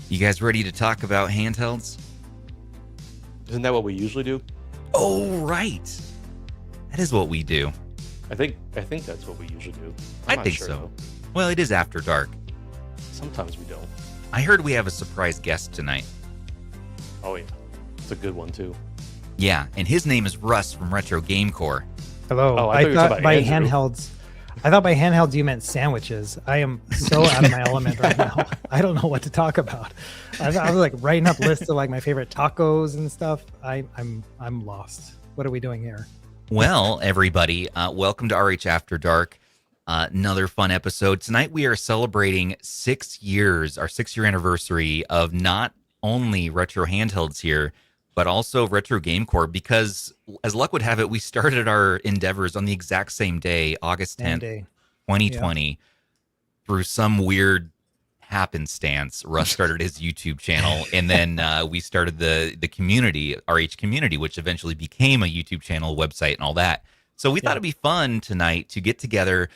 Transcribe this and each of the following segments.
You guys ready to talk about handhelds? Isn't that what we usually do? Oh, right. That is what we do. I think that's what we usually do. I not think sure, so. though. Well, it is after dark. Sometimes we don't. I heard we have a surprise guest tonight. Oh yeah, it's a good one too. Yeah, and his name is Russ from Retro Game Core. Hello. Oh, I I thought you were talking thought about by Andrew. handhelds. I thought by handhelds you meant sandwiches. I am so out of my element right now. I don't know what to talk about. I was like writing up lists of like my favorite tacos and stuff. I'm lost. What are we doing here? Well, everybody, welcome to RH After Dark. Another fun episode. Tonight we are celebrating 6 years, our 6-year anniversary of not only Retro Handhelds here, but also Retro Game Core, because as luck would have it, we started our endeavors on the exact same day, August 10th, 2020, through some weird happenstance. Russ started his YouTube channel, and then we started the community, RH community, which eventually became a YouTube channel, website, and all that. So we thought it'd be fun tonight to get together,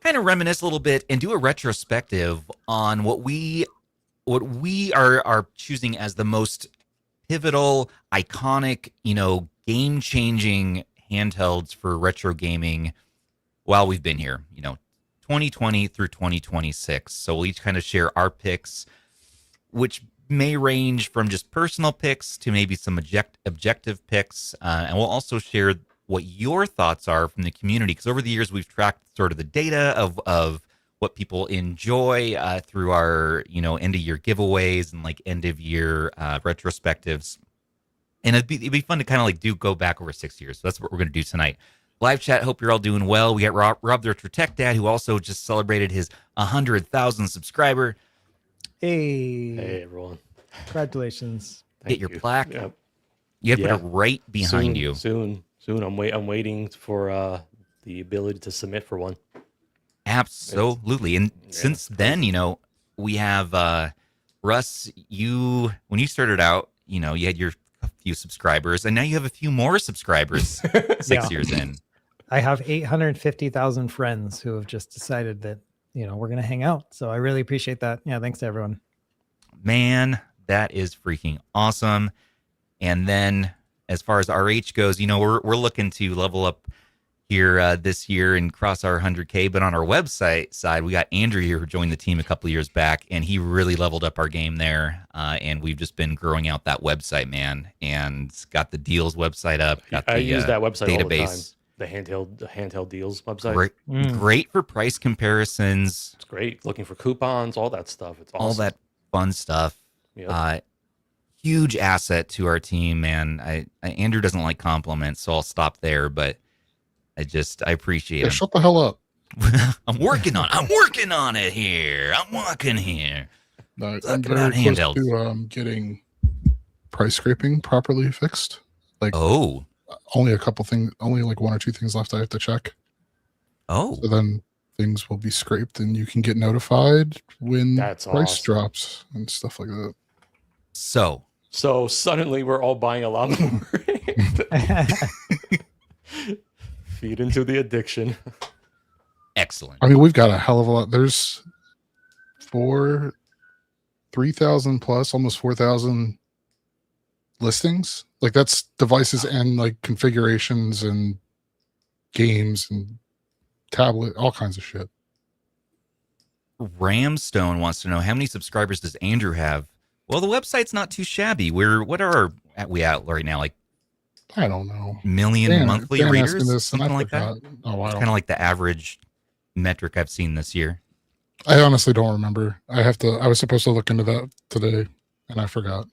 kind of reminisce a little bit, and do a retrospective on what we are choosing as the most pivotal, iconic, game-changing handhelds for retro gaming while we've been here, 2020 through 2026. So we'll each kind of share our picks, which may range from just personal picks to maybe some objective picks. And we'll also share what your thoughts are from the community, because over the years we've tracked sort of the data of what people enjoy through our end of year giveaways and like end of year retrospectives, and it'd be fun to kind of go back over 6 years. So that's what we're going to do tonight. Live chat, hope you're all doing well. We got Rob the Retro Tech Dad, who also just celebrated his 100,000 subscriber. Hey everyone, congratulations. Get your plaque. Yep. You have to put it right behind you. Soon. I'm waiting for the ability to submit for one. Absolutely. And since then, we have Russ, when you started out, you had your few subscribers, and now you have a few more subscribers 6 years in. I have 850,000 friends who have just decided that, we're going to hang out. So I really appreciate that. Yeah. Thanks to everyone. Man, that is freaking awesome. And then as far as RH goes, we're looking to level up here this year and cross our 100K. But on our website side, we got Andrew here who joined the team a couple of years back, and he really leveled up our game there. And we've just been growing out that website, man, and got the deals website up. I use that website database. all the time. The handheld deals website. Great for price comparisons. It's great. Looking for coupons, all that stuff. It's awesome. All that fun stuff. Yep. Huge asset to our team, man. Andrew doesn't like compliments, so I'll stop there, but I appreciate it. Shut the hell up. I'm working on it here. I'm walking here. No, I'm very close to getting price scraping properly fixed. Only a couple things, only like one or two things left I have to check. Oh. So then things will be scraped and you can get notified when price drops and stuff like that. So suddenly we're all buying a lot more. Feed into the addiction. Excellent. I mean, we've got a hell of a lot. There's 3,000 plus, almost 4,000 listings. Like that's devices and like configurations and games and tablet, all kinds of shit. Ramstone wants to know, how many subscribers does Andrew have? Well, the website's not too shabby. What are we at right now? Like, I don't know. Million monthly readers? Something like that. Oh, it's kind of like the average metric I've seen this year. I honestly don't remember. I was supposed to look into that today and I forgot.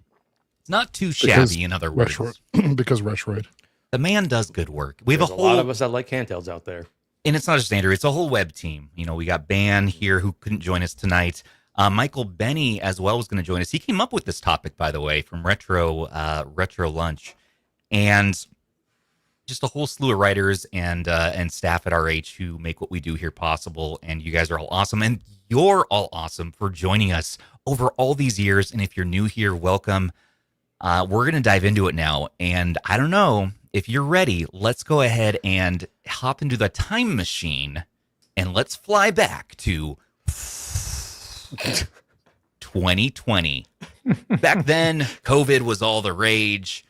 It's not too shabby, in other words. Because Retroid. The man does good work. We have a lot of us that like handhelds out there. And it's not just Andrew, it's a whole web team. We got Ban here who couldn't join us tonight. Michael Benny as well was going to join us. He came up with this topic, by the way, from Retro Lunch. And just a whole slew of writers and staff at RH who make what we do here possible. And you guys are all awesome. And you're all awesome for joining us over all these years. And if you're new here, welcome. We're going to dive into it now. And I don't know if you're ready. Let's go ahead and hop into the time machine and let's fly back to 2020. Back then, COVID was all the rage.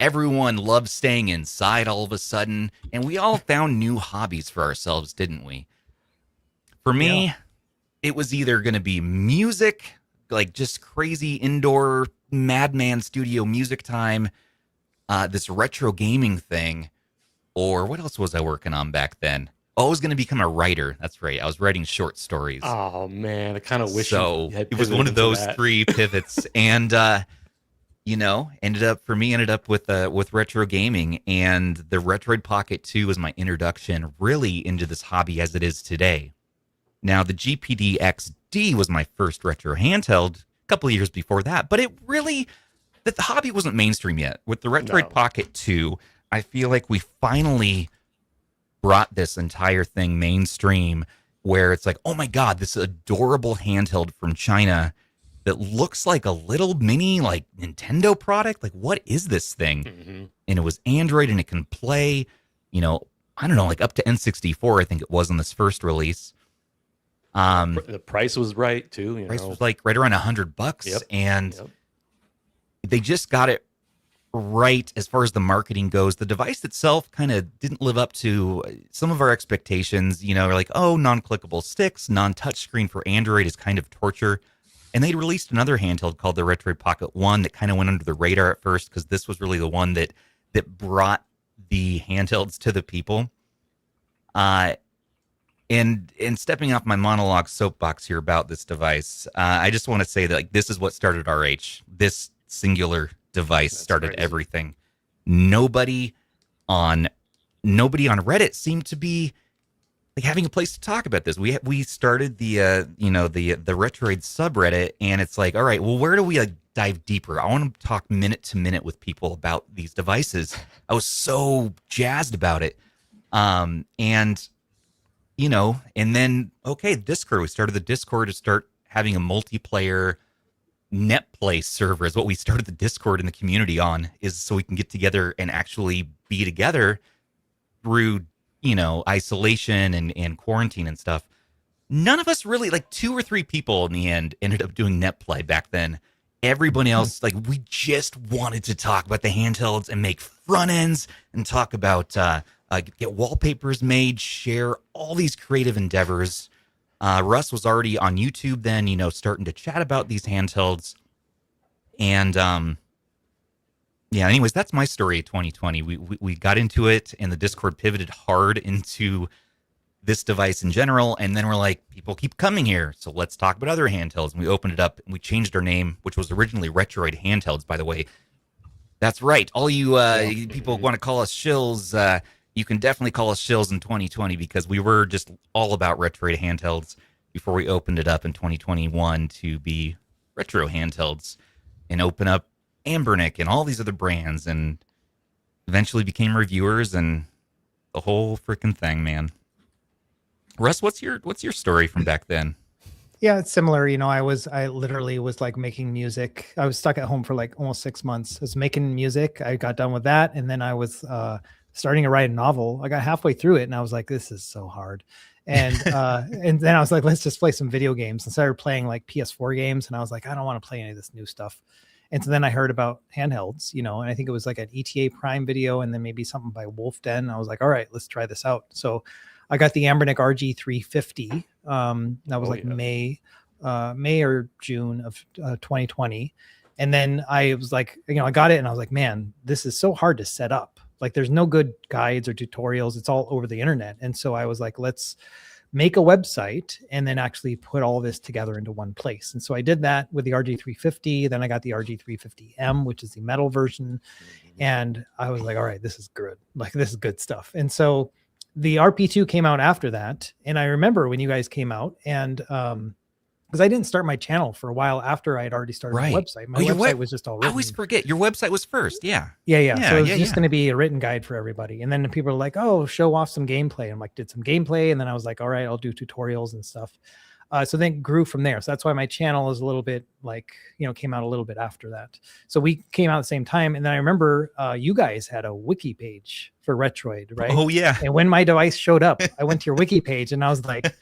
Everyone loved staying inside all of a sudden, and we all found new hobbies for ourselves, didn't we? For me, it was either going to be music, like just crazy indoor madman studio music time, this retro gaming thing, or what else was I working on back then? Oh, I was going to become a writer. That's right. I was writing short stories. Oh man, I kind of wish So you had it was pivoted one of into those that. three pivots, and ended up with retro gaming, and the Retroid Pocket 2 was my introduction really into this hobby as it is today. Now, the GPD XD was my first retro handheld a couple of years before that, but the hobby wasn't mainstream yet. With the Retroid No. Pocket 2, I feel like we finally brought this entire thing mainstream, where it's like, oh my God, this adorable handheld from China that looks like a little mini like Nintendo product. Like, what is this thing? Mhm. And it was Android, and it can play, I don't know, like up to N64, I think it was on this first release. The price was right too. Price was like right around $100, Yep. and Yep. they just got it right as far as the marketing goes. The device itself kind of didn't live up to some of our expectations. We're like, oh, non-clickable sticks, non-touchscreen for Android is kind of torture. And they released another handheld called the Retroid Pocket 1 that kind of went under the radar at first, because this was really the one that brought the handhelds to the people. And stepping off my monologue soapbox here about this device, I just want to say that this is what started RH. This singular device That's started crazy. everything. Nobody on Reddit seemed to be having a place to talk about this. We started the Retroid subreddit, and it's like, all right, well, where do we dive deeper? I want to talk minute to minute with people about these devices. I was so jazzed about it. And then, okay, Discord. We started the Discord to start having a multiplayer NetPlay server is what we started the Discord in the community on, is so we can get together and actually be together through, isolation and quarantine and stuff. None of us really, 2 or 3 people in the end ended up doing NetPlay back then. Everybody else, we just wanted to talk about the handhelds and make front ends and talk about, get wallpapers made, share all these creative endeavors. Russ was already on YouTube then, starting to chat about these handhelds. And anyways, that's my story of 2020. We got into it, and the Discord pivoted hard into this device in general. And then we're like, people keep coming here, so let's talk about other handhelds. And we opened it up, and we changed our name, which was originally Retroid Handhelds, by the way. That's right. All you people want to call us shills. You can definitely call us shills in 2020, because we were just all about Retroid Handhelds before we opened it up in 2021 to be Retro Handhelds and open up Ambernick and all these other brands, and eventually became reviewers and the whole freaking thing, man. Russ, what's your story from back then? Yeah, it's similar. I literally was making music. I was stuck at home for almost 6 months. I was making music. I got done with that. And then I was starting to write a novel. I got halfway through it, and I was like, this is so hard. And and then I was like, let's just play some video games. And started playing PS4 games. And I was like, I don't want to play any of this new stuff. And so then I heard about handhelds, and I think it was an ETA Prime video, and then maybe something by Wolf Den. I was like, all right, let's try this out. So I got the Ambernick RG350. That was May or June of 2020. And then I was like, I got it, and I was like, man, this is so hard to set up. There's no good guides or tutorials. It's all over the internet. And so I was like, let's make a website and then actually put all this together into one place. And so I did that with the RG350. Then I got the RG350M, which is the metal version. And I was like, all right, this is good. This is good stuff. And so the RP2 came out after that. And I remember when you guys came out, and because I didn't start my channel for a while after I had already started my website. My website was just all written. I always forget. Your website was first. Yeah. Yeah. So it's just going to be a written guide for everybody. And then people are like, oh, show off some gameplay. I'm like, did some gameplay. And then I was like, all right, I'll do tutorials and stuff. So then it grew from there. So that's why my channel is a little bit came out a little bit after that. So we came out at the same time. And then I remember you guys had a wiki page for Retroid, right? Oh, yeah. And when my device showed up, I went to your wiki page, and I was like,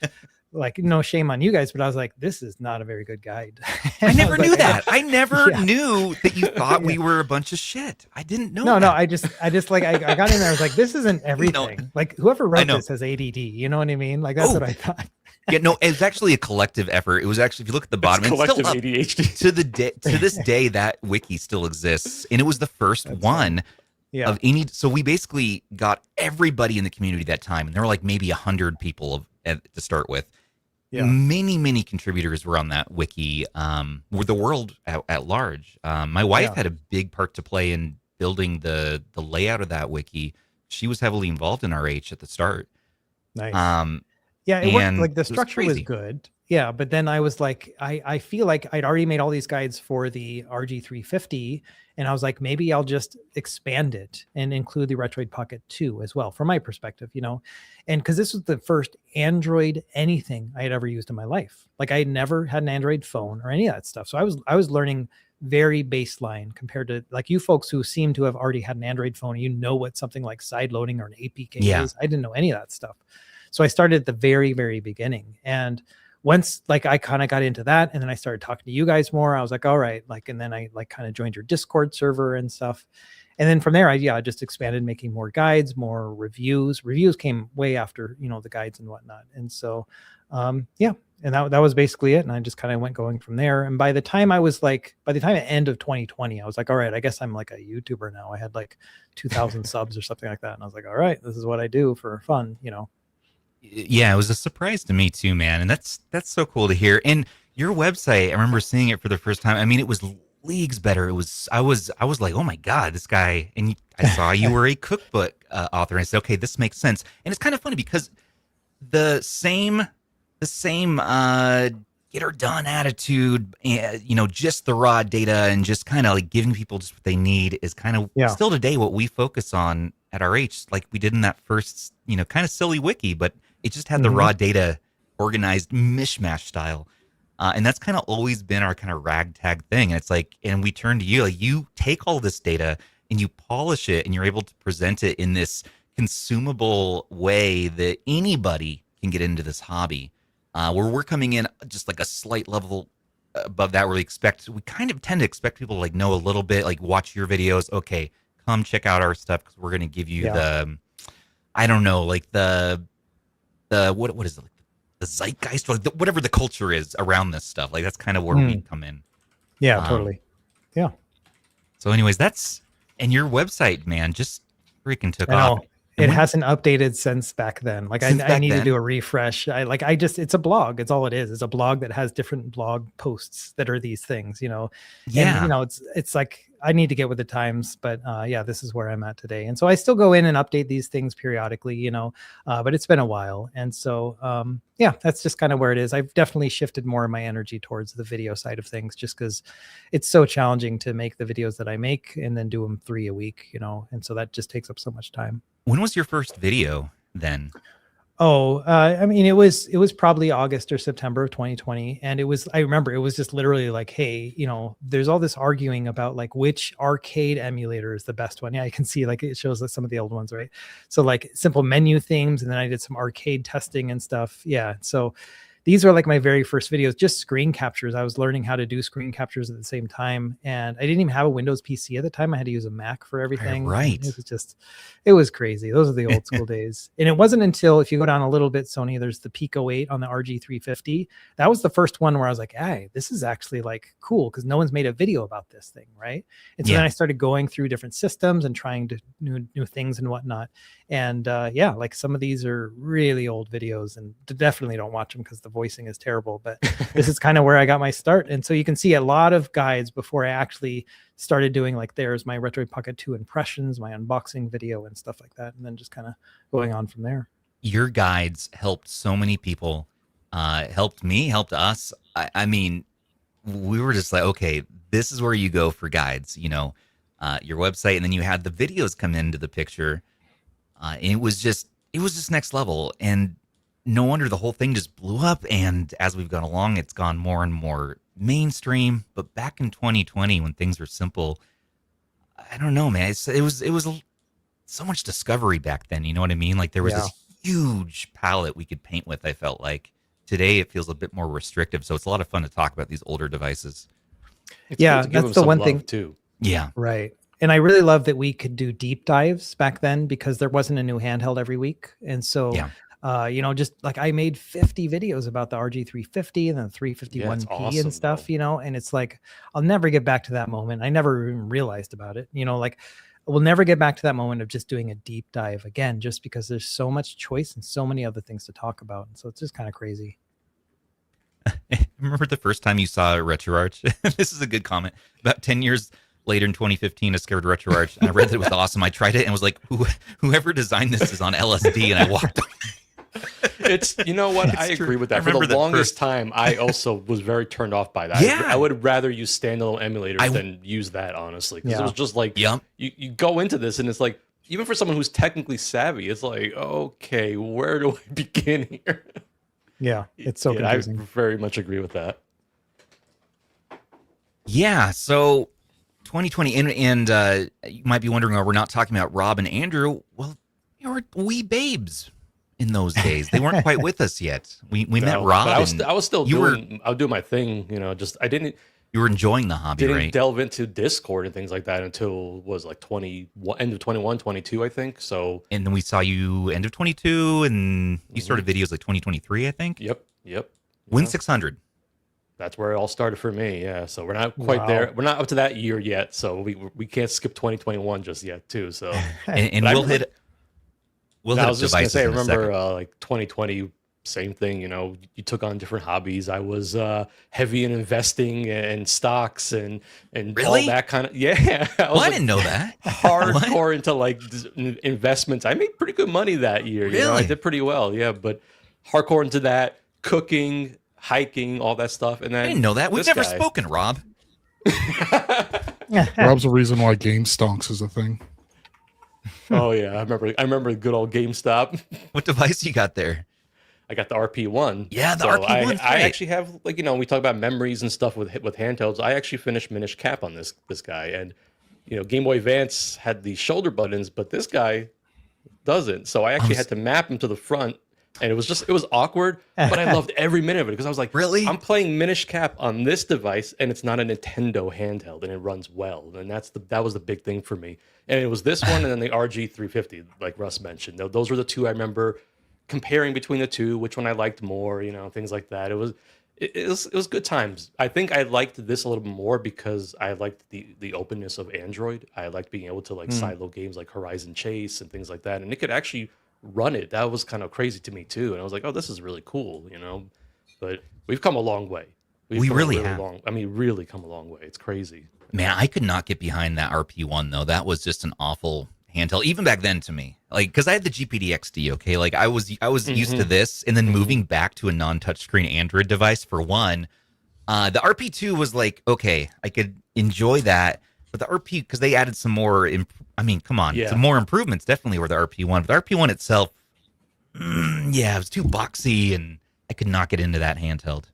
like no shame on you guys, but I was like, this is not a very good guide. I never was knew like, that. I never Yeah. knew that you thought Yeah. we were a bunch of shit. I didn't know No, that. I just like I got in there. I was like, this isn't everything. Like whoever wrote know. this has ADD. You know what I mean? Like that's what I thought. Yeah, no, it was actually a collective effort. It was actually, if you look at the bottom, it's collective still up ADHD. to this day. That wiki still exists, and it was the first That's one Yeah. of any. So we basically got everybody in the community that time, and there were like maybe 100 people to start with. Yeah. Many contributors were on that wiki. With the world at large. My wife Yeah. had a big part to play in building the layout of that wiki. She was heavily involved in RH at the start. Nice. Yeah, it worked. and Like the it was structure was crazy. good. Yeah, but then I was like, I feel like I'd already made all these guides for the RG350, and I was like, maybe I'll just expand it and include the Retroid Pocket 2 as well, from my perspective, and because this was the first Android anything I had ever used in my life. Like I had never had an Android phone or any of that stuff, so I was learning very baseline compared to like you folks who seem to have already had an Android phone. You know what something like side loading or an APK Yeah. is. I didn't know any of that stuff. So I started at the very, very beginning. And once like I kind of got into that, and then I started talking to you guys more, I was like, all right, like, and then I like kind of joined your Discord server and stuff. And then from there, I just expanded, making more guides, more reviews. Reviews came way after, the guides and whatnot. And so, yeah, and that was basically it. And I just kind of went going from there. And by the time at end of 2020, I was like, all right, I guess I'm like a YouTuber now. I had like 2,000 subs or something like that. And I was like, all right, this is what I do for fun, Yeah, it was a surprise to me too, man, and that's so cool to hear. And your website, I remember seeing it for the first time. I mean, it was leagues better. It was I was like, oh my god, this guy. And I saw you were a cookbook author, and I said, okay, this makes sense. And it's kind of funny because the same get her done attitude, just the raw data and just kind of like giving people just what they need is kind of still today what we focus on at RH, like we did in that first, kind of silly wiki, but it just had the raw data organized mishmash style. And that's kind of always been our kind of ragtag thing. And it's like, and we turn to you, like you take all this data and you polish it and you're able to present it in this consumable way that anybody can get into this hobby. Where we're coming in just like a slight level above that, where we kind of tend to expect people to like know a little bit, like watch your videos. Okay, come check out our stuff because we're going to give you I don't know, like the what is it, like the zeitgeist, or like whatever the culture is around this stuff. Like that's kind of where we come in. Yeah, totally. Yeah. So, anyways, and your website, man, just freaking took I know. off. It hasn't updated since back then. Like I need to do a refresh. It's a blog. It's all it is. It's a blog that has different blog posts that are these things, Yeah. And, it's like, I need to get with the times, but yeah, this is where I'm at today. And so I still go in and update these things periodically, but it's been a while. And so, yeah, that's just kind of where it is. I've definitely shifted more of my energy towards the video side of things, just because it's so challenging to make the videos that I make and then do them 3 a week, and so that just takes up so much time. When was your first video then? Oh, I mean, it was probably August or September of 2020. And I remember it was just literally like, hey, there's all this arguing about like which arcade emulator is the best one. Yeah, you can see like it shows some of the old ones, right? So like simple menu themes. And then I did some arcade testing and stuff. Yeah. So these were like my very first videos, just screen captures. I was learning how to do screen captures at the same time. And I didn't even have a Windows PC at the time. I had to use a Mac for everything. Right. It was crazy. Those are the old school days. And it wasn't until, if you go down a little bit, Sony, there's the Pico 8 on the RG350. That was the first one where I was like, hey, this is actually like cool because no one's made a video about this thing, right? And so then I started going through different systems and trying to new things and whatnot. And yeah, like some of these are really old videos and definitely don't watch them because the voicing is terrible, but this is kind of where I got my start. And so you can see a lot of guides before I actually started doing like there's my Retroid Pocket 2 impressions, my unboxing video and stuff like that. And then just kind of going on from there. Your guides helped so many people, helped me, helped us. I mean, we were just like, okay, this is where you go for guides, your website. And then you had the videos come into the picture. And it was just next level. And no wonder the whole thing just blew up. And as we've gone along, it's gone more and more mainstream. But back in 2020, when things were simple, I don't know, man. It was so much discovery back then. You know what I mean? Like there was this huge palette we could paint with. I felt like. today it feels a bit more restrictive. So it's a lot of fun to talk about these older devices. It's Yeah, good to give that's them the one some thing- love, too. Yeah. Right. And I really love that we could do deep dives back then because there wasn't a new handheld every week. And so, just like I made 50 videos about the RG350 and the 351P awesome, and stuff, though. and it's like, I'll never get back to that moment. I never even realized about it, like we'll never get back to that moment of just doing a deep dive again, just because there's so much choice and so many other things to talk about. And so it's just kind of crazy. Remember the first time you saw RetroArch? This is a good comment. About 10 years later in 2015, I discovered RetroArch, and I read that it was awesome. I tried it and was like, whoever designed this is on LSD, and I walked away. It's, you know what? I agree with that. For the longest time, I also was very turned off by that. Yeah. I would rather use standalone emulators than use that, honestly. Because it was just like, you go into this, and it's like, even for someone who's technically savvy, it's like, okay, where do I begin here? Yeah, it's so confusing. I very much agree with that. Yeah, so 2020, and you might be wondering why we're not talking about Rob and Andrew. Well, they were wee babes in those days. They weren't quite with us yet. We met Rob. But I was still doing my thing. I didn't. You were enjoying the hobby, didn't right? delve into Discord and things like that until was like end of 21, 22, I think. So, and then we saw you end of 22, and you started videos like 2023, I think. Yep. Win 600. That's where it all started for me. Yeah. So we're not quite there. We're not up to that year yet. So we can't skip 2021 just yet, too. So and we'll hit. I was just gonna say, I remember like 2020. Same thing, you took on different hobbies. I was heavy in investing and stocks and really? all that kind of, yeah. I didn't know that. Hardcore into like investments. I made pretty good money that year. Really? I did pretty well. Yeah. But hardcore into that, cooking, hiking, all that stuff. And then I didn't know that. We've never spoken, Rob. Rob's the reason why Game Stonks is a thing. Oh yeah. I remember good old GameStop. What device you got there? I got the RP1. Yeah, the RP1. I actually have, like, we talk about memories and stuff with handhelds. I actually finished Minish Cap on this guy, and Game Boy Advance had the shoulder buttons, but this guy doesn't. So I actually had to map him to the front, and it was awkward, but I loved every minute of it because I was like, really? I'm playing Minish Cap on this device, and it's not a Nintendo handheld, and it runs well, and that was the big thing for me. And it was this one, and then the RG350, like Russ mentioned. Those were the two I remember comparing between the two, which one I liked more, things like that. It was good times. I think I liked this a little bit more because I liked the openness of Android. I liked being able to silo games like Horizon Chase and things like that, and it could actually run it. That was kind of crazy to me too, and I was like, oh, this is really cool, But we've come a long way. We really have. Really come a long way. It's crazy. Man, I could not get behind that RP1 though. That was just an awful handheld, even back then to me. Like, because I had the GPD XD, okay? Like, I was used to this, and then moving back to a non-touchscreen Android device for one. The RP2 was like, okay, I could enjoy that, but the RP, because they added some more, come on, some more improvements definitely were the RP1, but the RP1 itself, it was too boxy, and I could not get into that handheld.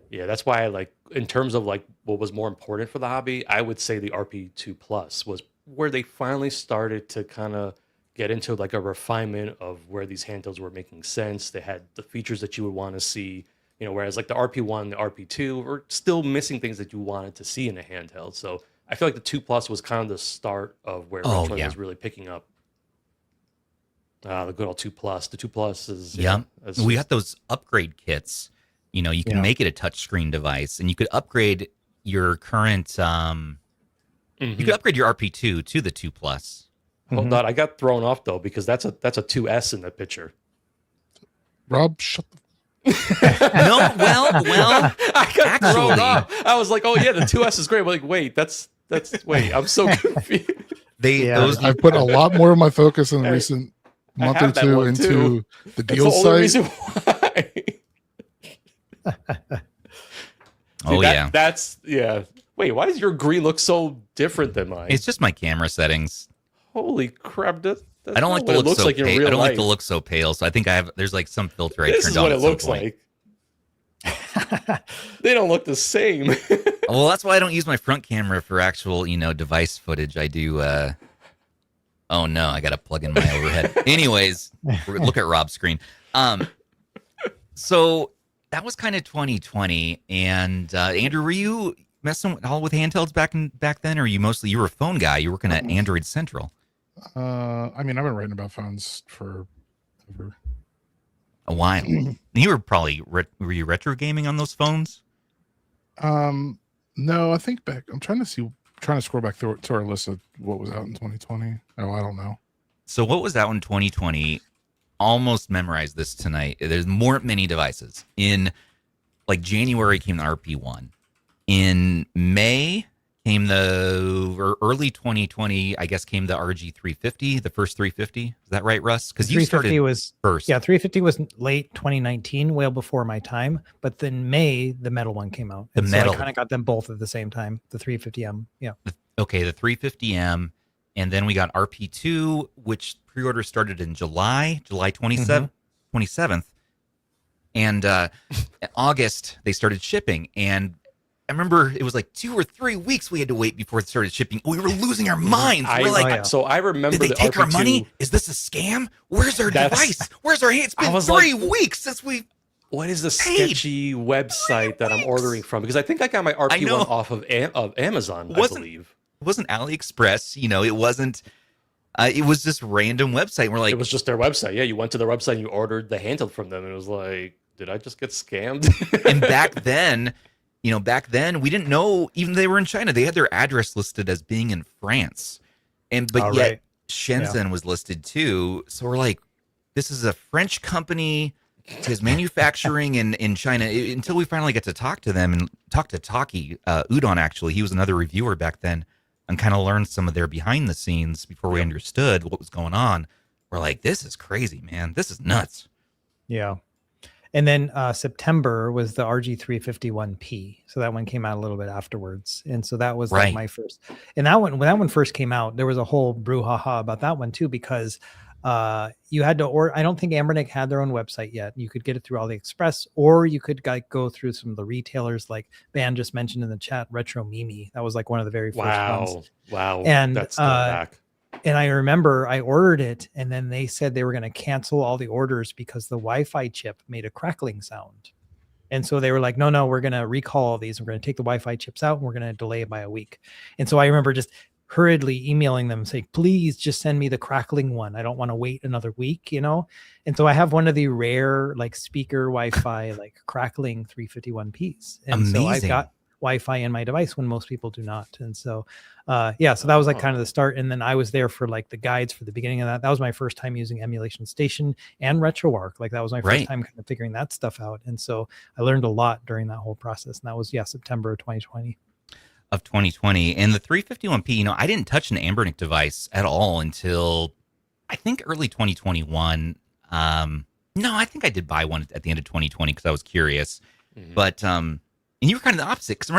Yeah, that's why in terms of like what was more important for the hobby, I would say the RP2 Plus was where they finally started to kind of get into like a refinement of where these handhelds were making sense. They had the features that you would want to see, whereas like the RP1, the RP2 were still missing things that you wanted to see in a handheld. So I feel like the 2 Plus was kind of the start of where Retroid was really picking up. The good old 2 Plus. The 2 Plus is... we got those upgrade kits. You can make it a touchscreen device, and you could upgrade your current... You could upgrade your RP2 to the 2 Plus. Hold on, I got thrown off though because that's a 2S in that picture. Rob, shut the. No, well, I got thrown off. I was like, oh yeah, the 2S is great. I'm like, wait, wait, I'm so confused. I've put a lot more of my focus in the recent month or two into the deal site. That's Wait, why does your green look so different than mine? It's just my camera settings. Holy crap! I don't like to look so pale. I don't like to look so pale, so I think there's like some filter I turned on. This is what it looks like. They don't look the same. Well, that's why I don't use my front camera for actual, device footage. I do. Oh no, I got to plug in my overhead. Anyways, look at Rob's screen. So that was kind of 2020. And Andrew, were you messing at all with handhelds back then, or you were a phone guy? You were working at Android Central. I mean, I've been writing about phones for ever. A while. You were probably were you retro gaming on those phones? No, I think back. I'm trying to scroll back to our list of what was out in 2020. Oh, I don't know. So what was out in 2020? Almost memorized this tonight. There's many devices. In like January came the RP1. In May came or early 2020, I guess, came the RG350, the first 350. Is that right, Russ? Because you started was first. Yeah, 350 was late 2019, well before my time. But then May, the metal one came out. The metal. So I kind of got them both at the same time. The 350M. Yeah. Okay, the 350M. And then we got RP2, which pre-order started in July 27th. And August, they started shipping. And I remember it was like 2 or 3 weeks we had to wait before it started shipping. We were losing our minds. We're like, so I remember did they take RP2, our money? Is this a scam? Where's our device? Where's our hand? It's been 3 weeks since we. What is the sketchy website that I'm ordering from? Because I think I got my RP1 off of Amazon, I believe. It wasn't AliExpress, it wasn't. It was just random website. We're like, it was just their website. Yeah, you went to their website and you ordered the handheld from them, and it was like, did I just get scammed? And back then, we didn't know even they were in China. They had their address listed as being in France, but yet right. Shenzhen was listed too. So we're like, this is a French company. It has manufacturing in China. Until we finally get to talk to them and talk to Taki Udon. Actually, he was another reviewer back then, and kind of learned some of their behind the scenes before we understood what was going on. We're like, this is crazy, man. This is nuts. Yeah. And then September was the RG351P. So that one came out a little bit afterwards. And so that was like my first. And when that one first came out, there was a whole brouhaha about that one too, because you had to order. I don't think Ambernick had their own website yet. You could get it through AliExpress, or you could go through some of the retailers like Van just mentioned in the chat, Retro Mimi. That was like one of the very first ones. Wow. And that's going back. And I remember I ordered it, and then they said they were going to cancel all the orders because the Wi-Fi chip made a crackling sound. And so they were like, no, we're going to recall all these. We're going to take the Wi-Fi chips out, and we're going to delay it by a week. And so I remember just hurriedly emailing them saying, please just send me the crackling one. I don't want to wait another week, And so I have one of the rare like speaker Wi-Fi, like crackling 351Ps. And Amazing. So I've got Wi-Fi in my device when most people do not. And so, so that was like kind of the start. And then I was there for like the guides for the beginning of that. That was my first time using Emulation Station and RetroArch. Like that was my first time kind of figuring that stuff out. And so I learned a lot during that whole process. And that was, September 2020. Of 2020. And the 351P, I didn't touch an Ambernick device at all until I think early 2021. No, I think I did buy one at the end of 2020 because I was curious. Mm-hmm. But and you were kind of the opposite, because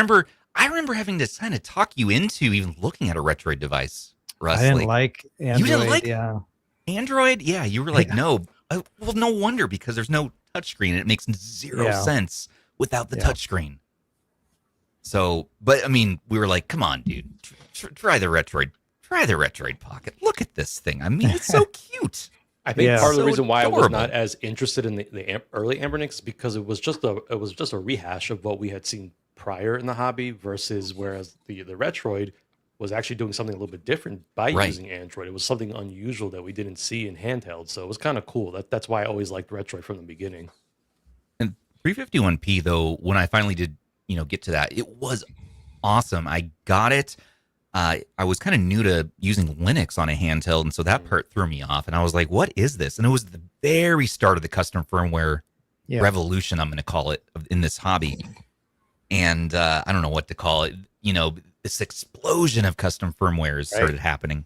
I remember having to kind of talk you into even looking at a Retroid device, Russ. I didn't like Android. You didn't like Android? Yeah, you were like, no. Well, no wonder, because there's no touchscreen, and it makes zero sense without the touchscreen. So, but I mean, we were like, come on, dude, try the Retroid. Try the Retroid Pocket. Look at this thing. I mean, it's so cute. I think part of the reason why I was not as interested in the early Ambernicks is because it was just a rehash of what we had seen prior in the hobby, versus whereas the Retroid was actually doing something a little bit different by using Android. It was something unusual that we didn't see in handheld, so it was kind of cool. That's why I always liked Retroid from the beginning. And 351P though, when I finally did get to that, it was awesome. I got it. I was kind of new to using Linux on a handheld, and so that part threw me off. And I was like, what is this? And it was the very start of the custom firmware revolution, I'm going to call it, in this hobby. And I don't know what to call it. This explosion of custom firmwares started happening.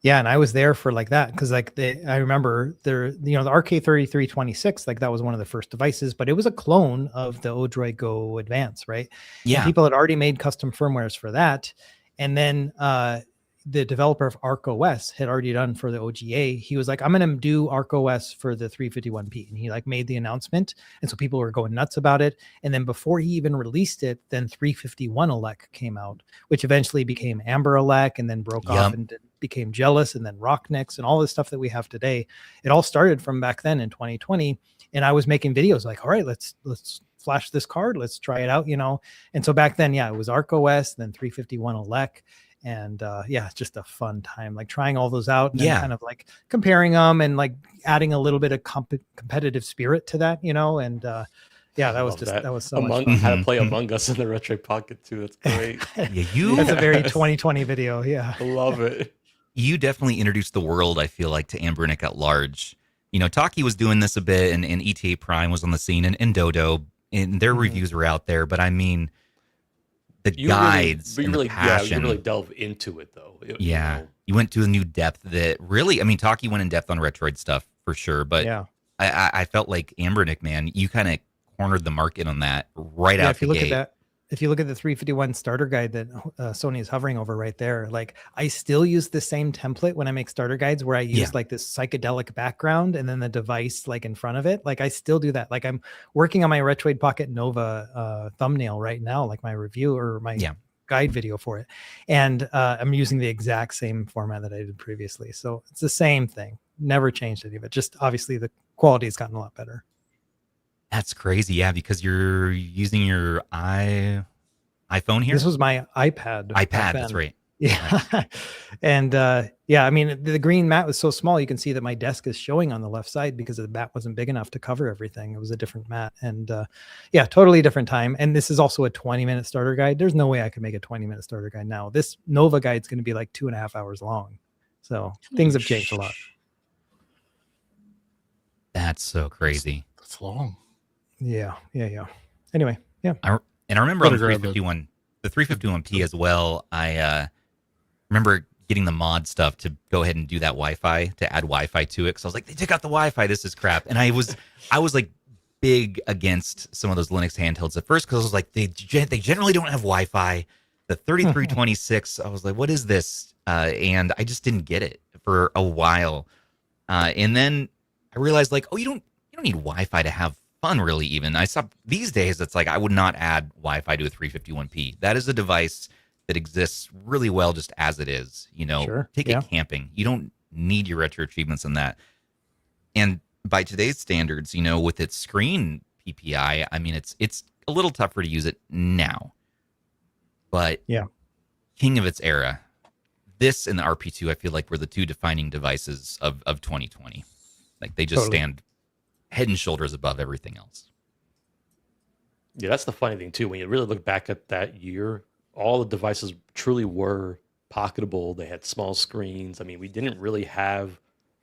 Yeah, and I was there for like that, because like I remember the RK3326, like that was one of the first devices, but it was a clone of the Odroid Go Advance, right? Yeah, and people had already made custom firmwares for that, and then the developer of ArcOS had already done for the OGA. He was like, I'm going to do ArcOS for the 351P. And he like made the announcement. And so people were going nuts about it. And then before he even released it, then 351 Elec came out, which eventually became Amber Elec, and then broke off and became Jealous, and then Rocknix, and all this stuff that we have today. It all started from back then in 2020. And I was making videos like, all right, let's flash this card, let's try it out, And so back then, yeah, it was Arc OS, then 351 Elec. And yeah, it's just a fun time, like trying all those out and then kind of like comparing them and like adding a little bit of competitive spirit to that, And yeah, that was so much fun. How to play Among Us in the Retroid Pocket too. That's great. That's a very 2020 video. Yeah, I love it. You definitely introduced the world, I feel like, to Ambernick at large. Taki was doing this a bit, and ETA Prime was on the scene, and Dodo, and their reviews were out there. But I mean, the guides and the passion. Yeah, you really delve into it, though. You went to a new depth that really, I mean, Taki went in depth on Retroid stuff for sure, but yeah. I felt like Ambernick, man, you kind of cornered the market on that right out the gate. If you look at the 351 starter guide that Sony is hovering over right there, like I still use the same template when I make starter guides where I use like this psychedelic background and then the device like in front of it. Like I still do that. Like I'm working on my Retroid Pocket Nova thumbnail right now, like my review or my guide video for it. And I'm using the exact same format that I did previously. So it's the same thing. Never changed any of it. Just obviously the quality has gotten a lot better. That's crazy, yeah, because you're using your iPhone here? This was my iPad. That's right. Yeah. And yeah, I mean, the green mat was so small, you can see that my desk is showing on the left side because the mat wasn't big enough to cover everything. It was a different mat. And yeah, totally different time. And this is also a 20-minute starter guide. There's no way I could make a 20-minute starter guide now. This Nova guide is going to be like 2.5 hours long. So things have changed a lot. That's so crazy. That's long. Yeah. Anyway, yeah. I remember on the 351P as well. I remember getting the mod stuff to go ahead and do that Wi-Fi, to add Wi-Fi to it, because I was like, they took out the Wi-Fi. This is crap. And I was like big against some of those Linux handhelds at first because I was like, they generally don't have Wi-Fi. The 3326, I was like, what is this? And I just didn't get it for a while. And then I realized like, oh, you don't need Wi-Fi to have fun, really. Even I saw these days, it's like I would not add Wi-Fi to a 351P. That is a device that exists really well just as it is. Take it camping. You don't need your retro achievements in that. And by today's standards, with its screen PPI, I mean it's a little tougher to use it now. But king of its era, this and the RP2, I feel like were the two defining devices of 2020. Like they just stand head and shoulders above everything else. Yeah, that's the funny thing too. When you really look back at that year, all the devices truly were pocketable. They had small screens. I mean, we didn't really have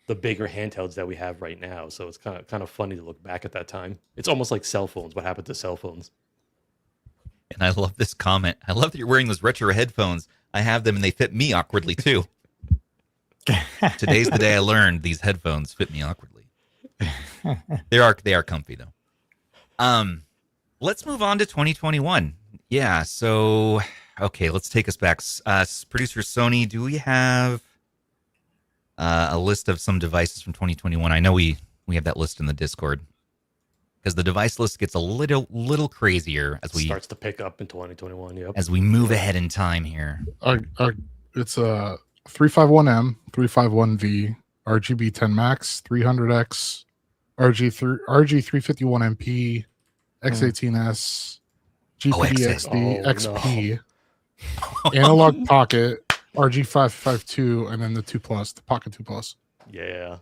the bigger handhelds that we have right now. So it's kind of funny to look back at that time. It's almost like cell phones. What happened to cell phones? And I love this comment. I love that you're wearing those retro headphones. I have them and they fit me awkwardly too. Today's the day I learned these headphones fit me awkwardly. They are comfy though. Let's move on to 2021. Yeah, so okay, let's take us back. Producer Sony, do we have a list of some devices from 2021? I know we have that list in the Discord because the device list gets a little crazier as we starts to pick up in 2021. Yep. As we move ahead in time here. It's a 351M, 351V, RGB 10 Max, 300X, RG351MP, X18S, GPD-XD, XP, Analog Pocket, RG552, and then the 2 Plus, the Pocket 2 Plus. Yeah.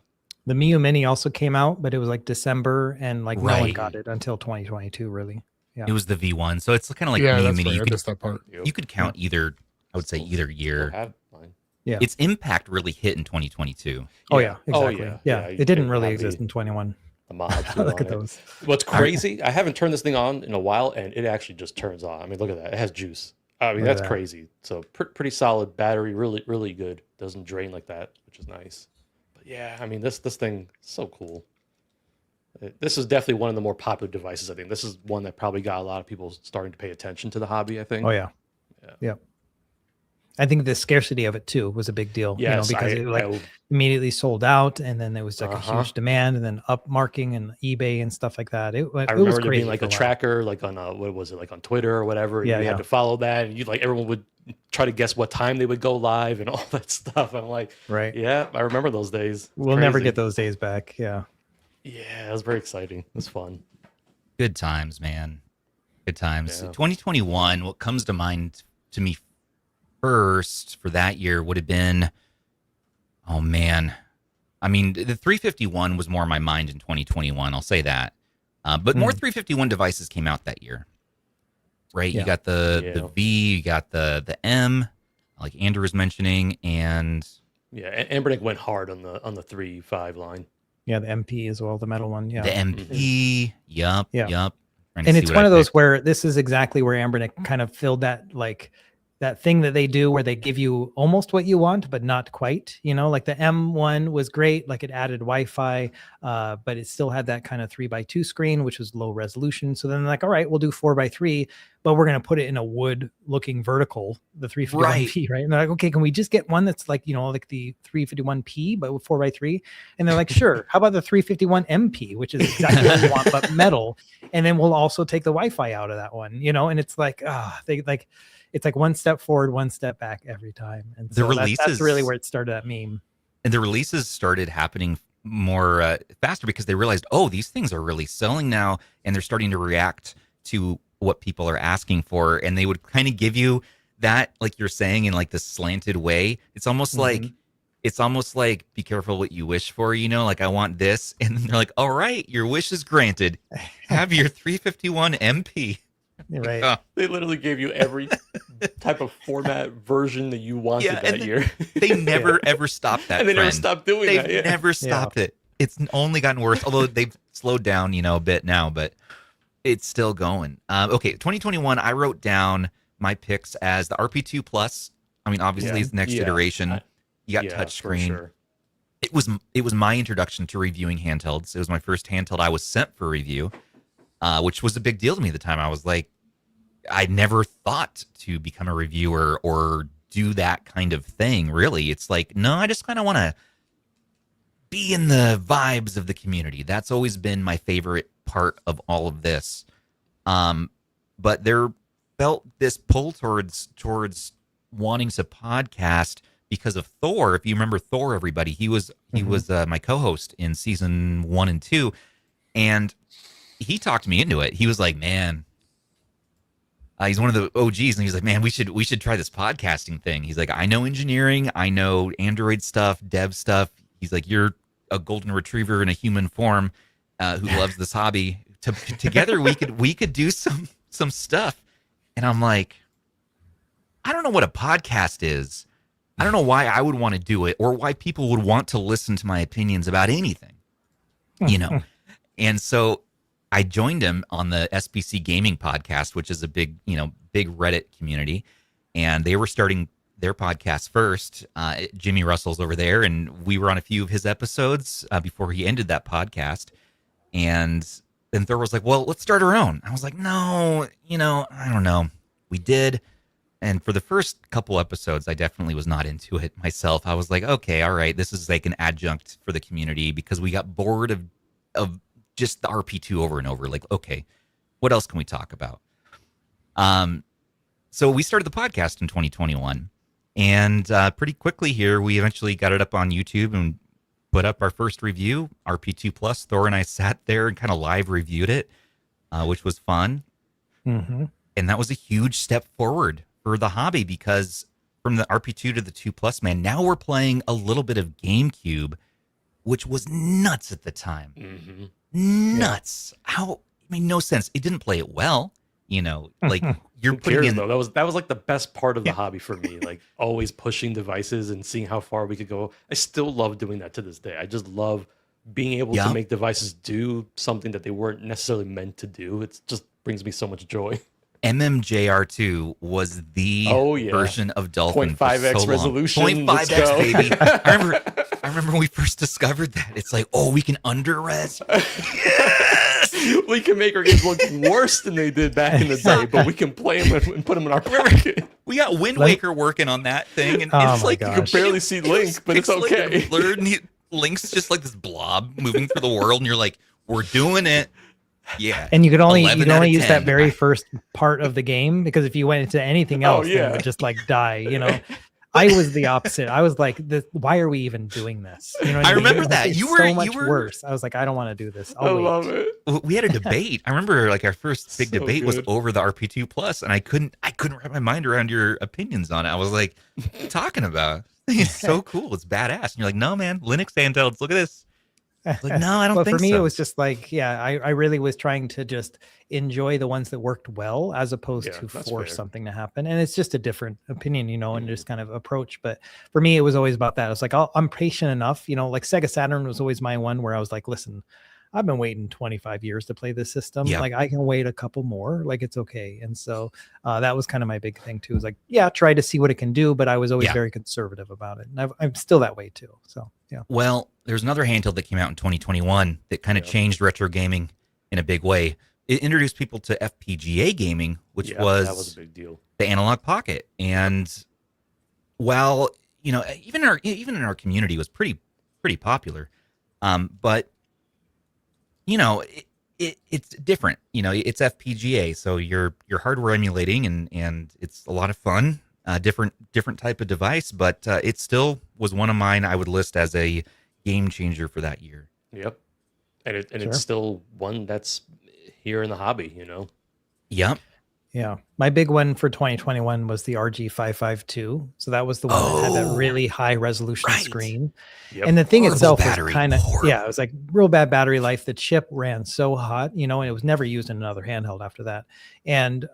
The Miu Mini also came out, but it was like December, and like no one got it until 2022. Really, yeah. It was the V1, so it's kind of like Miu Mini. I missed that part. You could count either. I would say either year. Yeah, its impact really hit in 2022. Oh yeah, exactly. Yeah, it didn't really exist in 21. The mods. Look at those. What's crazy? I haven't turned this thing on in a while, and it actually just turns on. I mean, look at that. It has juice. I mean, that's crazy. So pretty solid battery. Really, really good. Doesn't drain like that, which is nice. But yeah, I mean, this thing is so cool. This is definitely one of the more popular devices. I think this is one that probably got a lot of people starting to pay attention to the hobby. I think. Oh yeah. Yeah. I think the scarcity of it too was a big deal, yes, because it immediately sold out, and then there was like a huge demand, and then upmarking and eBay and stuff like that. It was there being like a tracker, like on what was it, like on Twitter or whatever. And you had to follow that, and everyone would try to guess what time they would go live and all that stuff. I'm like, right, yeah, I remember those days. We'll never get those days back. Yeah, it was very exciting. It was fun. Good times, man. Good times. Yeah. 2021, what comes to mind to me first for that year would have been, oh man. I mean, the 351 was more in my mind in 2021. I'll say that. But more 351 devices came out that year, right? Yeah. You got the V, you got the M, like Andrew was mentioning, and Yeah, Ambernick went hard on the 3.5 line. Yeah, the MP as well, the metal one. Yeah. the MP. Yup. Trying to And see it's what one I of those picked. where this is exactly where Ambernick kind of filled that, like that thing that they do where they give you almost what you want, but not quite, like the M1 was great. Like it added Wi-Fi, but it still had that kind of 3x2 screen, which was low resolution. So then like, all right, we'll do 4x3, but we're going to put it in a wood looking vertical, the 351P, right? And they're like, okay, can we just get one that's like, like the 351P, but with 4x3? And they're like, sure. How about the 351MP, which is exactly what you want, but metal. And then we'll also take the Wi-Fi out of that one, and it's like, it's like one step forward, one step back every time. And The so releases, that's really where it started, that meme. and the releases started happening more faster because they realized, oh, these things are really selling now, and they're starting to react to what people are asking for. And they would kind of give you that, like you're saying, in like this slanted way. It's almost like be careful what you wish for, like I want this. And then they're like, all right, your wish is granted. Have your 351 MP. Right. Oh. They literally gave you every type of format version that you wanted that year. They never ever stopped that. And they never trend. stopped doing They've that. Yeah. never stopped it. It's only gotten worse, although they've slowed down, a bit now, but it's still going. Okay, 2021, I wrote down my picks as the RP2 Plus. I mean, obviously it's the next iteration. You got touchscreen. Sure. It was my introduction to reviewing handhelds. It was my first handheld I was sent for review, which was a big deal to me at the time. I was like, I never thought to become a reviewer or do that kind of thing, really. It's like, no, I just kind of want to be in the vibes of the community. That's always been my favorite part of all of this. But there felt this pull towards wanting to podcast because of Thor. If you remember Thor, everybody, he was my co-host in season 1 and 2, and he talked me into it. He was like, man, he's one of the OGs, and he's like, man, we should try this podcasting thing. He's like, I know engineering, I know Android stuff, dev stuff. He's like, you're a golden retriever in a human form who loves this hobby. Together we could do some stuff. And I'm like, I don't know what a podcast is. I don't know why I would want to do it or why people would want to listen to my opinions about anything, And so I joined him on the SBC Gaming podcast, which is a big Reddit community. And they were starting their podcast first. Jimmy Russell's over there, and we were on a few of his episodes before he ended that podcast. And then Thor was like, well, let's start our own. I was like, no, I don't know. We did. And for the first couple episodes, I definitely was not into it myself. I was like, okay, all right, this is like an adjunct for the community because we got bored of just the RP2 over and over. Like, okay, what else can we talk about? So we started the podcast in 2021. And pretty quickly here, we eventually got it up on YouTube and put up our first review, RP2 Plus. Thor and I sat there and kind of live reviewed it, which was fun. Mm-hmm. And that was a huge step forward for the hobby because from the RP2 to the 2 Plus, man, now we're playing a little bit of GameCube, which was nuts at the time. Mm-hmm. Nuts. How? I mean, no sense. It didn't play it well. Like you're Who putting cares, in. though? That was like the best part of the hobby for me. Like always pushing devices and seeing how far we could go. I still love doing that to this day. I just love being able to make devices do something that they weren't necessarily meant to do. It just brings me so much joy. MMJR2 was the version of Dolphin 0.5x for so resolution. 0.5x, baby. I remember when we first discovered that. It's like, oh, we can under-res. Yes! We can make our games look worse than they did back in the day, but we can play them and put them in our package. We got Wind Waker working on that thing, and it's like you can barely see Link, but it's okay. Link's just like this blob moving through the world, and you're like, we're doing it. Yeah. And you could only use that very first part of the game because if you went into anything else, it would just like die, I was the opposite. I was like, why are we even doing this? You know what I I mean? remember Like, that. it's You so were- much you were- worse. I was like, I don't want to do this. I I'll wait. love it. We had a debate. I remember like our first big So debate was good. over the RP2 Plus, and I couldn't wrap my mind around your opinions on it. I was like, what are you talking about? It's so cool. It's badass. And you're like, no, man, Linux handhelds. Look at this. Like, no, I don't But think for me, so. it was just like, yeah, I really was trying to just enjoy the ones that worked well as opposed Yeah, to that's force fair. something to happen. And it's just a different opinion, you know, and just kind of approach. But for me, it was always about that. I was like, I'm patient enough, you know, like Sega Saturn was always my one where I was like, listen, I've been waiting 25 years to play this system. Yeah. Like I can wait a couple more, like it's okay. And so that was kind of my big thing too. Is like, yeah, try to see what it can do, but I was always Yeah. very conservative about it. And I'm still that way too. So yeah. Well, there's another handheld that came out in 2021 that kind of Yeah. changed retro gaming in a big way. It introduced people to FPGA gaming, which Yeah, was that was a big deal. the Analog Pocket. And while, you know, even in our community was pretty popular, but you know, it's different. You know, it's FPGA, so you're hardware emulating, and it's a lot of fun. Different type of device, but it still was one of mine. I would list as a game changer for that year. Yep. And Sure. it's still one that's here in the hobby, you know. Yep. Yeah. My big one for 2021 was the RG552. So that was the one that had that Oh, really high resolution right. screen. Yep. And the thing Horrible itself battery, was kind of, horrible. yeah, it was like real bad battery life. The chip ran so hot, you know, and it was never used in another handheld after that. And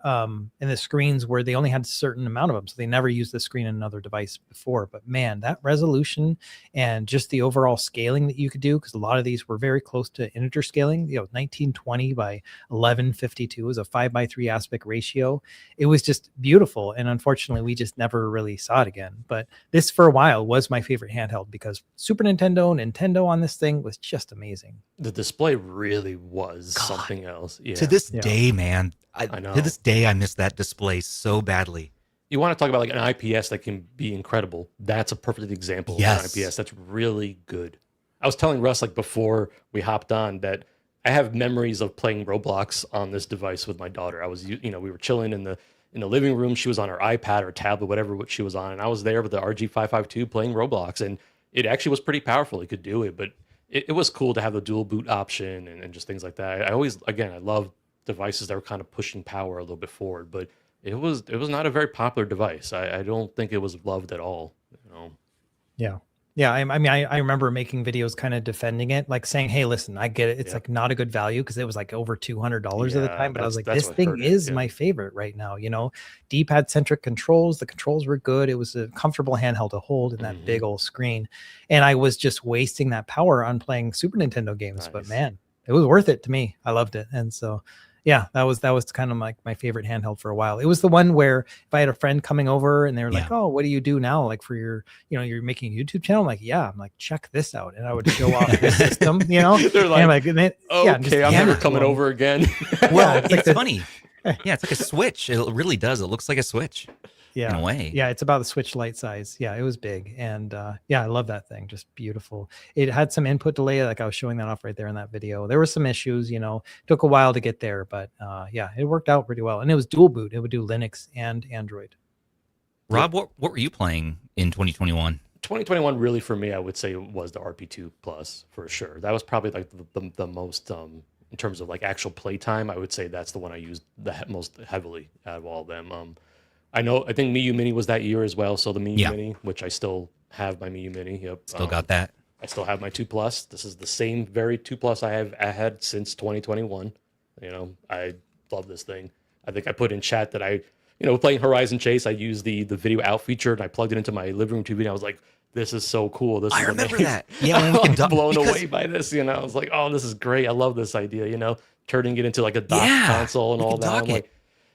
the screens were, they only had a certain amount of them. So they never used the screen in another device before. But man, that resolution and just the overall scaling that you could do, because a lot of these were very close to integer scaling, you know, 1920 by 1152 is a 5:3 aspect ratio. It was just beautiful. And unfortunately, we just never really saw it again. But this for a while was my favorite handheld because Super Nintendo on this thing was just amazing. The display really was God. something else. Yeah. To this Yeah. day, man, I know. to this day, I miss that display so badly. You want to talk about like an IPS that can be incredible. That's a perfect example Yes. of an IPS that's really good. I was telling Russ like before we hopped on that I have memories of playing Roblox on this device with my daughter. I was, you know, we were chilling in the living room. She was on her iPad or tablet, whatever what she was on, and I was there with the RG552 playing Roblox, and it actually was pretty powerful. It could do it, but it was cool to have the dual boot option and just things like that. I always, again, I love devices that were kind of pushing power a little bit forward, but it was not a very popular device. I don't think it was loved at all. You know, Yeah. Yeah. I mean, I remember making videos kind of defending it, like saying, hey, listen, I get it. It's Yeah. like not a good value because it was like over $200 at the Yeah, time. But I was like, that's this what thing hurt it, is yeah. my favorite right now. You know, D-pad centric controls. The controls were good. It was a comfortable handheld to hold in that Mhm. big old screen. And I was just wasting that power on playing Super Nintendo games. But Nice. man, it was worth it to me. I loved it. And so yeah, that was kind of like my favorite handheld for a while. It was the one where if I had a friend coming over and they were like, Yeah. oh, what do you do now? Like for your, you know, you're making a YouTube channel. I'm like, yeah. I'm like, check this out. And I would show off the system, you know? They're And like, I'm like, and then, yeah, just okay, I'm hand never it to coming them. over again. Well, it's like it's the- funny. Yeah, it's like a switch. It really does. It looks like a switch in a Yeah. way. Yeah. It's about the Switch light size. Yeah. It was big. And yeah, I love that thing. Just beautiful. It had some input delay. Like I was showing that off right there in that video. There were some issues, you know, took a while to get there, but yeah, it worked out pretty well. And it was dual boot. It would do Linux and Android. Rob, what were you playing in 2021? 2021 really for me, I would say was the RP2 Plus for sure. That was probably like the most in terms of like actual playtime. I would say that's the one I used most heavily out of all of them. I think Miu Mini was that year as well. So the Miu Yeah. Mini, which I still have my Miu Mini. Yep. Still got that. I still have my 2 Plus. This is the same very 2 Plus I had since 2021. You know, I love this thing. I think I put in chat that playing Horizon Chase, I used the video out feature and I plugged it into my living room TV and I was like, this is so cool. This I is remember amazing. that. Yeah, when we I'm can dump- blown because- away by this, you know. I was like, oh, this is great. I love this idea, you know, turning it into like a dock Yeah, console and you all can that. dock I'm it. like,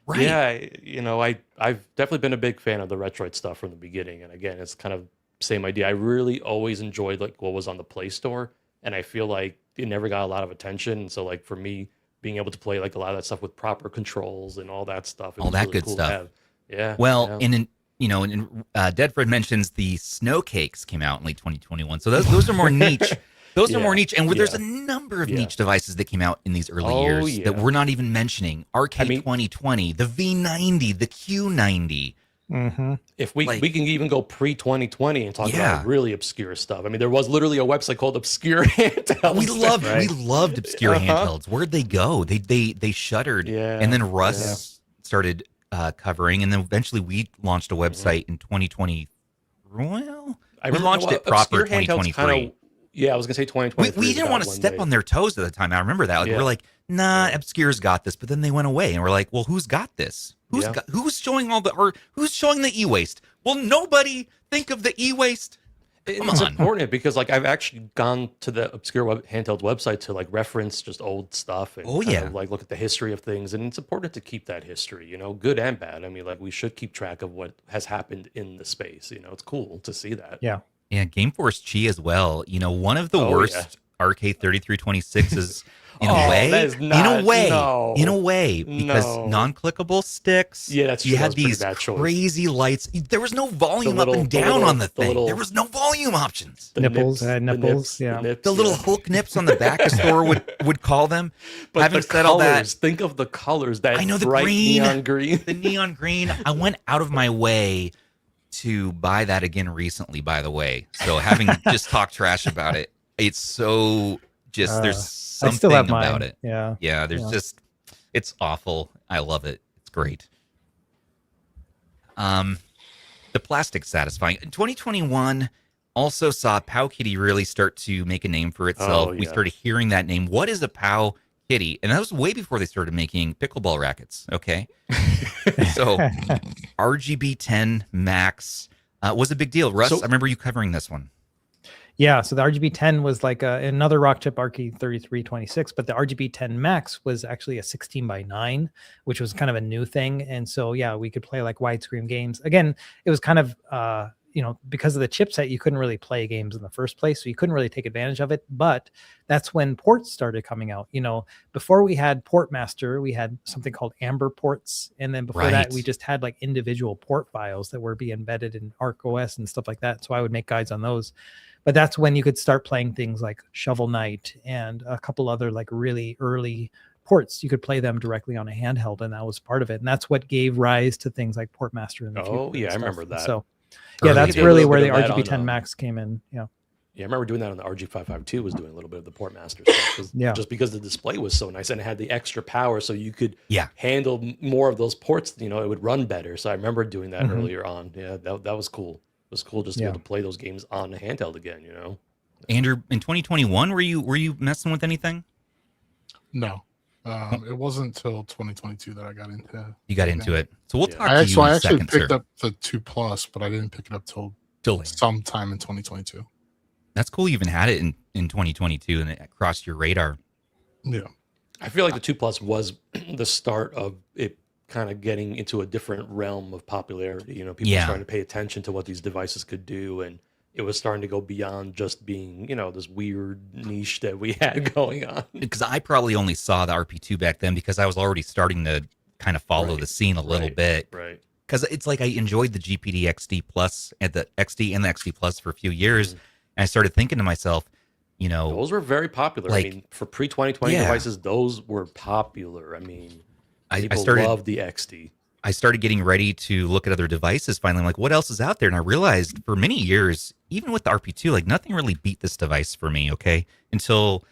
Right. yeah, I've definitely been a big fan of the Retroid stuff from the beginning. And again, it's kind of same idea. I really always enjoyed like what was on the Play Store, and I feel like it never got a lot of attention. And so like for me, being able to play like a lot of that stuff with proper controls and all that stuff, it All was that really good cool stuff. to have. Yeah. Well, yeah. Dead Fred mentions the Snow Cakes came out in late 2021. So those are more niche. Those are more Yeah, niche. And there's a yeah. number of Yeah. niche devices that came out in these early Oh, years that yeah. we're not even mentioning. Arcade I mean- 2020, the V90, the Q90. Mm-hmm. If we can even go pre-2020 and talk about really obscure stuff. I mean, there was literally a website called Obscure Handhelds. We loved obscure handhelds. Where'd they go? They shuttered, and then Russ started covering, and then eventually we launched a website in 2020. Well, we launched it proper 2023. Yeah, I was gonna say 2023. We didn't want to step on their toes at the time. I remember that. Like, we're like, nah, Obscure's got this, but then they went away, and we're like, well, who's got this? Who's showing who's showing the e-waste? Well, nobody think of the e-waste. It's important because like I've actually gone to the Obscure Handhelds website to like reference just old stuff and like look at the history of things, and it's important to keep that history, you know, good and bad. I mean, like we should keep track of what has happened in the space. You know, it's cool to see that. Yeah. Yeah, Gameforce Chi as well. You know, one of the worst RK3326s in a way, because non-clickable sticks. Yeah, that's true. You had these crazy lights. There was no volume up and down on the thing. There was no volume options. The nipples. The little hook nips on the back, a store would call them. But having said all that, think of the colors. That I know the bright green, neon green. the neon green. I went out of my way to buy that again recently, by the way. So having just talked trash about it, it's so just there's something about it. Yeah. There's just it's awful. I love it. It's great. The plastic satisfying. 2021 also saw Pow Kitty really start to make a name for itself. We started hearing that name. What is a Pow Kitty? And that was way before they started making pickleball rackets. Okay. So RGB 10 Max was a big deal. Russ, I remember you covering this one. Yeah, so the RGB 10 was like another rock chip RK3326, but the RGB 10 Max was actually a 16:9, which was kind of a new thing. And so, yeah, we could play like widescreen games. Again, it was kind of, because of the chipset, you couldn't really play games in the first place. So you couldn't really take advantage of it. But that's when ports started coming out. You know, before we had Portmaster, we had something called Amber ports. And then before that, we just had like individual port files that were being embedded in ArcOS and stuff like that. So I would make guides on those. But that's when you could start playing things like Shovel Knight and a couple other like really early ports. You could play them directly on a handheld, and that was part of it. And that's what gave rise to things like Portmaster in the future. Oh, yeah, I remember that. So, yeah, that's really where the RGB 10 Max came in. Yeah. Yeah, I remember doing that on the RG552, was doing a little bit of the Portmaster stuff. Just because the display was so nice and it had the extra power, so you could handle more of those ports, you know, it would run better. So I remember doing that earlier on. Yeah, that was cool. It was cool just to be able to play those games on the handheld again, you know. Andrew, in 2021, were you messing with anything? No. It wasn't until 2022 that I got into. You got into it. So we'll talk to you in a second, I actually picked up the 2 Plus, but I didn't pick it up till sometime in 2022. That's cool. You even had it in 2022 and it crossed your radar. Yeah. I feel like the 2 Plus was the start of it kind of getting into a different realm of popularity. You know, people were starting to pay attention to what these devices could do, and it was starting to go beyond just being, you know, this weird niche that we had going on. Because I probably only saw the RP2 back then because I was already starting to kind of follow the scene a little bit. Right. Because it's like I enjoyed the GPD XD Plus and the XD and the XD Plus for a few years. And I started thinking to myself, you know, those were very popular. Like, I mean, for pre-2020 devices, those were popular. I mean, people loved the XD. I started getting ready to look at other devices. Finally, I'm like, what else is out there? And I realized for many years, even with the RP2, like nothing really beat this device for me. Okay, until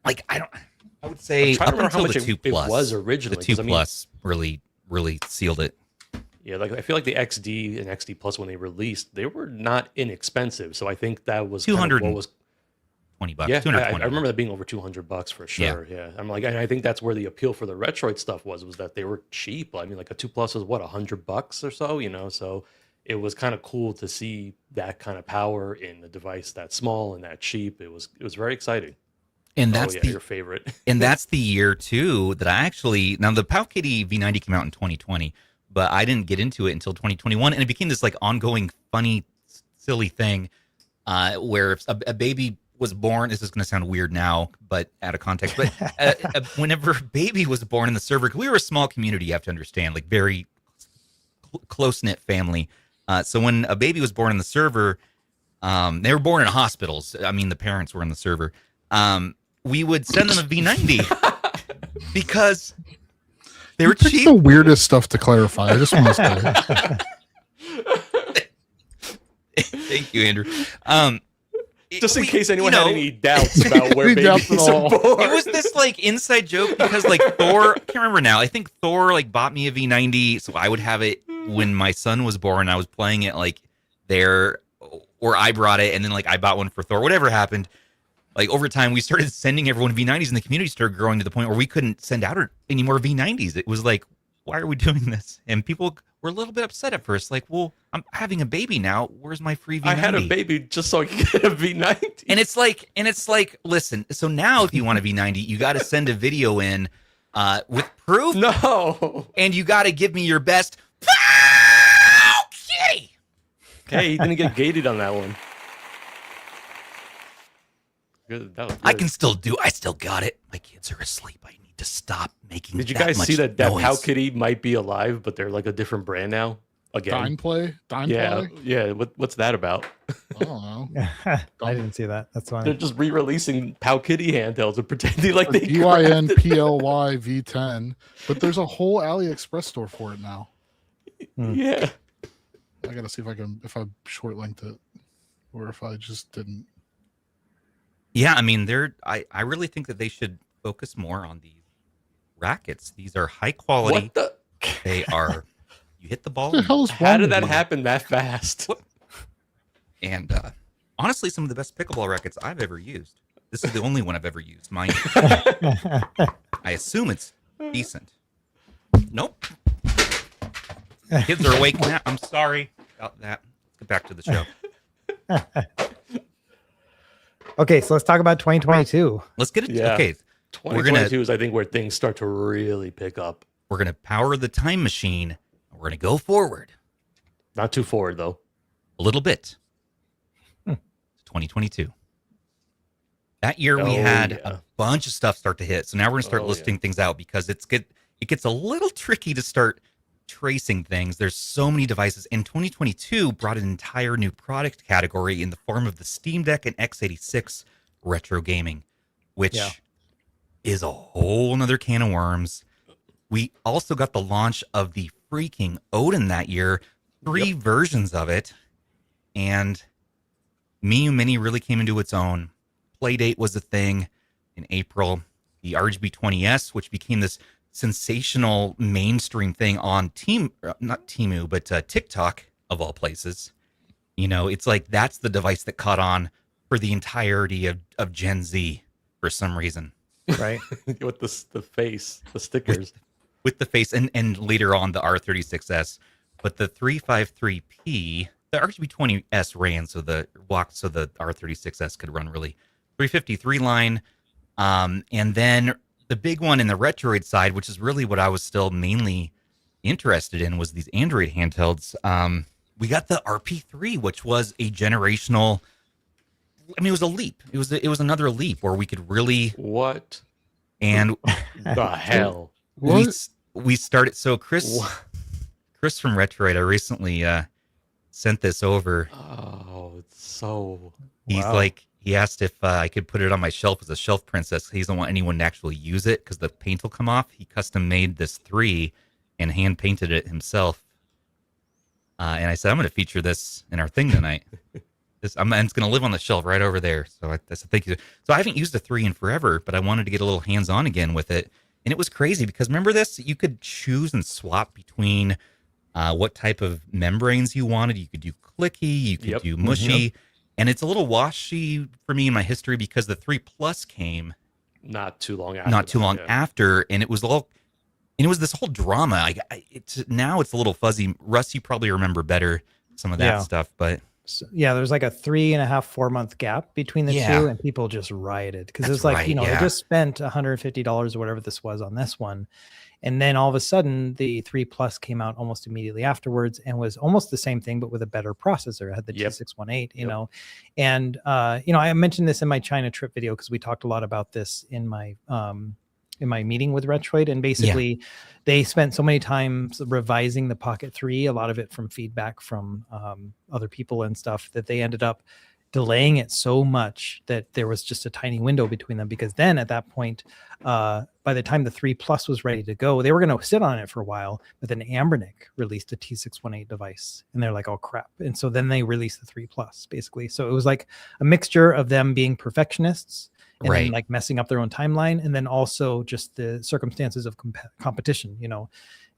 like I would say up until how much the 2 Plus it was originally. The 2 Plus really sealed it. Yeah, like I feel like the XD and XD Plus when they released, they were not inexpensive. So I think that was $220. Yeah, I remember that being over $200 for sure. Yeah, I'm like, and I think that's where the appeal for the Retroid stuff was that they were cheap. I mean, like a 2 Plus was what, $100 or so, you know. So it was kind of cool to see that kind of power in a device that small and that cheap. It was very exciting. And that's your favorite. And that's the year too that I actually now the Pow Kitty V90 came out in 2020. But I didn't get into it until 2021, and it became this like ongoing, funny, silly thing where if a baby was born. This is going to sound weird now, but out of context. But whenever a baby was born in the server, we were a small community. You have to understand, like very close knit family. So when a baby was born in the server, they were born in hospitals. I mean, the parents were in the server. We would send them a V90 because. They were You picked cheap. the weirdest stuff to clarify. I just want to say. Thank you, Andrew. Just in we- case anyone you had know, any doubts about where Any doubts babies at are all? born. it was this like inside joke because like Thor, I can't remember now. I think Thor like bought me a V90, so I would have it when my son was born. I was playing it like there, or I brought it, and then like I bought one for Thor. Whatever happened, like over time, we started sending everyone V90s, and the community started growing to the point where we couldn't send out any more V90s. It was like, why are we doing this? And people were a little bit upset at first, like, well, I'm having a baby now. Where's my free V90? I had a baby just so I could get a V90. And it's like, listen. So now, if you want a V90, you got to send a video in with proof, No. and you got to give me your best. Okay. Hey, he didn't get gated on that one. Good. That was I good. can still do. I still got it. My kids are asleep. I need to stop making. Did you that guys much see that noise. Pow Kitty might be alive, but they're like a different brand now? Again. Dine Yeah. play? Yeah. What's that about? I don't know. I didn't see that. That's They're funny. just re-releasing Pow Kitty handhelds and pretending like they DYN crafted- PLY V10, but there's a whole AliExpress store for it now. Yeah. I gotta see if I short linked it, or if I just didn't. Yeah, I mean, I really think that they should focus more on these rackets. These are high quality. What the? They are. You hit the ball. What the hell is How wrong did with that you? happen that fast? And honestly, some of the best pickleball rackets I've ever used. This is the only one I've ever used. Mine. I assume it's decent. Nope. Kids are awake now. I'm sorry about that. Let's get back to the show. Okay, so let's talk about 2022. Let's get it. Yeah. Okay, 2022 is, I think, where things start to really pick up. we're gonna power the time machine. And we're gonna go forward Not too forward, though. a little bit. 2022. That year we Oh, had yeah. a bunch of stuff start to hit. So now we're gonna start Oh, listing things out because it gets a little tricky to start tracing things. There's so many devices, and 2022 brought an entire new product category in the form of the Steam Deck and x86 retro gaming, which Yeah. is a whole nother can of worms. We also got the launch of the freaking Odin that year, 3 versions of it, and Miu Mini really came into its own. Playdate was a thing in April. The RGB 20S, which became this sensational mainstream thing on not Temu, but TikTok of all places. You know, it's like that's the device that caught on for the entirety of Gen Z for some reason. Right? With the face, the stickers. With the face, and later on the R36S, but the 353P, the RGB 20S ran so the R36S could run really. 353 line, and then the big one in the Retroid side, which is really what I was still mainly interested in, was these Android handhelds. We got the RP3, which was a generational. I mean, it was a leap. It was another leap where we could really What and the hell? we started. So Chris from Retroid, I recently sent this over. Oh, it's so. He's Wow. like, he asked if I could put it on my shelf as a shelf princess. He doesn't want anyone to actually use it because the paint will come off. He custom made this 3 and hand painted it himself. And I said, I'm going to feature this in our thing tonight. It's going to live on the shelf right over there. So I said, thank you. So I haven't used a 3 in forever, but I wanted to get a little hands-on again with it. And it was crazy because remember this? You could choose and swap between what type of membranes you wanted. You could do clicky, you could Yep. do mushy. And it's a little washy for me in my history because the 3 Plus came Not too long after. not too that, long yeah. after, and it was this whole drama. Now it's a little fuzzy. Russ, you probably remember better some of that Yeah. stuff, but So, yeah, there's like a 3.5, 4 month gap between the Yeah. two, and people just rioted because That's it's like, right, I yeah. just spent $150 or whatever this was on this one. And then all of a sudden, the 3 Plus came out almost immediately afterwards and was almost the same thing, but with a better processor. It had the Yep. T618, you Yep. know. And, I mentioned this in my China trip video because we talked a lot about this in my meeting with Retroid. And basically, they spent so many times revising the Pocket 3, a lot of it from feedback from other people and stuff, that they ended up delaying it so much that there was just a tiny window between them, because then at that point, by the time the 3 Plus was ready to go, they were going to sit on it for a while, but then Ambernic released a T618 device and they're like, oh crap. And so then they released the 3 Plus basically. So it was like a mixture of them being perfectionists and then like messing up their own timeline, and then also just the circumstances of competition, you know.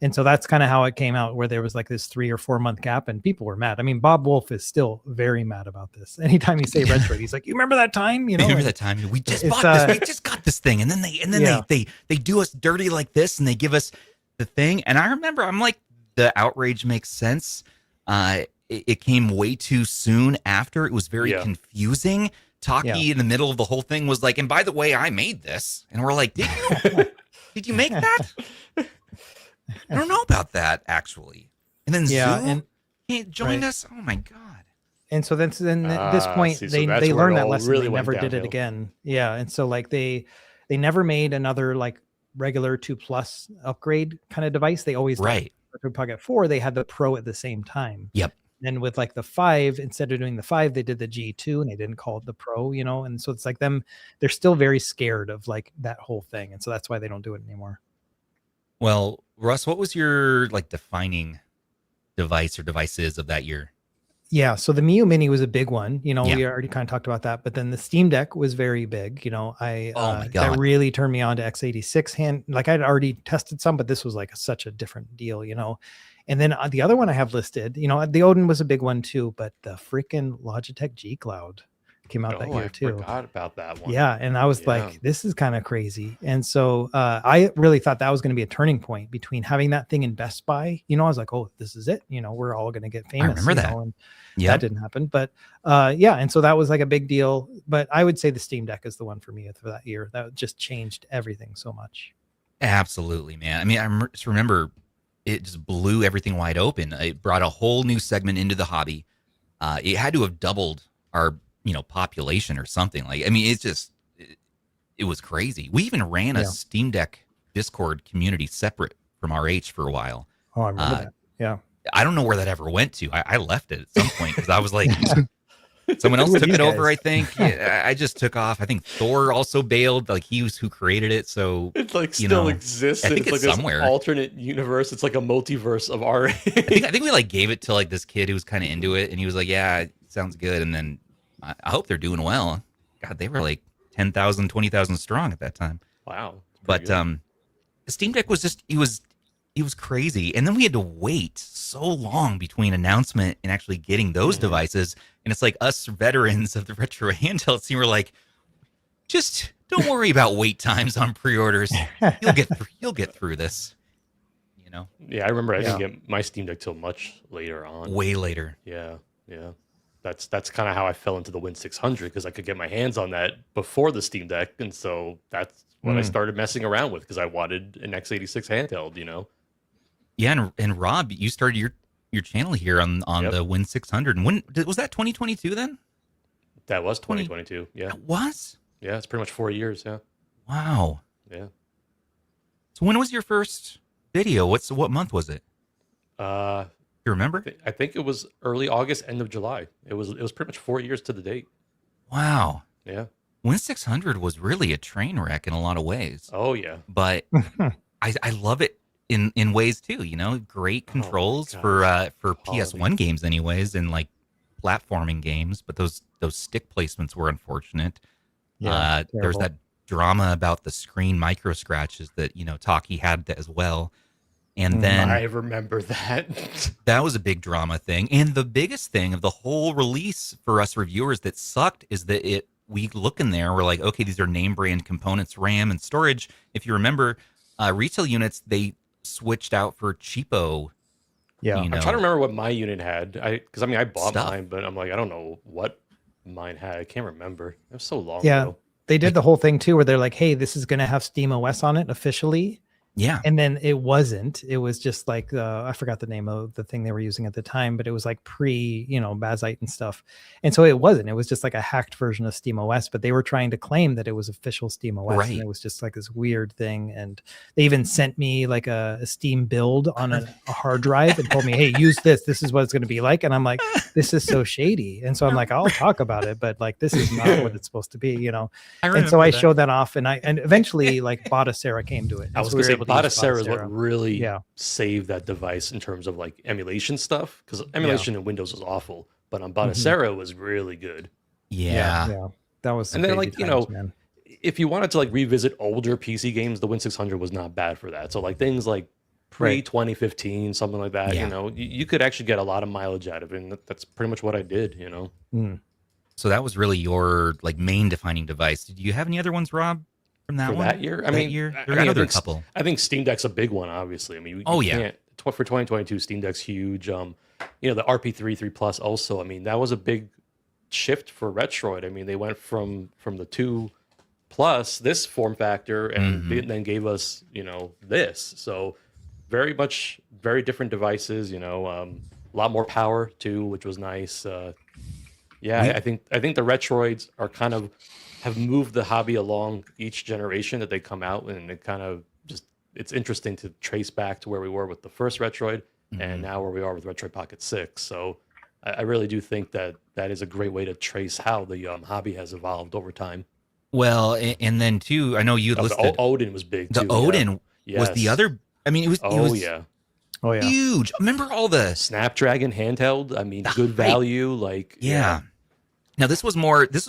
And so that's kind of how it came out, where there was like this 3 or 4 month gap and people were mad. I mean, Bob Wolf is still very mad about this. Anytime you say Retroid, he's like, you remember that time? You know, remember that time we just bought this, we just got this thing, and then they do us dirty like this, and they give us the thing. And I remember, I'm like, the outrage makes sense. It came way too soon after. It was very confusing. Taki in the middle of the whole thing was like, and by the way, I made this. And we're like, did you? Did you make that? I don't know about that, actually. And then Zoom joined us. Oh my god! And so then at this point, they learned that lesson. They never did it again. Yeah, and so like they never made another like regular 2 Plus upgrade kind of device. They always Retro Pocket 4. They had the Pro at the same time. Yep. And with like the 5, instead of doing the 5, they did the G2, and they didn't call it the Pro, you know. And so it's like they're still very scared of like that whole thing, and so that's why they don't do it anymore. Well, Russ, what was your like defining device or devices of that year? Yeah, so the Miu Mini was a big one. You know, we already kind of talked about that, but then the Steam Deck was very big. You know, that really turned me on to x86 like I'd already tested some, but this was like such a different deal, you know. And then the other one I have listed, you know, the Odin was a big one too, but the freaking Logitech G Cloud came out that year too. I forgot about that one. Yeah, and I was like, this is kind of crazy. And so I really thought that was going to be a turning point between having that thing in Best Buy. You know, I was like, oh, this is it. You know, we're all going to get famous. I remember that. And that didn't happen. But and so that was like a big deal. But I would say the Steam Deck is the one for me for that year. That just changed everything so much. Absolutely, man. I mean, I just remember it just blew everything wide open. It brought a whole new segment into the hobby. It had to have doubled our population or something. Like, I mean, it's just it was crazy. We even ran a Steam Deck Discord community separate from RH for a while. Oh, I remember that. Yeah. I don't know where that ever went to. I left it at some point because I was like, someone else took it over, I think. Yeah, I just took off. I think Thor also bailed. Like, he was who created it. So it like still exists. I think it's like somewhere. This alternate universe. It's like a multiverse of RH. I think we like gave it to like this kid who was kind of into it, and he was like, yeah, it sounds good. And then I hope they're doing well. God, they were like 10,000, 20,000 strong at that time. Wow. But the Steam Deck was just, it was crazy. And then we had to wait so long between announcement and actually getting those devices. And it's like us veterans of the retro handheld scene were like, just don't worry about wait times on pre-orders. You'll get through this. You know? Yeah, I remember I didn't get my Steam Deck till much later on. Way later. Yeah. That's kind of how I fell into the Win 600, because I could get my hands on that before the Steam Deck, and so that's what I started messing around with, because I wanted an x86 handheld, you know. Yeah, and Rob, you started your channel here on the Win 600, and when was that? 2022 then? That was 2022. Yeah, it was. Yeah, it's pretty much 4 years. Yeah. Wow. Yeah. So when was your first video? What month was it? You remember? I think it was early August, end of July. It was pretty much 4 years to the date. Wow. Yeah. Win 600 was really a train wreck in a lot of ways. Oh yeah. But I love it in ways too. You know, great controls for PS1 games, anyways, and like platforming games. But those stick placements were unfortunate. Yeah. There's that drama about the screen micro scratches that Taki had as well. And then I remember that. That was a big drama thing. And the biggest thing of the whole release for us reviewers that sucked is that we look in there, we're like, okay, these are name brand components, RAM and storage. If you remember, retail units, they switched out for cheapo. Yeah. I'm trying to remember what my unit had. Because I bought stuff. mine, but I'm like, I don't know what mine had. I can't remember. It was so long Yeah. ago. They did the whole thing too, where they're like, hey, this is going to have Steam OS on it officially. Yeah. And then it wasn't. It was just like I forgot the name of the thing they were using at the time, but it was like pre, Bazite and stuff. And so it wasn't. It was just like a hacked version of Steam OS, but they were trying to claim that it was official Steam OS, Right. and it was just like this weird thing. And they even sent me like a Steam build on a hard drive and told me, "Hey, use this. This is what it's going to be like." And I'm like, "This is so shady." And so I'm like, "I'll talk about it, but like this is not what it's supposed to be, And so I showed that off, and eventually like Bada Sarah came to it. I was going to say Bada Sarah is what really saved that device in terms of like emulation stuff, because emulation in Windows was awful, but on Bada Sarah was really good. Yeah. That was and then like times, man. If you wanted to like revisit older PC games, the Win600 was not bad for that. So like things like pre 2015, something like that, you could actually get a lot of mileage out of it, and that's pretty much what I did. So that was really your like main defining device. Did you have any other ones, Rob? From that one? That year? I mean, there are a couple. I think Steam Deck's a big one, obviously. I mean, can't, for 2022, Steam Deck's huge. The RP3 3 Plus also. I mean, that was a big shift for Retroid. I mean, they went from the 2 Plus, this form factor, and then gave us, this. So very different devices. A lot more power too, which was nice. I think the Retroids are kind of have moved the hobby along each generation that they come out, and it kind of just, it's interesting to trace back to where we were with the first Retroid and now where we are with Retroid Pocket 6. So I really do think that is a great way to trace how the hobby has evolved over time. Well, and then too, I know you listed Odin was big too. The Odin was the other. I mean, it was huge. Remember all the Snapdragon handheld? I mean, good value. Like Now this was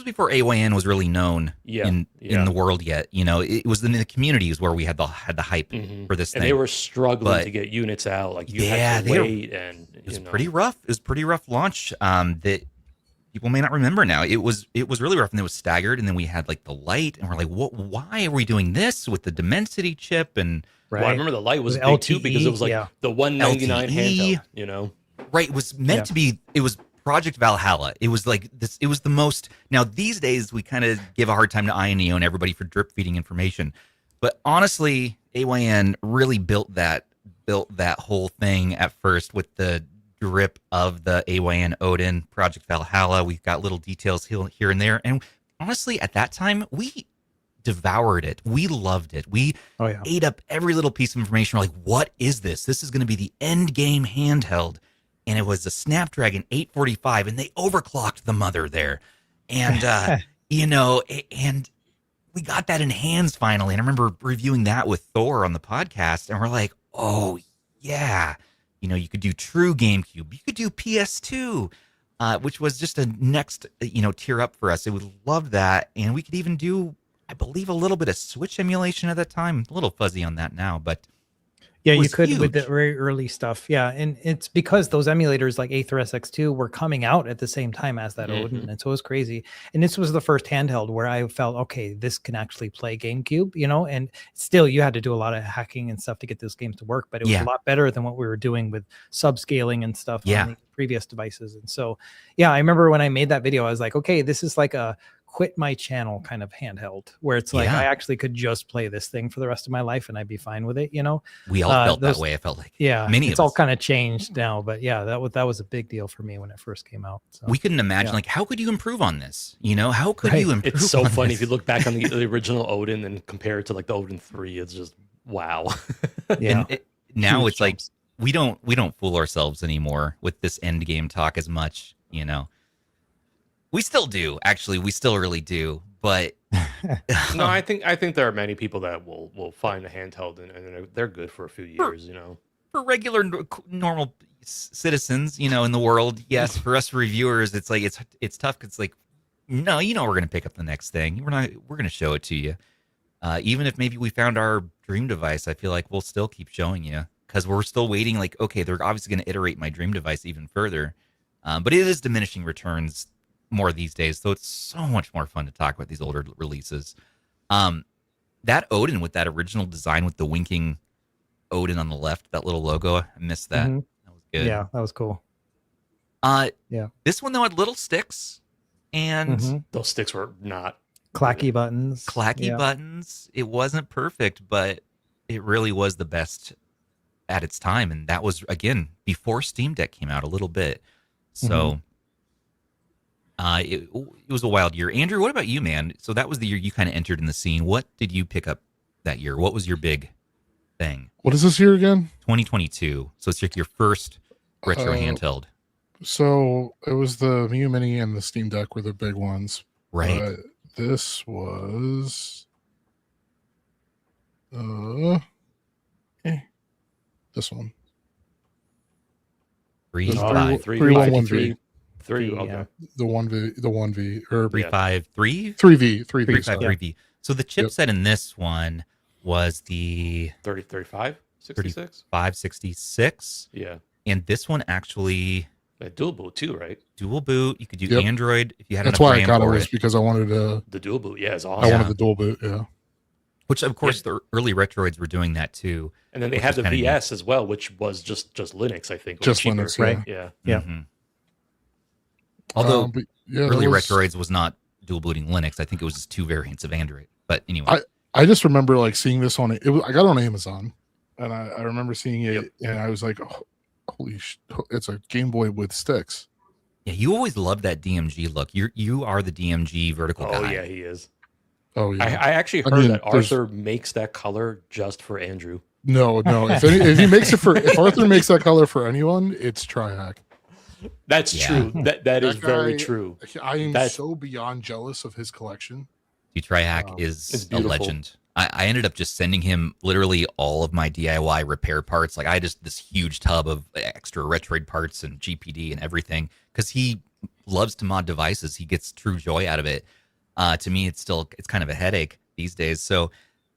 before AYN was really known in the world yet. It was in the communities where we had the hype for this thing. And they were struggling to get units out. Like you had to wait, and it was pretty rough. It was pretty rough launch. That people may not remember now. It was really rough, and it was staggered. And then we had like the light, and we're like, what? Why are we doing this with the Dimensity chip? And well, I remember the light was big too, because it was like the 199 handheld. Right. It was meant to be. It was Project Valhalla. It was like this. It was the most. Now these days we kind of give a hard time to INEO and everybody for drip feeding information, but honestly, AYN really built that whole thing at first with the drip of the AYN Odin Project Valhalla. We've got little details here and there, and honestly, at that time we devoured it. We loved it. We ate up every little piece of information. We're like, what is this? This is going to be the end game handheld. And it was a Snapdragon 845, and they overclocked the mother there. And, and we got that in hands finally. And I remember reviewing that with Thor on the podcast, and we're like, oh, yeah. You could do true GameCube. You could do PS2, which was just a next, tier up for us. It would love that. And we could even do, I believe, a little bit of Switch emulation at that time. A little fuzzy on that now, but yeah, you could with the very early stuff. Yeah, and it's because those emulators like Aether SX2 were coming out at the same time as that Odin, and so it was crazy. And this was the first handheld where I felt, okay, this can actually play GameCube, and still you had to do a lot of hacking and stuff to get those games to work, but it was a lot better than what we were doing with subscaling and stuff on the previous devices. And so, I remember when I made that video, I was like, okay, this is like a quit my channel kind of handheld where it's like I actually could just play this thing for the rest of my life and I'd be fine with it. We all felt that way. I felt like it's all kind of changed now, but that was a big deal for me when it first came out. So, we couldn't imagine like, how could you improve on this? How could you improve? It's so funny this? if you look back on the original Odin and compare it to like the Odin 3, it's just wow. Now it's like we don't fool ourselves anymore with this end game talk as much. We still do, actually. We still really do, but no, I think there are many people that will find a handheld and they're good for a few years. For regular normal citizens, in the world, yes. For us reviewers, it's like it's tough. Cause it's like, no, we're gonna pick up the next thing. We're gonna show it to you. Even if maybe we found our dream device, I feel like we'll still keep showing you because we're still waiting. Like, okay, they're obviously gonna iterate my dream device even further, but it is diminishing returns more these days, so it's so much more fun to talk about these older releases. That Odin with that original design with the winking Odin on the left, that little logo, I missed that. That was good. Yeah, that was cool. This one though had little sticks, and those sticks were not clacky buttons. Buttons. It wasn't perfect, but it really was the best at its time, and that was again before Steam Deck came out a little bit. So it was a wild year. Andrew, what about you, man? So that was the year you kind of entered in the scene. What did you pick up that year? What was your big thing? What is this year again? 2022. So it's like your first retro handheld. So it was the Miu Mini and the Steam Deck were the big ones. Right. But this was this one. 3, The 5, 311V. Three. Yeah. Okay. The 1V or 3, 5, 3, 3V. 3, 5, Sorry. 3V. So the chipset in this one was the 35, 66. 566. Yeah. And this one actually Dual boot too, right? dual boot. You could do Yep. Android if you had That's enough why I RAM got it for was it. because I wanted to. The dual boot, yeah, is I awesome. wanted the dual boot. Yeah. Which of course the early Retroids were doing that too. And then they which had is the kinda neat. VS as well, which was just Linux, I think. Just cheaper. Linux, right? Yeah. Yeah. Mhm. Although But yeah, early that was- Retroids was not dual booting Linux. I think it was just two variants of Android. But anyway, I just remember like seeing this on it. I got it on Amazon, and I remember seeing it, Yep. and I was like, oh, "Holy it's a Game Boy with sticks." yeah, you always loved that DMG look. You are the DMG vertical Oh guy. yeah, he is. Oh yeah. I actually I heard mean, that there's- Arthur makes that color just for Andrew. No. If he makes it for if Arthur makes that color for anyone, it's Trihack. That's Yeah. true. That is That very guy- true. I am That's- so beyond jealous of his collection. Dude, Trihack Wow. is It's a beautiful. legend. I ended up just sending him literally all of my DIY repair parts. Like I just this huge tub of extra Retroid parts and GPD and everything because he loves to mod devices. He gets true joy out of it. To me, it's kind of a headache these days. So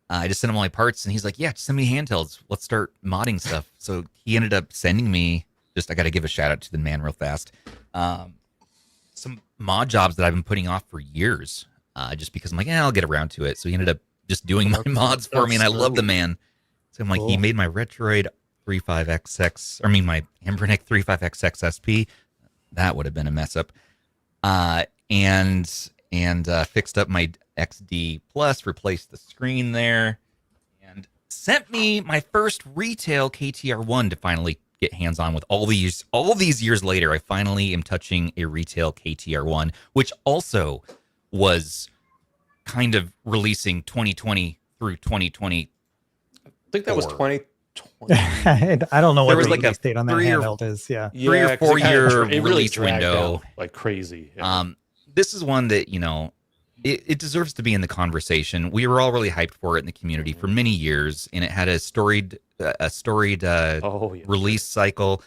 I just sent him all my parts, and he's like, "Yeah, just send me handhelds. Let's start modding stuff." So he ended up sending me. I got to give a shout out to the man real fast. Some mod jobs that I've been putting off for years, just because I'm like, I'll get around to it. So he ended up just doing my mods for me, and I love the man. So I'm like, he Cool. made my Retroid 35XX, I mean my Ambernick 35XX SP. That would have been a mess up. And fixed up my XD Plus, replaced the screen there, and sent me my first retail KTR1 to finally get hands on with all these years later. I finally am touching a retail KTR1, which also was kind of releasing 2020 through 2020. I think that was Or- 2020. I don't know what There was the like a release date on that 3 or handheld is. Yeah. Three or 'cause 4 it kinda year it really release dragged window. out like crazy. Yeah. This is one that, it deserves to be in the conversation. We were all really hyped for it in the community for many years, and it had a storied Oh yeah. release cycle,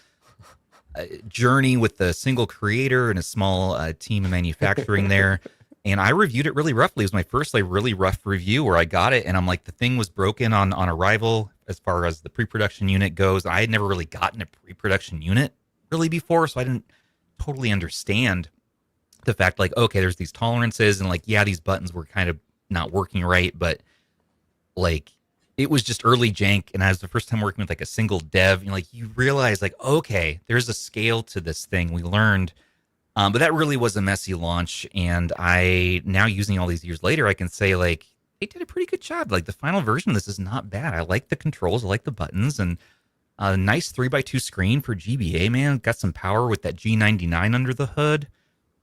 journey with a single creator and a small team of manufacturing there. And I reviewed it really roughly. It was my first really rough review where I got it, and I'm like, the thing was broken on arrival as far as the pre-production unit goes. I had never really gotten a pre-production unit really before, so I didn't totally understand the fact okay, there's these tolerances and these buttons were kind of not working right, but it was just early jank, and I was the first time working with a single dev. You realize okay, there's a scale to this thing. We learned. But that really was a messy launch, and I now using all these years later, I can say they did a pretty good job. The final version of this is not bad. I like the controls, I like the buttons, and a nice 3x2 screen for GBA. Man, got some power with that G99 under the hood.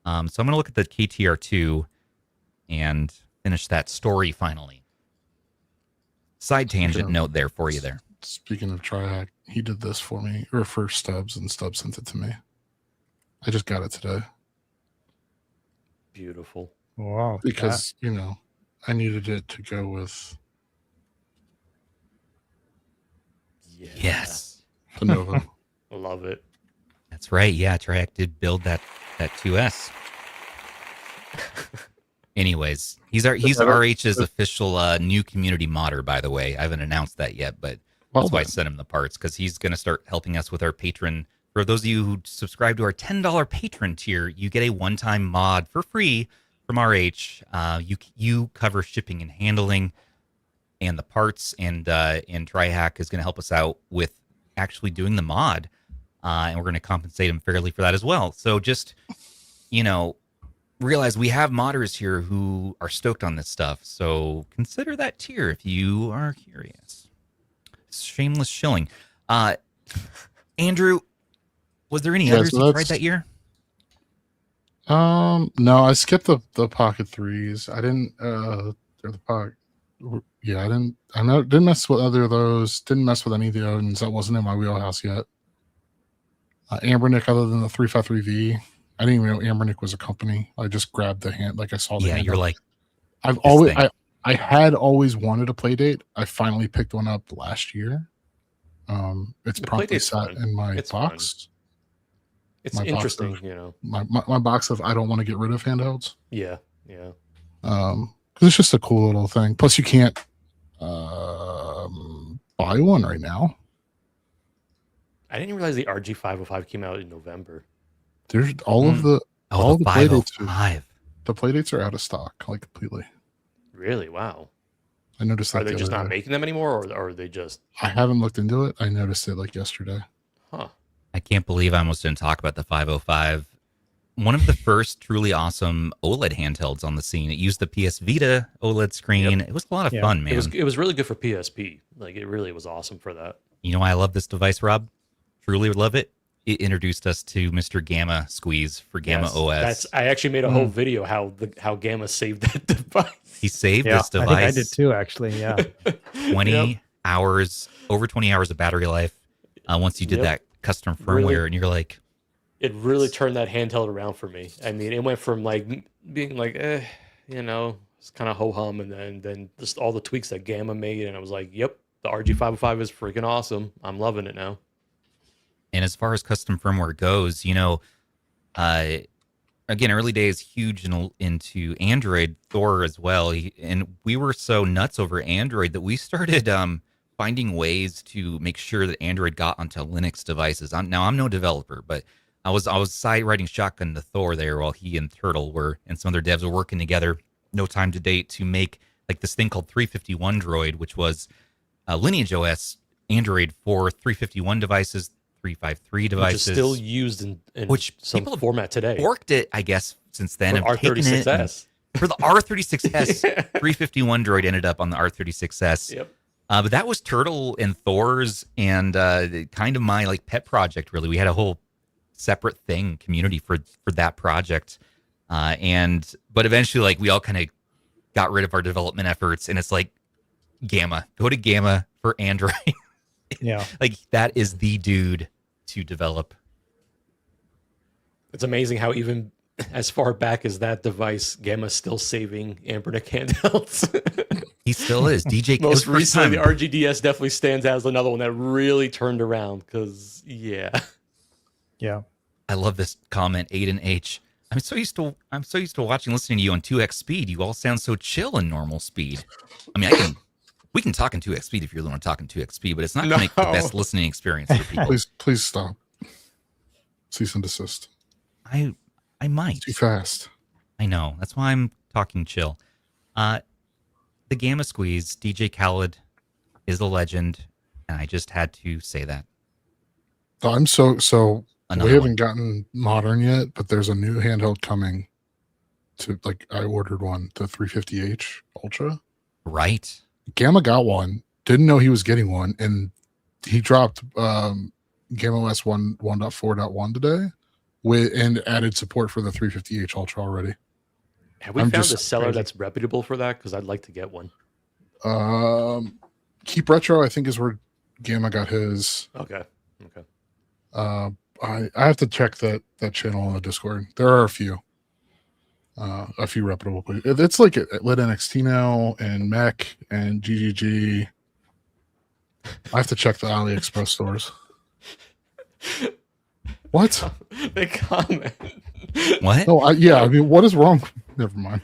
So I'm gonna look at the KTR2 and finish that story finally. Side tangent note there for you there. Speaking of Trihack, he did this for me, or for Stubbs, and Stubbs sent it to me. I just got it today Beautiful. Wow. because I needed it to go with Yeah. Yes, the Nova. I love it. that's right. Yeah, Triac did build that 2S. Anyways, he's RH's official new community modder, by the way. I haven't announced that yet, but Well that's why I done. sent him the parts, because he's going to start helping us with our patron. For those of you who subscribe to our $10 patron tier, you get a one-time mod for free from RH. You cover shipping and handling and the parts, and Trihack is going to help us out with actually doing the mod, and we're going to compensate him fairly for that as well. So just, realize we have modders here who are stoked on this stuff. So consider that tier if you are curious. shameless shilling. Andrew, was there any Yeah, others so you tried that year? No, I skipped the Pocket 3s. I didn't or the Pocket. Yeah, I didn't mess with either of those. Didn't mess with any of the Odins. That wasn't in my wheelhouse yet. Ambernick, other than the 353V, I didn't even know Ambernick was a company. I just grabbed the hand, like I saw the Yeah, hand you're up. like, I've this always thing. I had always wanted a play date. I finally picked one up last year. It's The promptly Playdate's sat fun. in my It's box. It's My box interesting, of- My box of I don't want to get rid of handhelds. Yeah. Because it's just a cool little thing. Plus, you can't buy one right now. I didn't realize the RG505 came out in November. There's all of the Oh, the playdates. 505. The playdates are out of stock, like completely. Really? Wow. I noticed that. Are they the just other not day. making them anymore, or are they just? I haven't looked into it. I noticed it like yesterday. Huh. I can't believe I almost didn't talk about the 505. One of the first truly awesome OLED handhelds on the scene. It used the PS Vita OLED screen. It was a lot of fun, man. It was really good for PSP. Like it really was awesome for that. You know why I love this device, Rob? Truly love it. It introduced us to Mr. Gamma Squeeze for Gamma Yes, OS. I actually made a whole video how Gamma saved that device. He saved Yeah, this device. I think I did too, actually. Yeah. 20 hours, over 20 hours of battery life. Once you did that custom firmware, Really? and you're like, It really turned that handheld around for me. I mean, it went from like being like, it's kind of ho hum, and then just all the tweaks that Gamma made, and I was like, yep, the RG505 is freaking awesome. I'm loving it now. and as far as custom firmware goes, again, early days, huge into Android, Thor as well. And we were so nuts over Android that we started finding ways to make sure that Android got onto Linux devices. I'm no developer, but I was side riding shotgun to Thor there while he and Turtle and some other devs were working together. No time to date to make like this thing called 351 Droid, which was Lineage OS Android for 351 devices, 353 devices, Which is still used in which some people have format today. forked it, I guess, since then. For and taken it and- R36S. for the R36S, 351 Droid ended up on the R36S. Yep. But that was Turtle and Thor's and kind of my like pet project. Really, we had a whole separate community for that project. But eventually, like we all kind of got rid of our development efforts, and it's like Gamma. Go to Gamma for Android. Yeah. Like that is the dude to develop. It's amazing how even as far back as that device, Gamma's still saving Ambernick handhelds. He still is. DJ Most recently, the time. RGDS definitely stands out as another one that really turned around because, yeah. Yeah. I love this comment, Aiden H. I'm so used to watching, listening to you on 2x speed. You all sound so chill in normal speed. I mean, we can talk in 2x speed if you really want to talk in 2x speed, but it's not going to make the best listening experience for people. Please stop. Cease and desist. I might. Too fast. I know. That's why I'm talking chill. The Gamma Squeeze, DJ Khaled is a legend, and I just had to say that. I'm so Another we one. haven't gotten modern yet, but there's a new handheld coming to I ordered one, the 350H Ultra. Right. Gamma got one, didn't know he was getting one, and he dropped Gamma OS 1.4.1 today and added support for the 350H Ultra already. Have we I'm found just a seller crazy. that's reputable for that? Because I'd like to get one. Keep Retro, I think, is where Gamma got his. Okay. I have to check that channel on the Discord. There are a few reputable places. It's like Lit NXT now and Mech and GGG. I have to check the AliExpress stores. What? They comment. What? No, I mean, what is wrong? Never mind.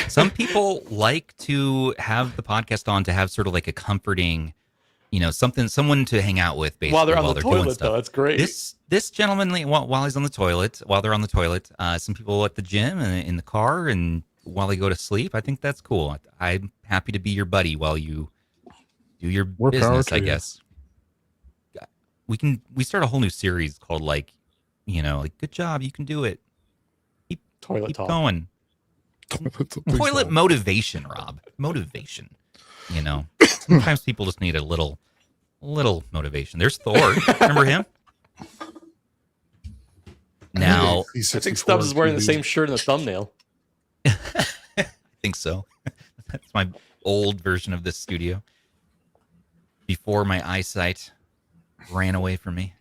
Some people like to have the podcast on to have sort of like a comforting, someone to hang out with basically While they're on the doing toilet, stuff. though. That's great. This gentleman, while he's on the toilet, while they're on the toilet, some people at the gym and in the car, and while they go to sleep. I think that's cool. I'm happy to be your buddy while you do your More power business. to I you. guess we start a whole new series called good job, you can do it. Toilet Keep talk. going. Please Toilet don't. motivation, Rob. Motivation. Sometimes people just need a little little motivation. There's Thor. Remember him? Now, I think Stubbs is wearing the same shirt in the thumbnail. I think so. That's my old version of this studio. Before my eyesight ran away from me.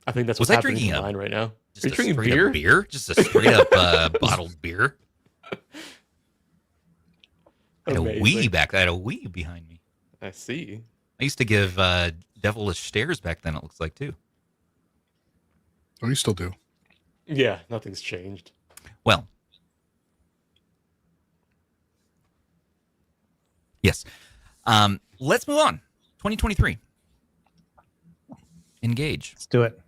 I think that's Was what's I happening drinking to mine right now. Just Are you a drinking straight beer? up beer? Just a straight up bottled beer. I had a Amazing. Wii back. I had a Wii behind me. I see. I used to give devilish stares back then. It looks like too. Oh, you still do. Yeah, nothing's changed. Well, yes. Let's move on. 2023. Engage. Let's do it.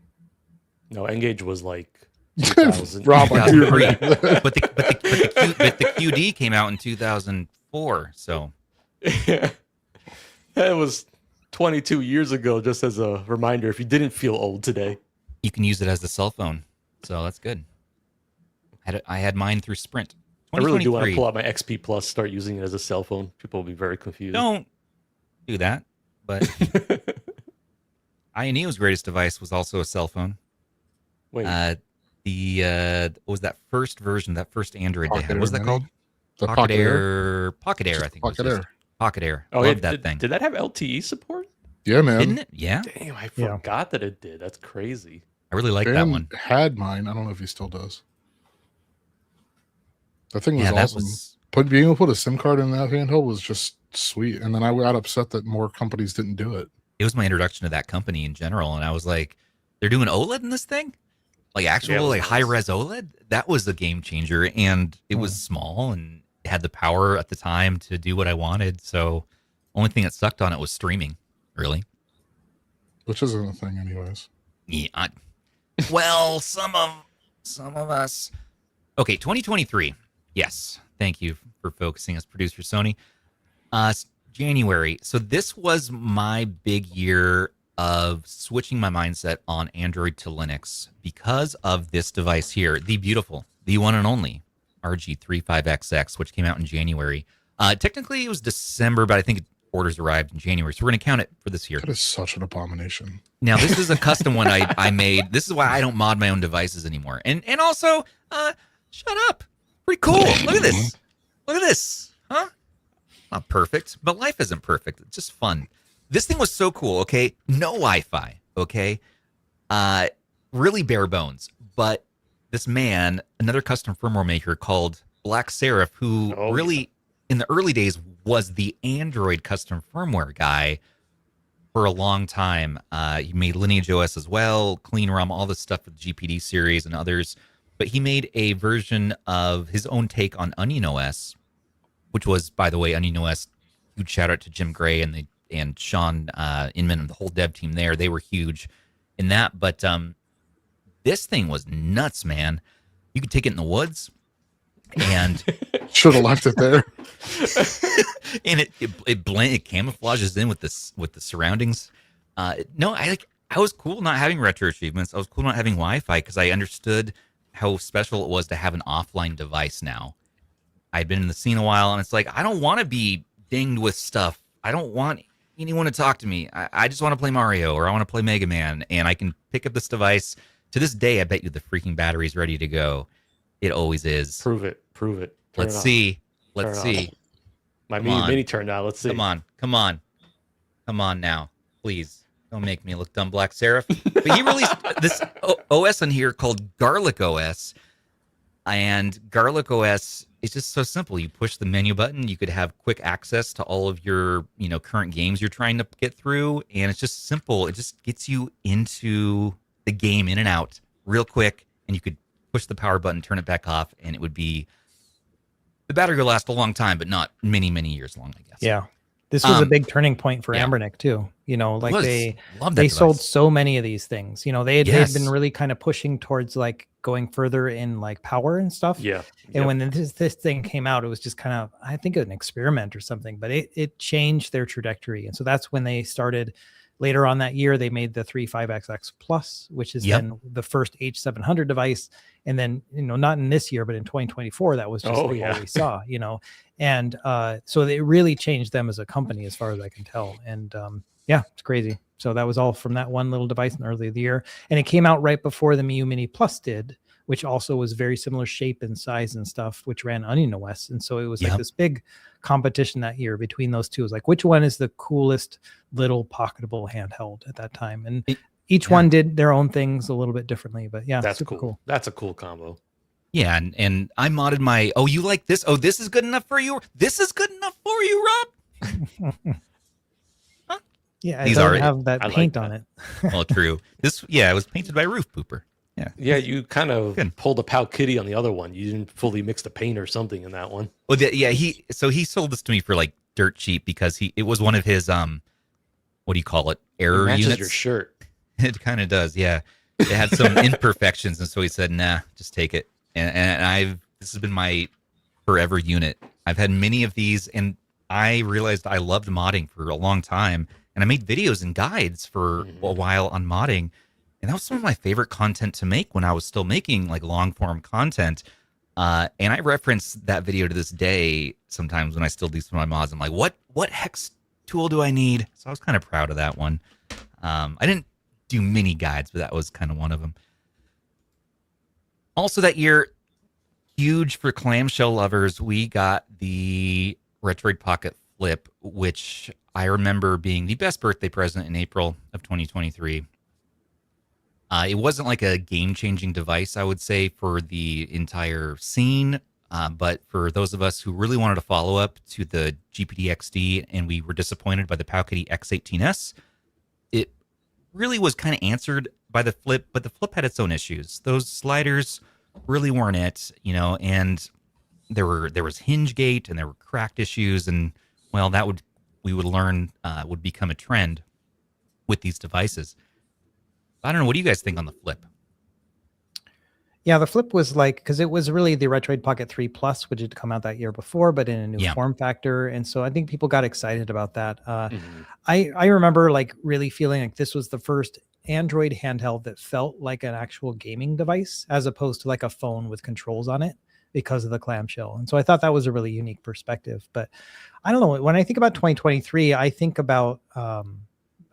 No, Engage was like 2000. Rob, I do agree. But the QD came out in 2004. So That was 22 years ago, just as a reminder, if you didn't feel old today. you can use it as a cell phone. So that's good. I had mine through Sprint. I really do want to 2023. pull out my XP Plus, start using it as a cell phone. People will be very confused. Don't do that. But Ioneo's greatest device was also a cell phone. Wait, What was that first version, that first Android they Pocket had? Air What was that Mini? called? The Pocket Air, I Just think. Pocket it was just. Air. Pocket Air. oh, Love yeah, that thing. Did that have LTE support? Yeah, man. Didn't it? Yeah. Damn, I Yeah. forgot that it did. That's crazy. I really like that Dan one. had mine. I don't know if he still does. That thing was Yeah, that awesome. was. Being able to put a SIM card in that handheld was just sweet. And then I got upset that more companies didn't do it. It was my introduction to that company in general, and I was like, "They're doing OLED in this thing, like actual Yeah, it was like nice. high res OLED." That was a game changer, and it was small and it had the power at the time to do what I wanted. So, only thing that sucked on it was streaming. Really. Which isn't a thing, anyways. Yeah. Well, some of us. Okay, 2023. Yes, thank you for focusing as producer, Sony. January. So this was my big year of switching my mindset on Android to Linux because of this device here, the beautiful, the one and only RG35XX, which came out in January. Technically, it was December, but I think orders arrived in January, so we're going to count it for this year. That is such an abomination. Now, this is a custom one I made. This is why I don't mod my own devices anymore. And also, shut up. Pretty cool. Look at this. Look at this. Huh? Not perfect, but life isn't perfect. It's just fun. This thing was so cool, okay? No Wi-Fi, okay? Really bare bones. But this man, another custom firmware maker called Black Seraph, who Oh, really, in the early days, was the Android custom firmware guy for a long time. He made Lineage OS as well, Clean ROM, all this stuff with GPD series and others. But he made a version of his own take on Onion OS, which was, by the way, Onion OS. Huge shout out to Jim Gray and Sean Inman and the whole dev team there. They were huge in that. But this thing was nuts, man. You could take it in the woods, and Should have left it there. and it camouflages in with the surroundings. No, I was cool not having retro achievements. I was cool not having Wi-Fi because I understood how special it was to have an offline device now. I'd been in the scene a while, and it's like, I don't want to be dinged with stuff. I don't want anyone to talk to me. I just want to play Mario, or I want to play Mega Man, and I can pick up this device. To this day, I bet you the freaking battery's ready to go. It always is. Prove it. Turn Let's it on. see. Let's Turn it see. on. My Come on. mini turned out. Let's see. Come on now, please. Don't make me look dumb, Black Seraph. But he released this OS on here called Garlic OS. And Garlic OS is just so simple. You push the menu button, you could have quick access to all of your, current games you're trying to get through. And it's just simple. It just gets you into the game in and out real quick. And you could push the power button, turn it back off, and it would be, the battery will last a long time, but not many, many years long, I guess. Yeah. This was a big turning point for yeah. Ambernick too. Like Was. they Love that they sold device. so many of these things. They Yes. had been really kind of pushing towards like going further in like power and stuff. Yeah. And when this thing came out, it was just kind of, I think, an experiment or something, but it changed their trajectory. And so that's when they started. Later on that year, they made the 35XX Plus, which is then the first H700 device. And then, not in this year, but in 2024, that was just all we saw, And so it really changed them as a company, as far as I can tell. And Yeah, it's crazy. So that was all from that one little device in early of the year. And it came out right before the Miu Mini Plus did, which also was very similar shape and size and stuff, which ran Onion OS. And so it was like this big competition that year between those two. It was like, which one is the coolest little pocketable handheld at that time? And each one did their own things a little bit differently, but yeah, that's super cool. That's a cool combo. Yeah, and I modded my, oh, you like this? Oh, this is good enough for you? This is good enough for you, Rob? Huh? Yeah, it doesn't have that paint on it. Well, true. It was painted by Roof Pooper. Yeah. Yeah, you kind of pulled a Pow Kitty on the other one. You didn't fully mix the paint or something in that one. Well, he sold this to me for like dirt cheap because it was one of his what do you call it? Error matches units. Your shirt. It kind of does, yeah. It had some imperfections, and so he said, "Nah, just take it." And this has been my forever unit. I've had many of these, and I realized I loved modding for a long time, and I made videos and guides for a while on modding, and that was some of my favorite content to make when I was still making like long form content. And I reference that video to this day sometimes when I still do some of my mods. I'm like, what hex tool do I need? So I was kind of proud of that one. I didn't do mini guides, but that was kind of one of them. Also that year, huge for clamshell lovers, we got the Retroid Pocket Flip, which I remember being the best birthday present in April of 2023. It wasn't like a game-changing device, I would say, for the entire scene, but for those of us who really wanted a follow-up to the GPD XD and we were disappointed by the Powkitty X18S, it really was kind of answered by the Flip, but the Flip had its own issues. Those sliders really weren't it, and there was hinge gate and there were cracked issues, and well, we would learn would become a trend with these devices. I don't know. What do you guys think on the Flip? Yeah, the Flip was like, because it was really the Retroid Pocket 3 Plus, which had come out that year before, but in a new form factor. And so I think people got excited about that. I remember like really feeling like this was the first Android handheld that felt like an actual gaming device as opposed to like a phone with controls on it because of the clamshell. And so I thought that was a really unique perspective. But I don't know. When I think about 2023, I think about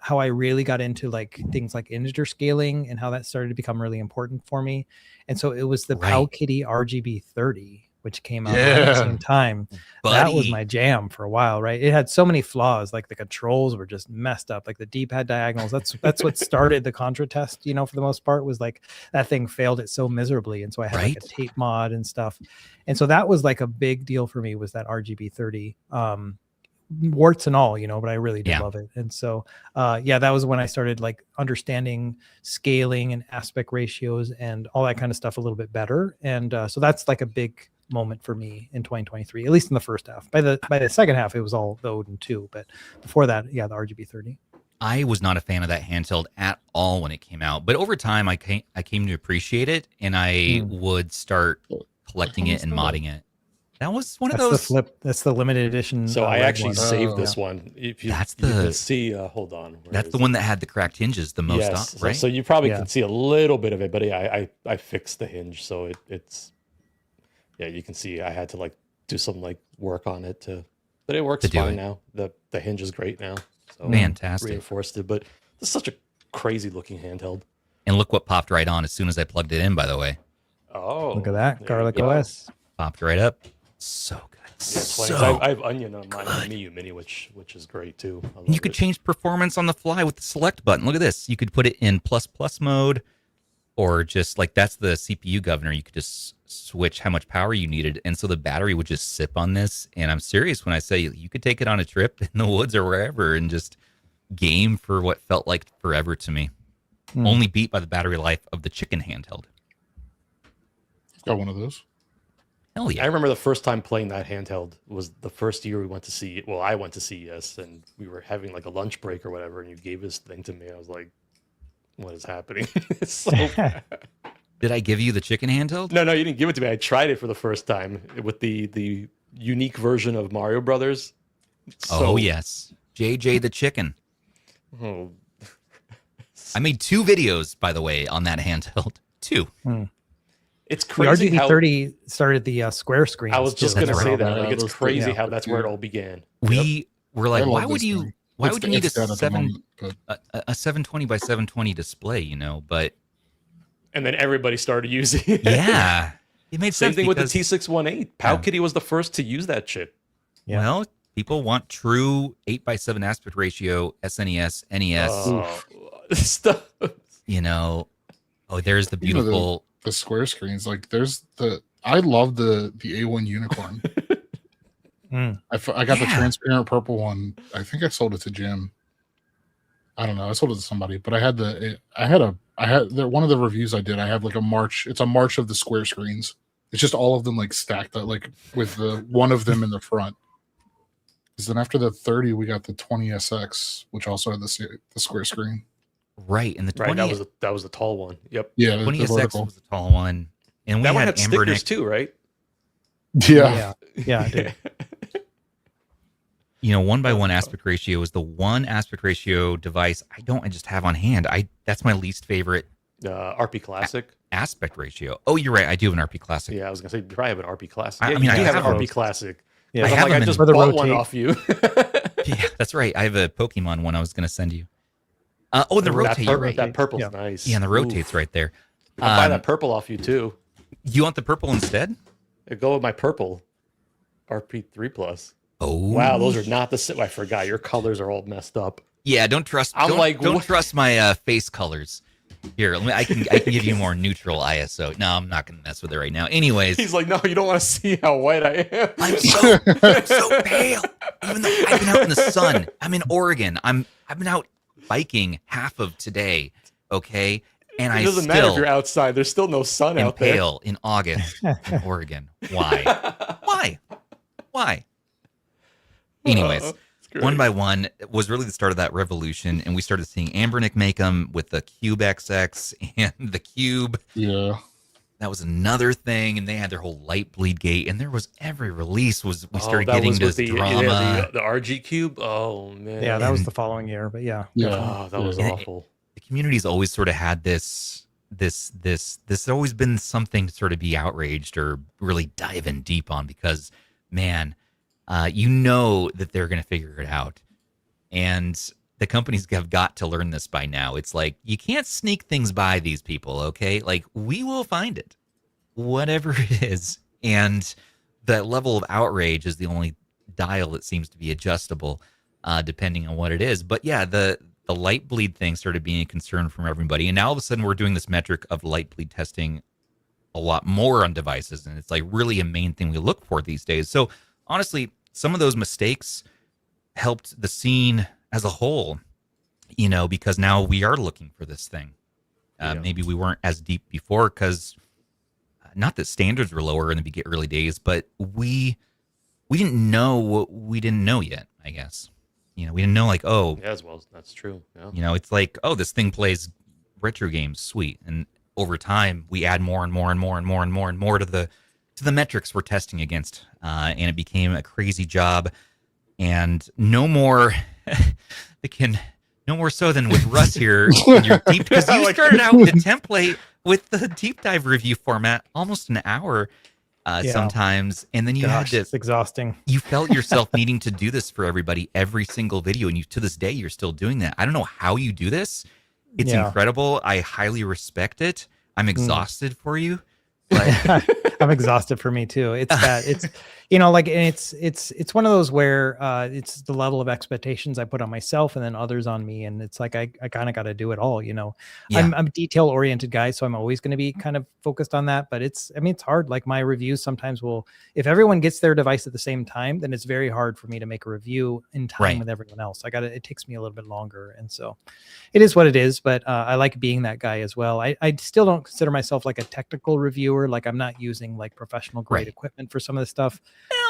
how I really got into like things like integer scaling and how that started to become really important for me. And so it was the Powkitty RGB 30, which came out at the same time. That was my jam for a while, right? It had so many flaws, like the controls were just messed up, like the D-pad diagonals. That's what started the Contra test, for the most part, was like that thing failed it so miserably. And so I had like a tape mod and stuff. And so that was like a big deal for me, was that RGB 30. Warts and all, but I really did love it. And so that was when I started like understanding scaling and aspect ratios and all that kind of stuff a little bit better. And so that's like a big moment for me in 2023, at least in the first half. By the second half, it was all the Odin 2, but before that, the RGB 30. I was not a fan of that handheld at all when it came out, but over time I came to appreciate it, and I would start collecting it and modding it. That was one of those. The Flip. That's the limited edition. So I actually saved this one. If you, that's you can see. Hold on. That's the one that had the cracked hinges the most. Yes. Right. So you probably can see a little bit of it, but I fixed the hinge, so it's. Yeah, you can see I had to like do some like work on it but it works fine now. The hinge is great now. So fantastic. Reinforced it, but it's such a crazy looking handheld. And look what popped right on as soon as I plugged it in. By the way. Oh, look at that Garlic OS popped right up. So good. Yeah, I have Onion on my Miu Mini, which is great too. You could change performance on the fly with the select button. Look at this. You could put it in plus mode, or just like that's the CPU governor. You could just switch how much power you needed, and so the battery would just sip on this. And I'm serious when I say you could take it on a trip in the woods or wherever and just game for what felt like forever to me. Only beat by the battery life of the chicken handheld. Got one of those. Hell yeah. I remember the first time playing that handheld was the first year we went to see. Well, I went to CES, and we were having like a lunch break or whatever, and you gave this thing to me. I was like, "What is happening?" It's so bad. Did I give you the chicken handheld? No, you didn't give it to me. I tried it for the first time with the unique version of Mario Brothers. Oh yes, JJ the chicken. Oh. I made 2 videos, by the way, on that handheld. 2. It's crazy. The RGB 30 started the square screen. I was just going to say that. Like, it's crazy how that's where it all began. We were like, why Why It's would you need a it's dead at the moment, but a 720 by 720 display? You know, but And then everybody started using it. yeah, it made Same sense. thing with the because- T618. Powkitty was the first to use that chip. Yeah. Well, people want true 8:7 aspect ratio SNES, NES. Oh, stuff. You know, oh, there's the You know, beautiful. the square screens, like there's the I love the A1 unicorn. Mm. I got the Yeah. transparent purple one. I think I sold it to Jim. I don't know. I sold it to somebody, but I had one of the reviews I did. I have like a march. It's a march of the square screens. It's just all of them like stacked up, like with the one of them in the front. Because then after the 30, we got the 20SX, which also had the square screen. Right, and the 20, Right, that was the tall one. Yep. Yeah, the 20SX vertical. was the tall one, and we That one had had Amber stickers Nick. too, right? Yeah. Yeah, I did. You know, 1:1 aspect ratio is the one aspect ratio device I just have on hand. That's my least favorite RP Classic. aspect ratio. Oh, you're right. I do have an RP Classic. Yeah, I was gonna say you probably have an RP Classic. I Yeah, mean, you I do have have an those. RP Classic. Yeah. I I'm have like, them I just For the bought one rotate. off you. Yeah, that's right. I have a Pokemon one I was going to send you. Oh, the That rotate. You're right. That purple's Yeah. nice. Yeah, and the Oof. rotate's right there. I'll buy Um, that purple off you too. You want the purple instead? Go with my purple RP3 Plus. Oh, Wow, those are not the same. I forgot. Your colors are all messed up. Yeah, don't trust. I'm don't, like, don't what? trust my face colors. Here, I can give you more neutral ISO. No, I'm not going to mess with it right now. Anyways, He's like, no, you don't want to see how white I am. I'm so pale. Even though I've been out in the sun. I'm in Oregon. I've been out biking half of today. Okay, and It I doesn't matter if still you're outside. There's still no sun am out there. pale in August in Oregon. Why? Why? Anyways. It's great. 1:1 was really the start of that revolution, and we started seeing Ambernick make them with the Cube XX and the Cube. Yeah. That was another thing, and they had their whole light bleed gate, and there was every release we started that getting was with this the, drama. yeah, the RG Cube. Oh man. Yeah, that was the following year, but yeah. Yeah. Oh, that was Yeah. awful. The community's always sort of had this has always been something to sort of be outraged or really dive in deep on because, man, you know that they're going to figure it out. And the companies have got to learn this by now. It's like, you can't sneak things by these people, okay? Like, we will find it, whatever it is. And that level of outrage is the only dial that seems to be adjustable, depending on what it is. But yeah, the light bleed thing started being a concern from everybody. And now all of a sudden we're doing this metric of light bleed testing a lot more on devices. And it's like really a main thing we look for these days. So honestly, some of those mistakes helped the scene as a whole, you know, because now we are looking for this thing. Yeah. Maybe we weren't as deep before because not that standards were lower in the early days, but we didn't know what we didn't know yet, I guess. You know, we didn't know like, oh, Yeah, as well. That's true. Yeah. you know, it's like, oh, this thing plays retro games, sweet. And over time, we add more and more and more and more and more and more to the metrics we're testing against, and it became a crazy job. And no more, no more so than with Russ here in your deep, because you Like- started out with a template with the deep dive review format, almost an hour Yeah. sometimes, and then you Gosh, had it's exhausting. you felt yourself needing to do this for everybody every single video, and to this day you're still doing that. I don't know how you do this. It's Yeah. incredible. I highly respect it. I'm exhausted for you, but I'm exhausted for me too. It's that it's, you know, like, and it's one of those where it's the level of expectations I put on myself and then others on me. And it's like, I kind of got to do it all, you know. Yeah. I'm a detail oriented guy, so I'm always going to be kind of focused on that, but it's hard. Like my reviews sometimes if everyone gets their device at the same time, then it's very hard for me to make a review in time Right. with everyone else. It takes me a little bit longer. And so it is what it is, but I like being that guy as well. I still don't consider myself like a technical reviewer. Like I'm not using like professional grade Right. equipment for some of this stuff,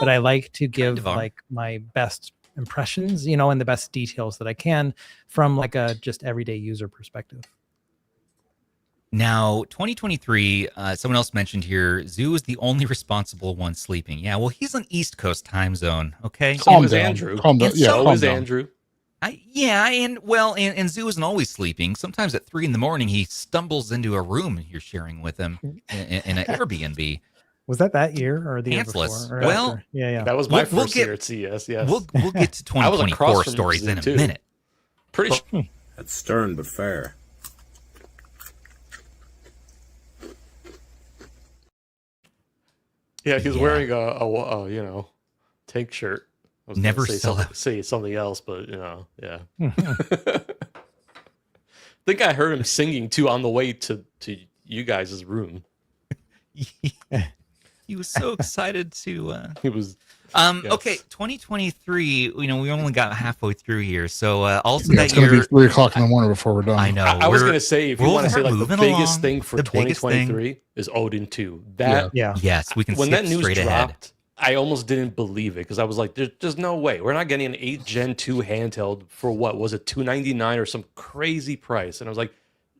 but I like to give are. like my best impressions, you know, and the best details that I can from like a just everyday user perspective. now 2023, someone else mentioned here, Zoo is the only responsible one sleeping. Yeah, well, he's on East Coast time zone. Okay, So Calm was down. Andrew. Calm down. And Yeah, so So calm was down. Andrew. and Zoo isn't always sleeping. Sometimes at 3 a.m, he stumbles into a room you're sharing with him in an Airbnb. Was that year or the year Pantsless. before? Or Well, after? Yeah. That was my We'll first get- year at CES. Yes, We'll get to I was across 2024 from stories Zoo, in a too. minute. pretty sure. That's stern but fair. Yeah, he was Yeah. wearing a tank shirt. I was gonna Never say sell something, out. say something else, but yeah. I think I heard him singing too on the way to you guys' room. He was so excited to. He was Yes. Okay, 2023. We only got halfway through here, so also Yeah, that it's gonna year. be 3 o'clock in the morning before we're done. I know. I was we're- gonna say, if you we'll want to say start like the moving biggest along. thing for The biggest thing. 2023 is Odin 2. That Yeah. Yes, we can when skip that news straight dropped, ahead. I almost didn't believe it because I was like, there's no way we're not getting an 8 Gen 2 handheld for what was it, $299 or some crazy price, and I was like,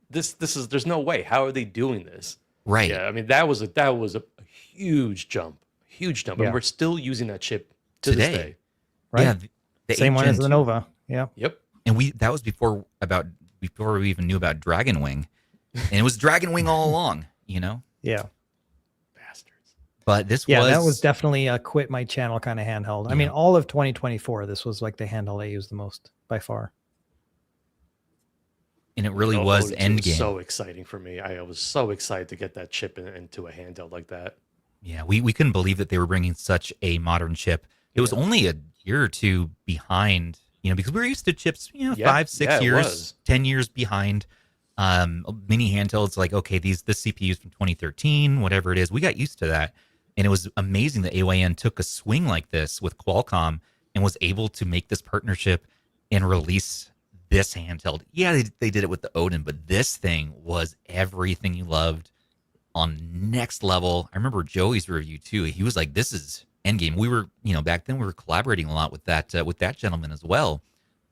this is there's no way. How are they doing this? Right. Yeah, I mean that was a huge jump, Yeah. and we're still using that chip to Today. this day. Right. Yeah. The Same 8 one Gen as the 2. Nova. Yeah. Yep. And that was before we even knew about Dragon Wing, and it was Dragon Wing all along. Yeah. Bastards. But this Yeah. was That was definitely a quit my channel kind of handheld. I mean, Yeah. all of 2024, this was like the handheld I used the most by far. and it really No, was Odin 2 Endgame. so exciting for me. I was so excited to get that chip into a handheld like that. Yeah, we couldn't believe that they were bringing such a modern chip. It was only a year or two behind, because we were used to chips, Yeah, 5, 6 yeah, it years, was. 10 years behind. Mini handhelds, like, okay, this CPU is from 2013, whatever it is. We got used to that. And it was amazing that AYN took a swing like this with Qualcomm and was able to make this partnership and release this handheld. Yeah, they did it with the Odin, but this thing was everything you loved on next level. I remember Joey's review too. He was like, "This is Endgame." We were, back then we were collaborating a lot with that gentleman as well.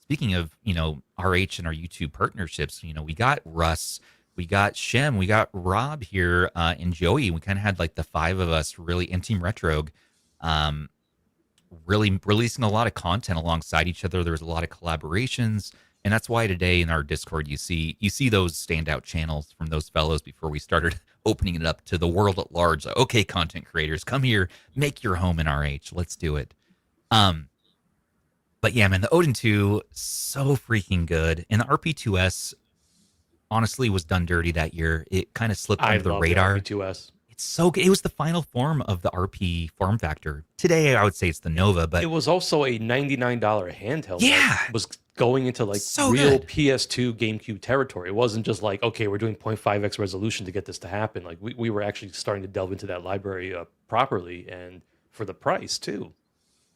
Speaking of, RH and our YouTube partnerships, we got Russ, we got Shem, we got Rob here, and Joey. We kind of had like the 5 of us really in Team Retroid, really releasing a lot of content alongside each other. There was a lot of collaborations. And that's why today in our Discord, you see those standout channels from those fellows before we started opening it up to the world at large. Like, okay, content creators, come here, make your home in RH. Let's do it. But yeah, man, the Odin 2, so freaking good. And the RP2S honestly was done dirty that year. It kind of slipped I under the love radar. the RP2S. It's so good. It was the final form of the RP form factor. Today, I would say it's the Nova, but It was also a $99 handheld. Yeah. that was going into like So real good. PS2 GameCube territory. It wasn't just like, okay, we're doing 0.5x resolution to get this to happen. Like we were actually starting to delve into that library properly and for the price too.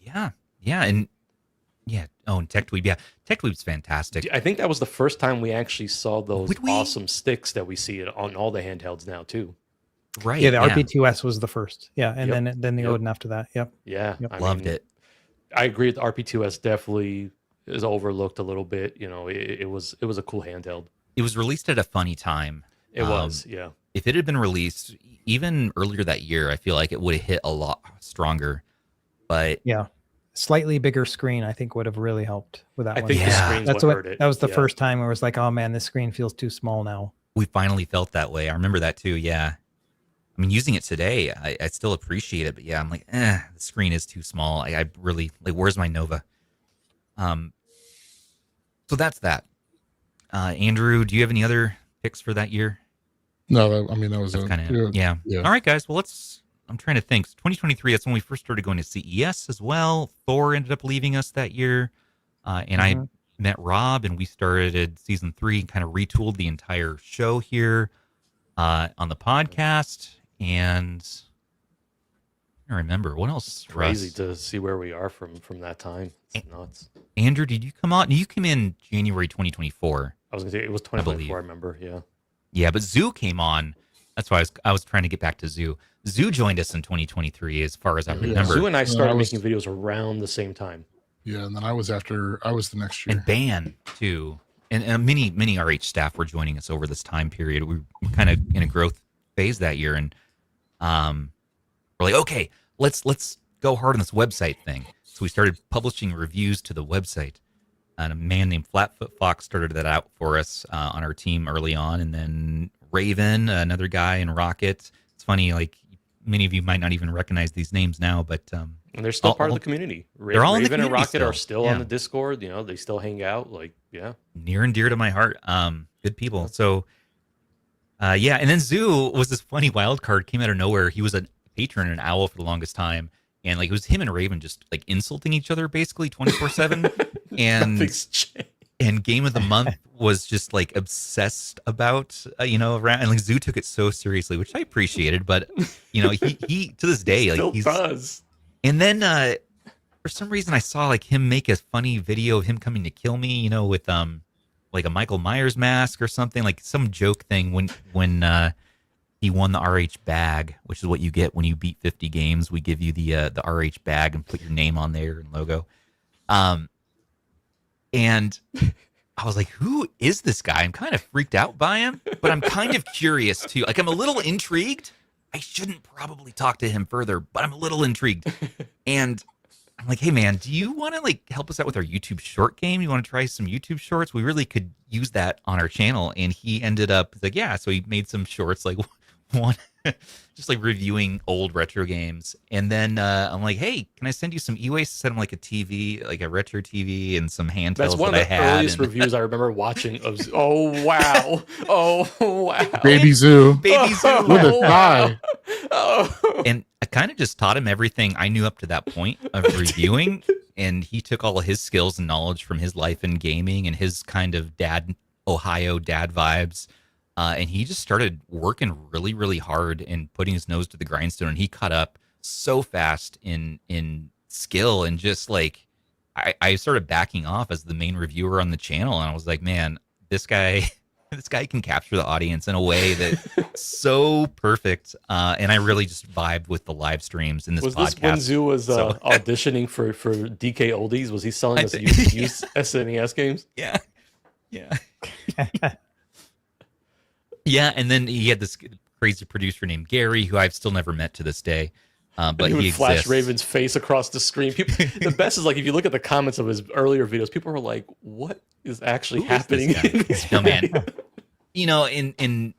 yeah. And yeah. Oh, and TechTweeb. Yeah. TechTweeb's fantastic. I think that was the first time we actually saw those Would we? awesome sticks that we see on all the handhelds now too. Right. Yeah. The RP2S was the first. Yeah. And Yep. then the Yep. Odin after that. Yep. Yeah, Yep. I Loved mean, it. I agree. The RP2S definitely is overlooked a little bit. It was a cool handheld. It was released at a funny time. It was, yeah. If it had been released even earlier that year, I feel like it would have hit a lot stronger. But Yeah. Slightly bigger screen, I think, would have really helped with that I one. think the Yeah. screens That's what what hurt it. that was the Yeah. first time where it was like, oh man, this screen feels too small now. we finally felt that way. I remember that too. Yeah. I mean, using it today, I still appreciate it. But yeah, I'm like, the screen is too small. I really, like, where's my Nova? So that's that. Andrew, do you have any other picks for that year? No, that was That's a, kind of, yeah. yeah. All right, guys. Well, I'm trying to think. 2023, that's when we first started going to CES as well. Thor ended up leaving us that year. And I met Rob, and we started season 3 and kind of retooled the entire show here on the podcast. And I don't remember what else. Crazy Russ? to see where we are from that time. It's nuts. Andrew, did you come on? You came in January 2024. I was gonna say it was believe. 2024. I remember. Yeah. Yeah, but Zoo came on. That's why I was trying to get back to Zoo. Zoo joined us in 2023, as far as I remember. Sue and I started I was- making videos around the same time. Yeah, and then I was the next year. And Ban too, and many RH staff were joining us over this time period. We were kind of in a growth phase that year, and we're like, okay, let's go hard on this website thing. So we started publishing reviews to the website, and a man named Flatfoot Fox started that out for us on our team early on, and then Raven, another guy, and Rocket. It's funny, like many of you might not even recognize these names now, but And they're still part of all- the community. they're all in the Raven and community Rocket are still. still Yeah. on the Discord. You know, they still hang out. Like, yeah. near and dear to my heart. Good people. So, yeah. And then Zoo was this funny wild card, came out of nowhere. He was a patron and an owl for the longest time. And like, it was him and Raven just like insulting each other basically 24/7. And Nothing's changed. and game of the month was just like obsessed about around, and like Zoo took it so seriously, which I appreciated. But he to this day like Still he's does. and then for some reason I saw like him make a funny video of him coming to kill me, with like a Michael Myers mask or something, like some joke thing when he won the RH bag, which is what you get when you beat 50 games. We give you the RH bag and put your name on there and logo. And I was like, who is this guy? I'm kind of freaked out by him, but I'm kind of curious too. Like, I'm a little intrigued. I shouldn't probably talk to him further, but I'm a little intrigued. And I'm like, hey man, do you want to like help us out with our YouTube short game? You want to try some YouTube shorts? We really could use that on our channel. And he ended up like, yeah. So he made some shorts, like one, just like reviewing old retro games. And then I'm like, hey, can I send you some e-waste? Send him like a TV, like a retro TV and some handhelds That's one of that the I had. earliest reviews I remember watching. Oh wow! Oh wow! Baby Zoo. Baby Zoo. With a Oh, thigh. Oh. And I kind of just taught him everything I knew up to that point of reviewing. And he took all of his skills and knowledge from his life in gaming and his kind of Ohio dad vibes. And he just started working really, really hard and putting his nose to the grindstone. And he caught up so fast in skill, and just like I started backing off as the main reviewer on the channel. And I was like, man, this guy can capture the audience in a way that's so perfect. And I really just vibed with the live streams in this Was podcast. this when Zoo was auditioning for DK Oldies? Was he selling us used SNES games? Yeah. Yeah. Yeah, and then he had this crazy producer named Gary, who I've still never met to this day. But he would flash exists. Raven's face across the screen. The best is like if you look at the comments of his earlier videos, people were like, "What is actually Who is this happening?" guy? in this No, man. video? In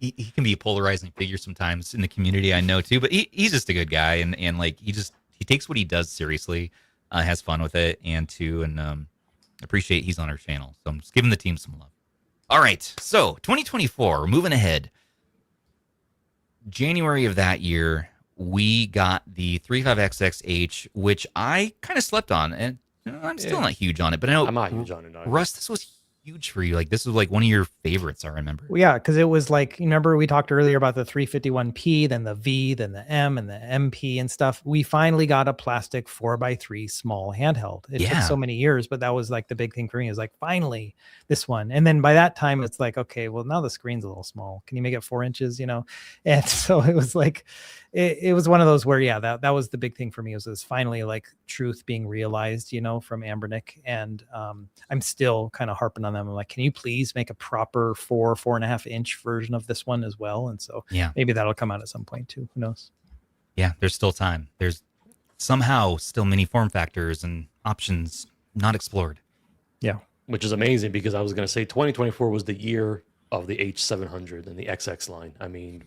he can be a polarizing figure sometimes in the community, I know too. But he's just a good guy, and like he takes what he does seriously, has fun with it, and appreciate he's on our channel. So I'm just giving the team some love. All right, so 2024, we're moving ahead. January of that year, we got the 35XXH, which I kind of slept on, and I'm still not huge on it. But I know, I'm not huge on it. Either. Russ, this was huge for you. Like, this was like one of your favorites, I remember. Well, yeah, because it was like, you remember we talked earlier about the 351P, then the V, then the M, and the MP and stuff. We finally got a plastic 4x3 small handheld. It took so many years, but that was like the big thing for me, is like, finally this one. And then by that time, it's like, okay, well, now the screen's a little small. Can you make it 4 inches, And so it was like, it was one of those where, yeah, that was the big thing for me, was finally like truth being realized, from Ambernick. And I'm still kind of harping on them. I'm like, can you please make a proper 4.5 inch version of this one as well? And so maybe that'll come out at some point too. Who knows? Yeah, there's still time. There's somehow still many form factors and options not explored. Yeah. Which is amazing, because I was going to say 2024 was the year of the H700 and the XX line. I mean,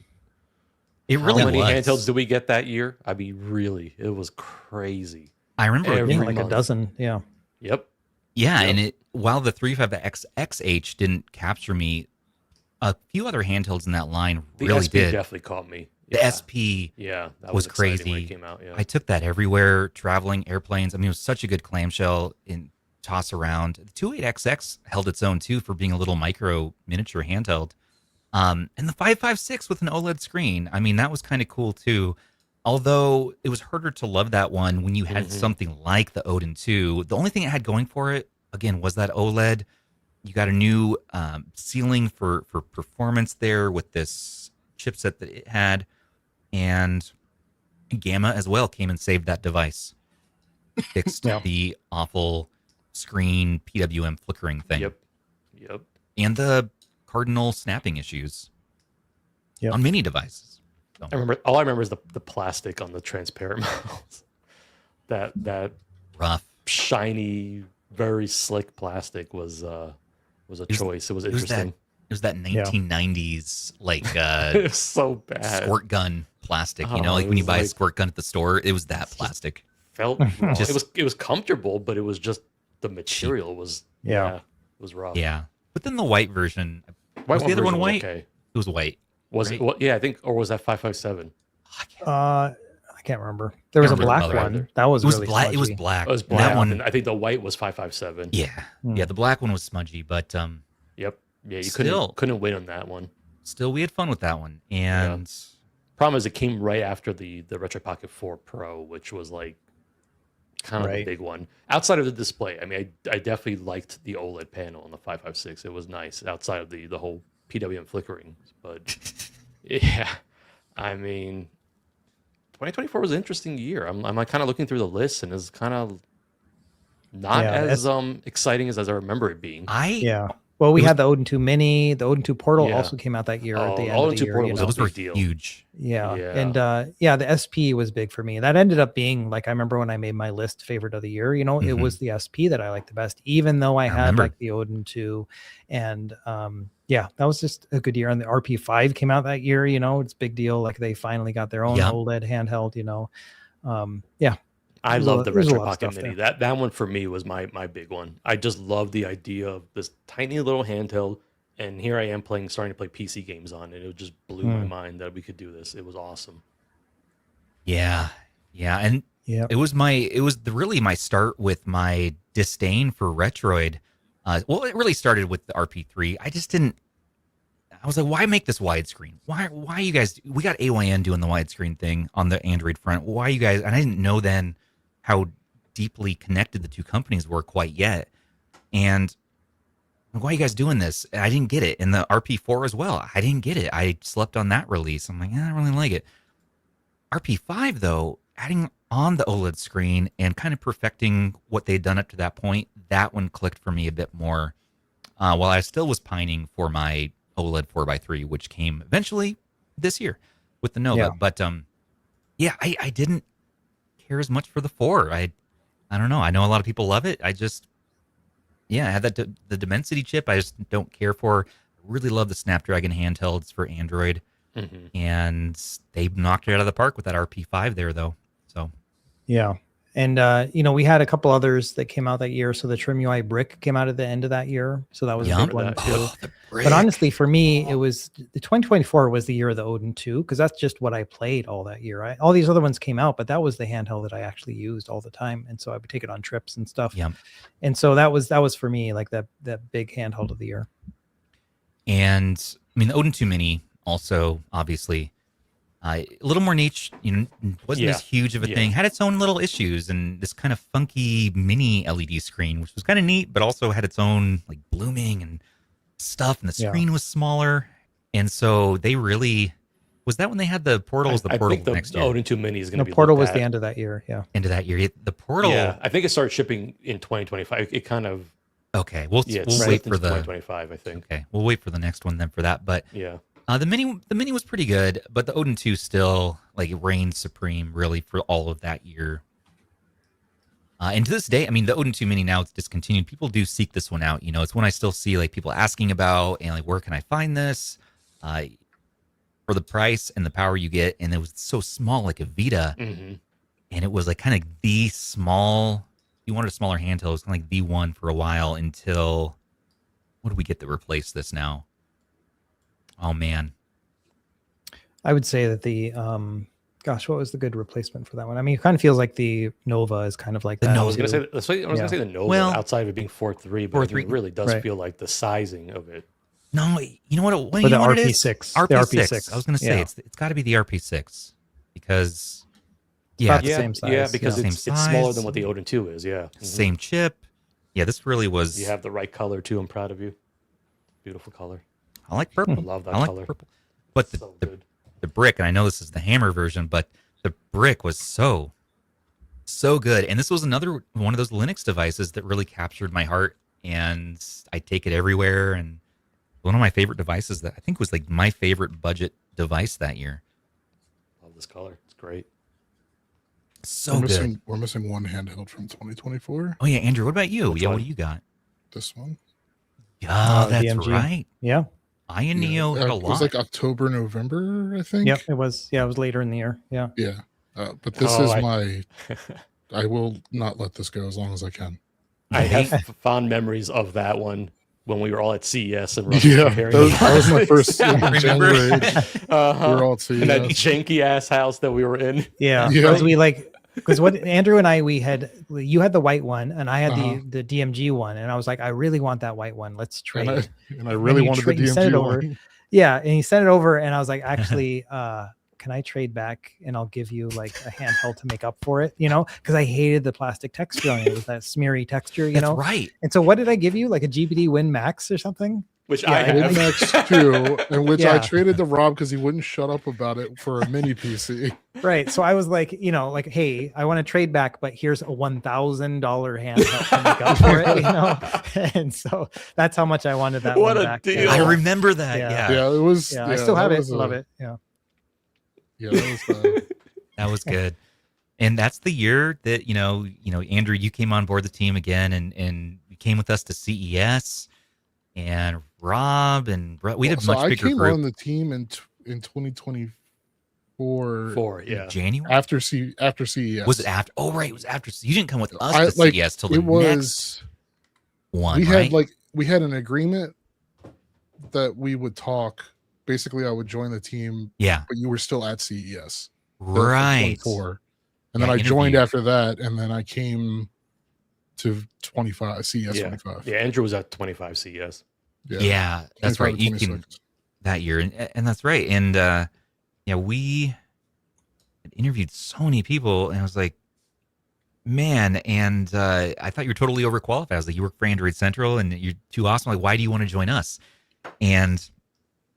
it really how many was. handhelds did we get that year? I mean, really, it was crazy. I remember Every being like month. a dozen. Yeah. Yep. Yeah, Yep. and while the 35XXH didn't capture me, a few other handhelds in that line The really SP did. definitely caught me. The Yeah. SP Yeah, that was exciting crazy. when it came out. Yeah. I took that everywhere, traveling, airplanes. I mean, it was such a good clamshell and toss around. The 28XX held its own too for being a little micro miniature handheld. And the 556 with an OLED screen. I mean, that was kind of cool too. Although it was harder to love that one when you had something like the Odin 2. The only thing it had going for it, again, was that OLED. You got a new ceiling for performance there with this chipset that it had. And Gamma as well came and saved that device. Fixed the awful screen PWM flickering thing. Yep. And the cardinal snapping issues on many devices. So. All I remember is the plastic on the transparent models. That Rough. shiny, very slick plastic was a choice. It was interesting. It It was that 1990s like It was so bad. squirt gun plastic. Oh, like it when you was buy a like- squirt gun at the store, it was that plastic. Felt wrong. Just- it was comfortable, but it was just the material was it was rough. Yeah. But then the white version, White was the other one version was white? Okay. It was white. Was right? it? Well, yeah, I think, or was that 557? I can't remember. There was a remember black the color one. either. That was It was really black. It was smudgy. black. It was And black. that one, And I think the white was 557. yeah, Hmm. yeah. The black one was smudgy, but Yep. Yeah, you Still- couldn't win on that one. still we had fun with that one. And Problem is, it came right after the Retro Pocket 4 Pro, which was like kind of the Right. big one. Outside of the display, I mean, I definitely liked the OLED panel on the 556. It was nice outside of the whole PWM flickering. But yeah, I mean, 2024 was an interesting year. I'm like kind of looking through the list, and it's kind of not Yeah, as exciting as I remember it being. Yeah. Well, we It was- had the Odin 2 Mini. The Odin 2 Portal Yeah. also came out that year at Oh, the end Odin of the 2 year. Portal You was know? those big were deal. huge. Yeah. Yeah. And the SP was big for me. That ended up being like I remember when I made my list favorite of the year, it Mhm. was the SP that I liked the best, even though I had remember. like the Odin 2. And that was just a good year. And the RP5 came out that year, it's a big deal. Like they finally got their own Yep. OLED handheld, I There's a love lot- the there's a Retro lot of Pocket stuff Mini. there. That one for me was my big one. I just love the idea of this tiny little handheld, and here I am starting to play PC games on it. It just blew my mind that we could do this. It was awesome. Yeah. Yeah. And yeah. it was really my start with my disdain for Retroid. Well, it really started with the RP3. I was like, why make this widescreen? Why you guys, we got AYN doing the widescreen thing on the Android front. Why you guys, and I didn't know then how deeply connected the two companies were quite yet. And why are you guys doing this? And I didn't get it. And the RP4 as well. I didn't get it. I slept on that release. I'm like, I don't really like it. RP5 though, adding on the OLED screen and kind of perfecting what they'd done up to that point, that one clicked for me a bit more. While I still was pining for my OLED 4x3, which came eventually this year with the Nova. Yeah. But I didn't care as much for the 4. I don't know. I know a lot of people love it. I had the Dimensity chip. I just don't care for. I really love the Snapdragon handhelds for Android, and they knocked it out of the park with that RP5 there, though. So Yeah. And, we had a couple others that came out that year. So the Trim UI Brick came out at the end of that year. So that was a Yum. big one That, too. yeah. But honestly, for me, it was the 2024 was the year of the Odin 2 because that's just what I played all that year. All these other ones came out, but that was the handheld that I actually used all the time, and so I would take it on trips and stuff. Yep. And so that was for me like that big handheld of the year. And I mean, the Odin 2 Mini also obviously a little more niche. Wasn't Yeah. as huge of a Yeah. thing. Had its own little issues, and this kind of funky mini LED screen, which was kind of neat, but also had its own like blooming and stuff. And the Yeah. screen was smaller, and so they really was that when they had the portals. The I portal think the next year, Odin 2 Mini is going No, to be Portal looked was at. the end of that year. Yeah. into that year. The portal. Yeah, I think it started shipping in 2025. It kind of Okay, we'll it's wait slipped for into the 2025. I think. okay. We'll wait for the next one then for that. But Yeah. the mini was pretty good, but the Odin 2 still like reigned supreme really for all of that year. And to this day, I mean, the Odin 2 Mini now it's discontinued. People do seek this one out. It's one I still see like people asking about and like where can I find this for the price and the power you get. And it was so small, like a Vita, hmm and it was like kind of the small. If you wanted a smaller handheld, it was kind of like the one for a while until what do we get to replace this now? Oh man. I would say that the what was the good replacement for that one? I mean, it kind of feels like the Nova is kind of like The that. Nova. I was gonna say the Nova Well, outside of it being 4.3, but 4.3, it really does right. feel like the sizing of it. No, you know what? Or You the know what it is? RP6. RP6. I was going to say Yeah. it's got to be the RP6 because about the it's same size, Yeah, because yeah. it's Same smaller size. than what the Odin 2 is. Yeah. Mhm. same chip. Yeah, this really was. You have the right color too. I'm proud of you. Beautiful color. I like purple. I love that I like color. purple. But So the good. brick, and I know this is the hammer version, but the brick was so good. And this was another one of those Linux devices that really captured my heart, and I take it everywhere. And one of my favorite devices that I think was like my favorite budget device that year. Love this color. It's great. So we're good. missing one handheld from 2024. Oh yeah, Andrew, what about you? Which Yeah, one? what do you got? This one. Yeah, that's DMG. right. Yeah. I and Neo had a It was lot. like October, November, I think. Yep, it was. Yeah, it was later in the year. Yeah. Yeah. But this Oh, is I- my. I will not let this go as long as I can. I They- have fond memories of that one when we were all at CES and Russ Yeah, comparing that was my first Remember? January. Uh-huh. We were all at And that CES. janky ass house that we were in. Yeah, Yeah. because we like because what Andrew and I you had the white one and I had Uh-huh. the DMG one, and I was like, I really want that white one. Let's trade. And I really you wanted the you sent it DMG over. one. Yeah, and he sent it over, and I was like, actually, can I trade back and I'll give you like a handheld to make up for it? Because I hated the plastic texture on it with that smeary texture. That's right. And so what did I give you? Like a GBD Win Max or something? Which Yeah, I I have. Max 2, and which I Yeah. traded to Rob because he wouldn't shut up about it for a mini PC. Right. So I was like, hey, I want to trade back, but here's a $1,000 handheld to make up for it, And so that's how much I wanted that What one a back. deal. I remember that. Yeah. Yeah. Yeah, it was. Yeah, I still have that it. was Love it. Yeah. Yeah, that was. That was good. And that's the year that, Andrew, you came on board the team again and you came with us to CES, and Rob and we had a So much I bigger came group. on the team in 2024 4, yeah. January. after CES. Was it after? Oh, right. It was after. You didn't come with us I- to like, CES till the It was. next one, We right? had an agreement that we would talk. Basically, I would join the team, yeah. but you were still at CES. Right. 24. And Yeah, then I joined interview. after that, and then I came to 25 CES Yeah. 25. Yeah, Andrew was at 25 CES. Yeah, that's 25 right. to You can 26. that year, and that's right. And we had interviewed so many people, and I was like, man. And I thought you were totally overqualified. I was like, you work for Android Central, and you're too awesome. Like, why do you want to join us? And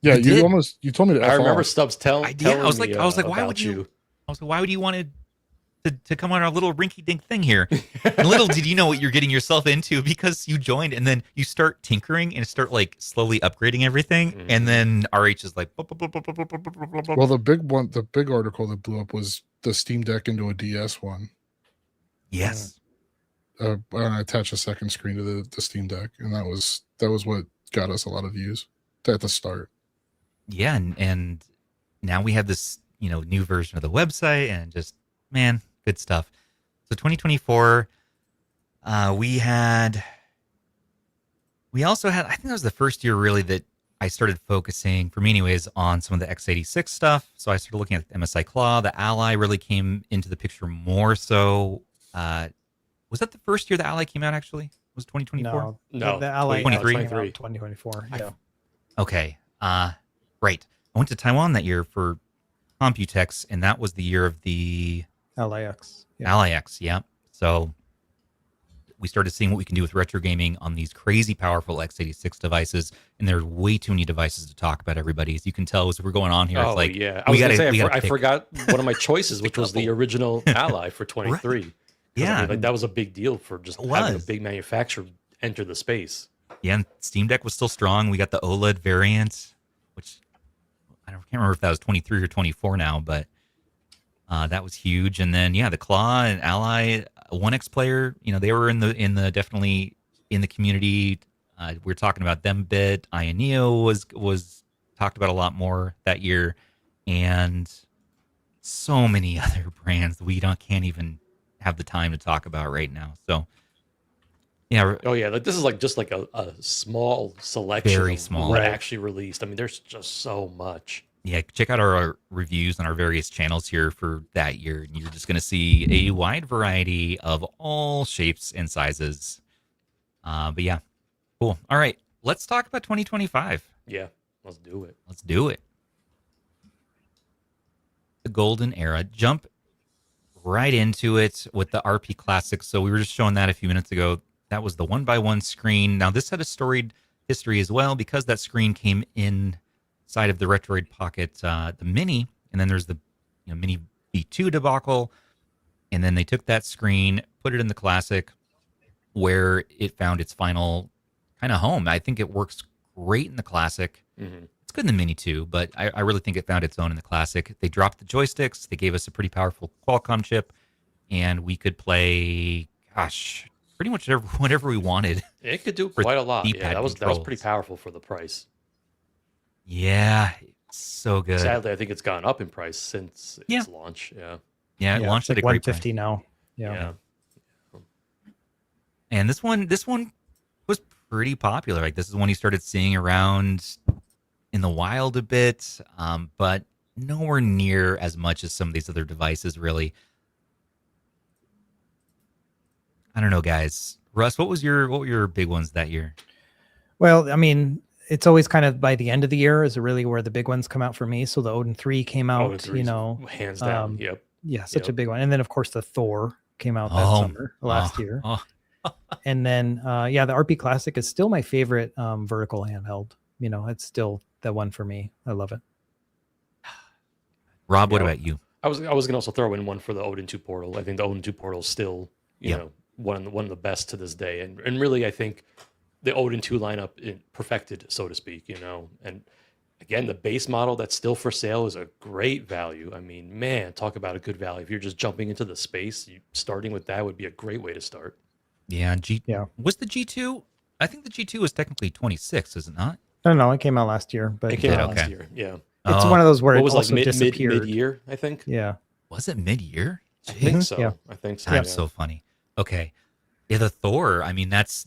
Yeah, You did. you told me to I F remember off. Stubbs telling I did. I was like, me, why about would you? I was like, why would you want to come on our little rinky-dink thing here? And little did you know what you're getting yourself into, because you joined and then you start tinkering and start like slowly upgrading everything. Mhm. And then RH is like, blah, blah, blah, blah, blah, blah, blah, blah, blah. Well, the big article that blew up was the Steam Deck into a DS one. Yes. And I attached a second screen to the Steam Deck, and that was what got us a lot of views at the start. Yeah. And now we have this, new version of the website, and just, man, good stuff. So 2024, we also had, I think that was the first year really that I started focusing, for me anyways, on some of the x86 stuff. So I started looking at the MSI Claw. The Ally really came into the picture more so. Was that the first year the Ally came out, actually? Was it 2024? No, the Ally 23? 2024. I- Yeah. Okay. Right. I went to Taiwan that year for Computex, and that was the year of the LAX. Yeah. Ally X. Yeah. So we started seeing what we can do with retro gaming on these crazy powerful x86 devices, and there's way too many devices to talk about, everybody. As you can tell, as we're going on here, Oh, it's like, yeah. I we was going gotta- to we say, gotta I pick. forgot one of my choices, which was the couple. original Ally for 23. 'Cause, Yeah. that was a big deal for just It having a was. big manufacturer enter the space. Yeah, and Steam Deck was still strong. We got the OLED variant, which can't remember if that was 23 or 24 now, but that was huge. And then the Claw and Ally, 1X player, they were in the definitely in the community. We're talking about them bit. Ioneo was talked about a lot more that year, and so many other brands that we can't even have the time to talk about right now. So yeah, Oh yeah, this is just like a small selection Very of small. what Right. actually released. I mean, there's just so much. yeah, check out our reviews on our various channels here for that year, and you're just going to see a wide variety of all shapes and sizes. But yeah, cool. All right, let's talk about 2025. Yeah, let's do it. Let's do it. The golden era. Jump right into it with the RP Classics. So we were just showing that a few minutes ago. That was the 1x1 screen. Now this had a storied history as well, because that screen came inside of the Retroid Pocket, the Mini, and then there's the Mini V2 debacle, and then they took that screen, put it in the Classic, where it found its final kind of home. I think it works great in the Classic. Mhm. It's good in the Mini too, but I really think it found its own in the Classic. They dropped the joysticks. They gave us a pretty powerful Qualcomm chip, and we could play, pretty much whatever we wanted. It could do For quite a lot. Yeah, D-pad that was pretty controls. powerful for the price. Yeah, it's so good. Sadly, I think it's gone up in price since Yeah. its launch. Yeah. Yeah, it Yeah, launched it's at like a great price. 150 now. Yeah. And this one was pretty popular. Like this is one you started seeing around in the wild a bit, but nowhere near as much as some of these other devices. Really, I don't know, guys. Russ, what were your big ones that year? Well, I mean, it's always kind of by the end of the year is really where the big ones come out for me. So the Odin 3 came out, Odin 3 hands down. Yep. Yeah, such Yep. a big one. And then of course the Thor came out that Oh, summer last year. Oh, And then the RP Classic is still my favorite vertical handheld. You know, it's still the one for me. I love it. Rob, what Yeah. about you? I was gonna also throw in one for the Odin 2 portal. I think the Odin 2 portal is still, you Yep. know, one of the best to this day. And really I think the Odin 2 lineup perfected, so to speak, you know. And again, the base model that's still for sale is a great value. I mean, man, talk about a good value. If you're just jumping into the space, starting with that would be a great way to start. Yeah, Yeah. Was the G2? I think the G2 was technically 26, is it not? I don't know. It came out last year, but It came did, out okay. last year. Yeah. it's Oh, one of those where What it was like also disappeared. mid year, I think. Yeah. Was it mid-year? I think so. Yeah. I think so. That's yeah. so funny. Okay, yeah, the Thor. I mean, that's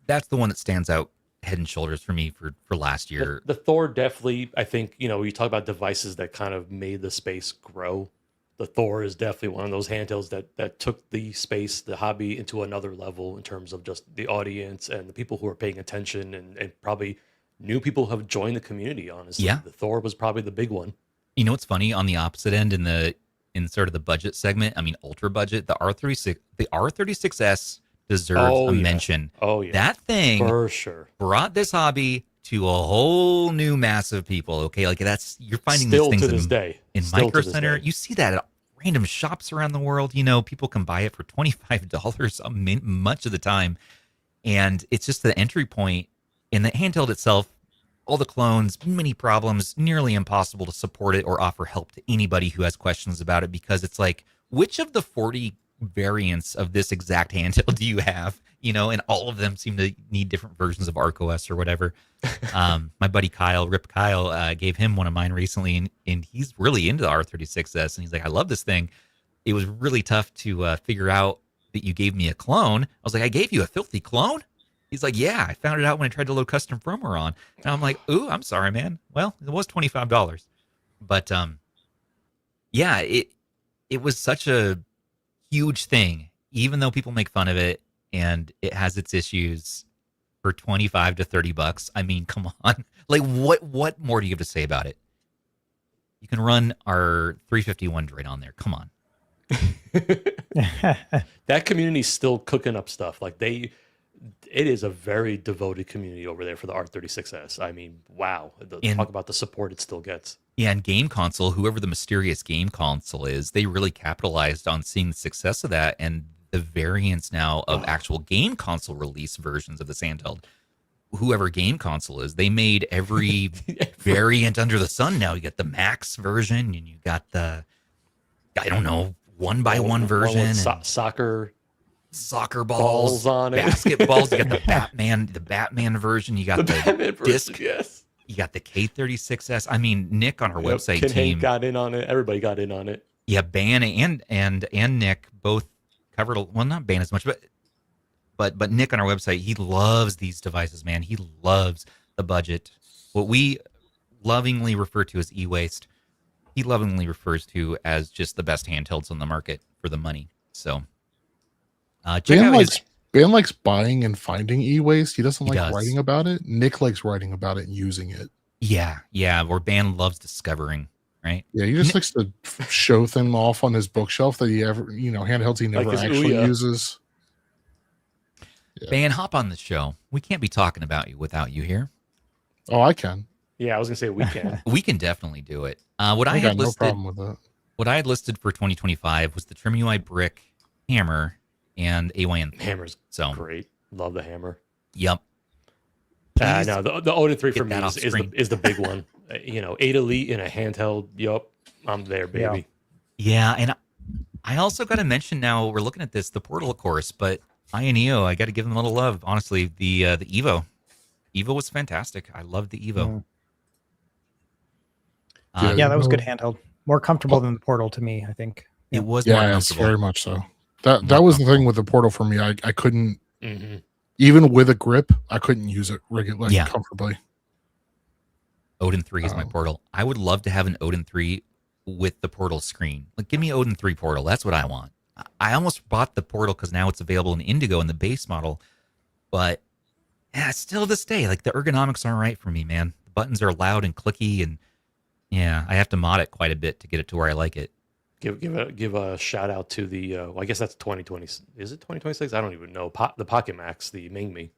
the one that stands out head and shoulders for me for last year. The Thor definitely, I think, you know, you talk about devices that kind of made the space grow. The Thor is definitely one of those handhelds that took the space, the hobby into another level in terms of just the audience and the people who are paying attention and probably new people have joined the community, honestly. Yeah. The Thor was probably the big one. You know what's funny? On the opposite end, in sort of the budget segment, I mean ultra budget, the R36S deserves Oh, a yeah. mention. Oh yeah. That thing For sure. brought this hobby to a whole new mass of people. Okay, like you're finding Still these to things this day. in Still Micro to this Center. day. You see that at random shops around the world. You know, people can buy it for $25 much of the time, and it's just the entry point. In the handheld itself, all the clones, many problems, nearly impossible to support it or offer help to anybody who has questions about it, because it's like, which of the 40 variants of this exact handheld do you have? You know, and all of them seem to need different versions of ArcOS or whatever. My buddy Kyle, Rip Kyle, gave him one of mine recently, and he's really into the R36S, and he's like, I love this thing. It was really tough to figure out that you gave me a clone. I was like, I gave you a filthy clone? He's like, yeah, I found it out when I tried to load custom firmware on. And I'm like, ooh, I'm sorry, man. Well, it was $25. But yeah, it was such a huge thing, even though people make fun of it and it has its issues for 25 to 30 bucks. I mean, come on. Like what more do you have to say about it? You can run our 351 Droid on there. Come on. That community's still cooking up stuff. Like it is a very devoted community over there for the R36S. I mean, wow. Talk about the support it still gets. Yeah, and Game Console, whoever the mysterious Game Console is, they really capitalized on seeing the success of that and the variants now of actual Game Console release versions of this handheld. Whoever Game Console is, they made every variant under the sun now. You got the Max version, and you got the, I don't know, 1x1 version. One with and soccer balls on it. basketballs. You got the Batman version. You got the Batman version, disc. yes. You got the K36S. I mean, Nick on our website Ken team Hank got in on it. Everybody got in on it. Yeah, Ban and Nick both covered. Well, not Ban as much, but Nick on our website, he loves these devices, man. He loves the budget. What we lovingly refer to as e-waste, he lovingly refers to as just the best handhelds on the market for the money. So, check out his. Ben likes buying and finding e-waste. He doesn't He like does. writing about it. Nick likes writing about it and using it. Yeah. Or Ban loves discovering, right? Yeah, he just likes to show them off on his bookshelf that he ever, handhelds he never his actually Ouya. uses. Yeah. Ban, hop on the show. We can't be talking about you without you here. Oh, I can. Yeah, I was gonna say we can. We can definitely do it. What I I got had no listed. problem with that. What I had listed for 2025 was the Trim UI Brick Hammer and AYN. Hammer's So, great. Love the hammer. yep. No, the Odin 3 for get me that off screen. is the big one. 8 Elite in a handheld. Yup, I'm there, baby. Yeah, and I also got to mention now, we're looking at this, the Portal, of course, but Ioneo, I got to give them a little love. Honestly, the Evo. Evo was fantastic. I loved the Evo. Yeah, that was good handheld. More comfortable than the Portal to me, I think. It was more Yeah, it's comfortable. very much so. That was the thing with the Portal for me. I couldn't, Mhm. even with a grip, I couldn't use it regularly, Yeah. comfortably. Odin 3 is my Portal. I would love to have an Odin 3 with the Portal screen. Like, give me Odin 3 Portal. That's what I want. I almost bought the Portal because now it's available in Indigo in the base model. But yeah, still to this day, like the ergonomics aren't right for me, man. The buttons are loud and clicky, and yeah, I have to mod it quite a bit to get it to where I like it. Give a shout out to the. Well, I guess that's 2020. Is it 2026? I don't even know. The Pocket Max, the Ming-Me.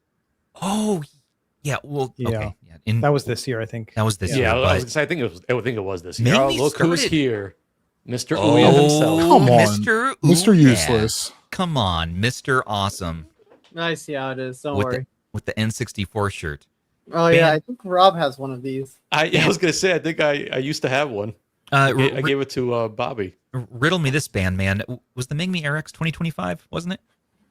Oh, yeah. Well, Yeah. okay. Yeah. That was this year, I think. That was this year. Yeah, I But think it was this year. Ming-Me Look who's started- here, Mr. Ouya himself. Come on, Mr. Mr. Yeah. Useless. Come on, Mr. Awesome I see how it is. Don't with worry. with the N64 shirt. Oh yeah, Man. I think Rob has one of these. I was gonna say, I think I used to have one. I gave it to Bobby. Riddle me this, band man. Was the Ming-Me RX 2025? Wasn't it?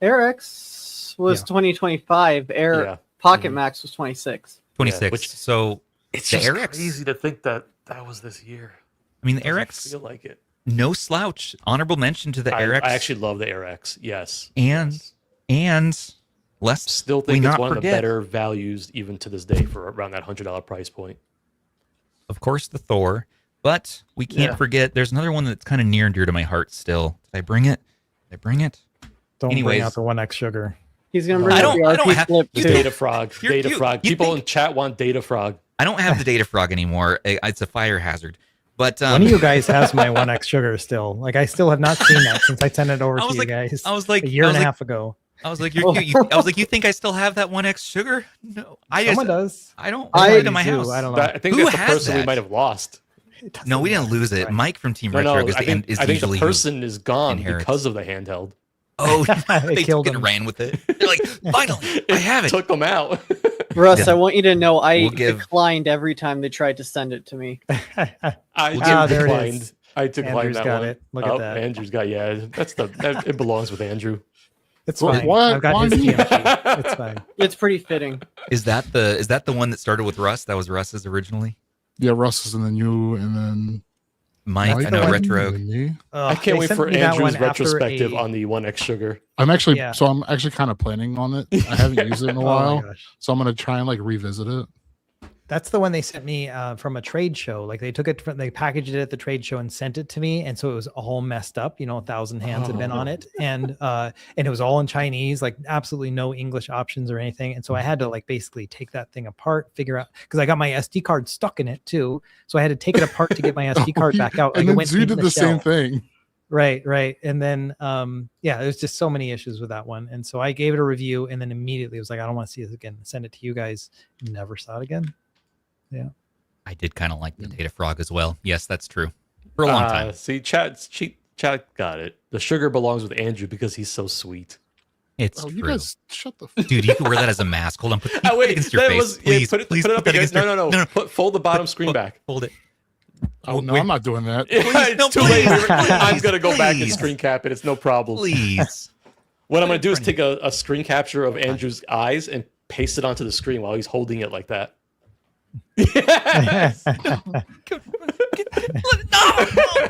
AirX was Yeah. 2025. Yeah. Pocket Mhm. Max was 26. 26. which- So It's The just RX crazy to think that was this year. I mean, the Doesn't RX, feel like it. no slouch. Honorable mention to the I RX. actually love the RX. Yes, And- yes. and let's Still we think it's not one of the forget, better values even to this day for around that $100 price point. of course, the Thor. But we can't Yeah. forget. There's another one that's kind of near and dear to my heart. Still, did I bring it? Did I bring it? Don't Anyways. bring out the 1X sugar. He's gonna bring I up don't- the I don't RP have- flip you too. think- Data Frog. You're- Data you- Frog. you People think- in chat want Data Frog. I don't have the Data Frog anymore. It's a fire hazard. But One of you guys has my 1X sugar still. Like, I still have not seen that since I sent it over I to was you like- guys I was like, a year I and was a like, half ago. I was like, you're cute. I was like, you think I still have that 1X sugar? No, Someone does. I don't. I I have it in my do. house. I don't know. I think Who that's the has person we that? might have lost. It doesn't No, we didn't matter. lose it. Right. Mike from Team No, Retro no. is I think the usually who- person is gone inherits. because of the handheld. Oh, They they killed took it and him. ran with it. They're like, finally, I have it. Took them out. Russ, Yeah. I want you to know I We'll give- declined every time they tried to send it to me. I Ah, there it declined. is. I declined Andrew's that got one. it. Look at that. Andrew's got it belongs with Andrew. It's Well, fine. what? I've got Why his me? TMT. It's fine. It's pretty fitting. Is that the one that started with Russ? That was Russ's originally. Yeah, Russ is and then you, and then Mike, I Mike, know and Retro. then me. I can't They wait sent for me that Andrew's one after retrospective a- on the 1X sugar. I'm actually Yeah. I'm actually kind of planning on it. I haven't used it in a Oh my while, gosh. so I'm gonna try and like revisit it. That's the one they sent me from a trade show. Like, they took it, they packaged it at the trade show and sent it to me, and so it was all messed up. You know, 1,000 hands had been on it, and it was all in Chinese, like absolutely no English options or anything. And so I had to like basically take that thing apart, figure out, because I got my SD card stuck in it too. So I had to take it apart to get my SD card back out. And Like, it then went Zoo into did the same shell. thing. Right. And then yeah, there's just so many issues with that one. And so I gave it a review, and then immediately was like, I don't want to see this again. Send it to you guys. Never saw it again. I did kind of like the Data Frog as well. Yes, that's true. For a long time. See, chat got it. The sugar belongs with Andrew because he's so sweet. It's Oh, true. you guys shut the. Dude, you can wear that as a mask. Hold on, put Oh, it wait, against your that face. was- yeah, Please, put it please up put that against. against your. No. Fold the bottom screen Hold- back. Hold it. Oh no, Wait. I'm not doing that. It's no, too late. please, I'm gonna go back and please. screen cap it. It's no problem. Please. What I'm gonna do is take a screen capture of Andrew's eyes and paste it onto the screen while he's holding it like that. Yes. No,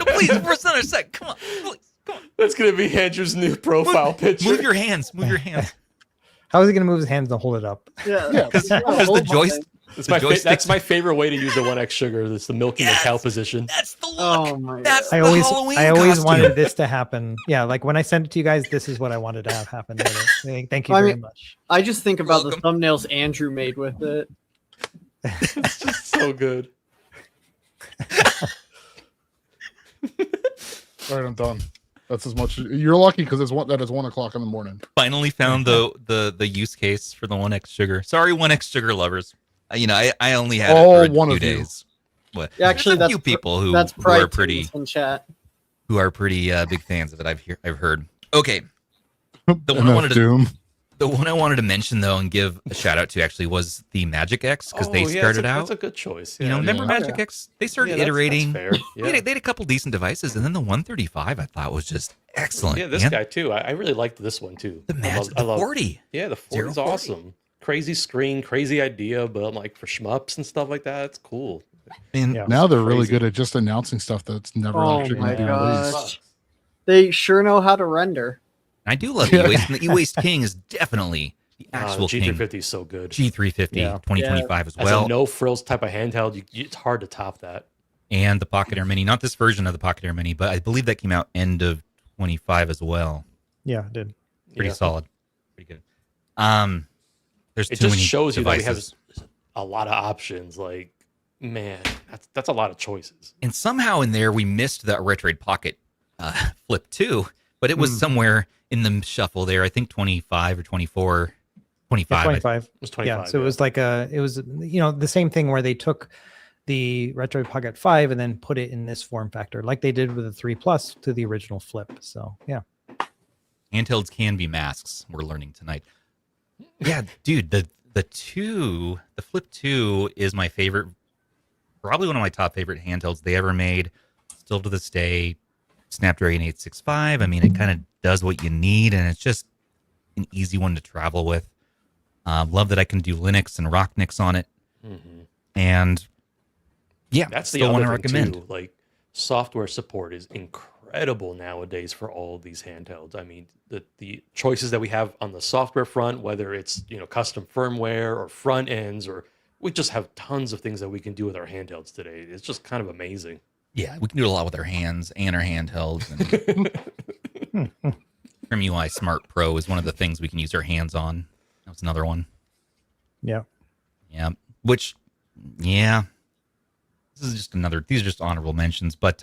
please, for another sec. Come on, please, come on. That's gonna be Andrew's new profile picture. Move your hands. Move your hands. How is he going to move his hands and hold it up? Yeah, Because the joystick. That's my favorite way to use the 1X sugar. It's the milking the cow position. That's the look. Oh my That's I the always Halloween costume. wanted this to happen. Yeah, like when I sent it to you guys, this is what I wanted to have happen. With it. Thank you I very mean- much. I just think about the Welcome. thumbnails Andrew made with it. It's just so good. All right, I'm done. That's as much. You're lucky because that is 1 o'clock in the morning. Finally found the use case for the 1X sugar. Sorry, 1X sugar lovers. I only had it All for a one few of you. days. What? Actually, There's a that's few people who That's are Pride pretty Teams in chat. big fans of it. I've heard. Okay, the one Enough I wanted to Doom. the one I wanted to mention though and give a shout out to actually was the Magic X because they started out. That's a good choice. You know, remember yeah. Magic X? They started Yeah, iterating. That's fair. They had a couple decent devices, and then the 135 I thought was just excellent. Yeah, this man. guy too. I really liked this one too. the Magic, I love, 40. Yeah, the 40 is 040. awesome. Crazy screen, crazy idea, but I'm like for shmups and stuff like that, it's cool. And Yeah. Now they're really Crazy. good at just announcing stuff that's never Oh actually my going to be released. gosh. They sure know how to render. I do love the E-Waste, and the E-Waste King is definitely the The actual King. G350 is so good. G350 Yeah. 2025 as As well. a no frills type of handheld, it's hard to top that. And the Pocket Air Mini, not this version of the Pocket Air Mini, but I believe that came out end of 25 as well. Yeah, it did. Pretty Yeah. solid. Pretty good. There's It too just many shows you devices. that we have a lot of options. Like, man, that's a lot of choices. And somehow in there we missed the Retroid Pocket Flip 2, but it was somewhere in the shuffle there. I think 25 or 24, 25. Yeah, 25. It was 25. Yeah, so it was like it was the same thing where they took the Retroid Pocket 5 and then put it in this form factor, like they did with the 3 Plus to the original Flip. So yeah, Handhelds can be masks. We're learning tonight. Yeah, dude, the Flip 2 is my favorite, probably one of my top favorite handhelds they ever made. Still to this day, Snapdragon 865. I mean, it kind of does what you need, and it's just an easy one to travel with. Love that I can do Linux and Rocknix on it, and yeah, That's the still want other to thing recommend. too. Like, software support is incredible nowadays for all of these handhelds. I mean, the choices that we have on the software front, whether it's custom firmware or front ends, or we just have tons of things that we can do with our handhelds today. It's just kind of amazing. Yeah, we can do a lot with our hands and our handhelds. And UI Smart Pro is one of the things we can use our hands on. That was another one. yeah. Yeah. Which, yeah. This is just another, these are just honorable mentions. But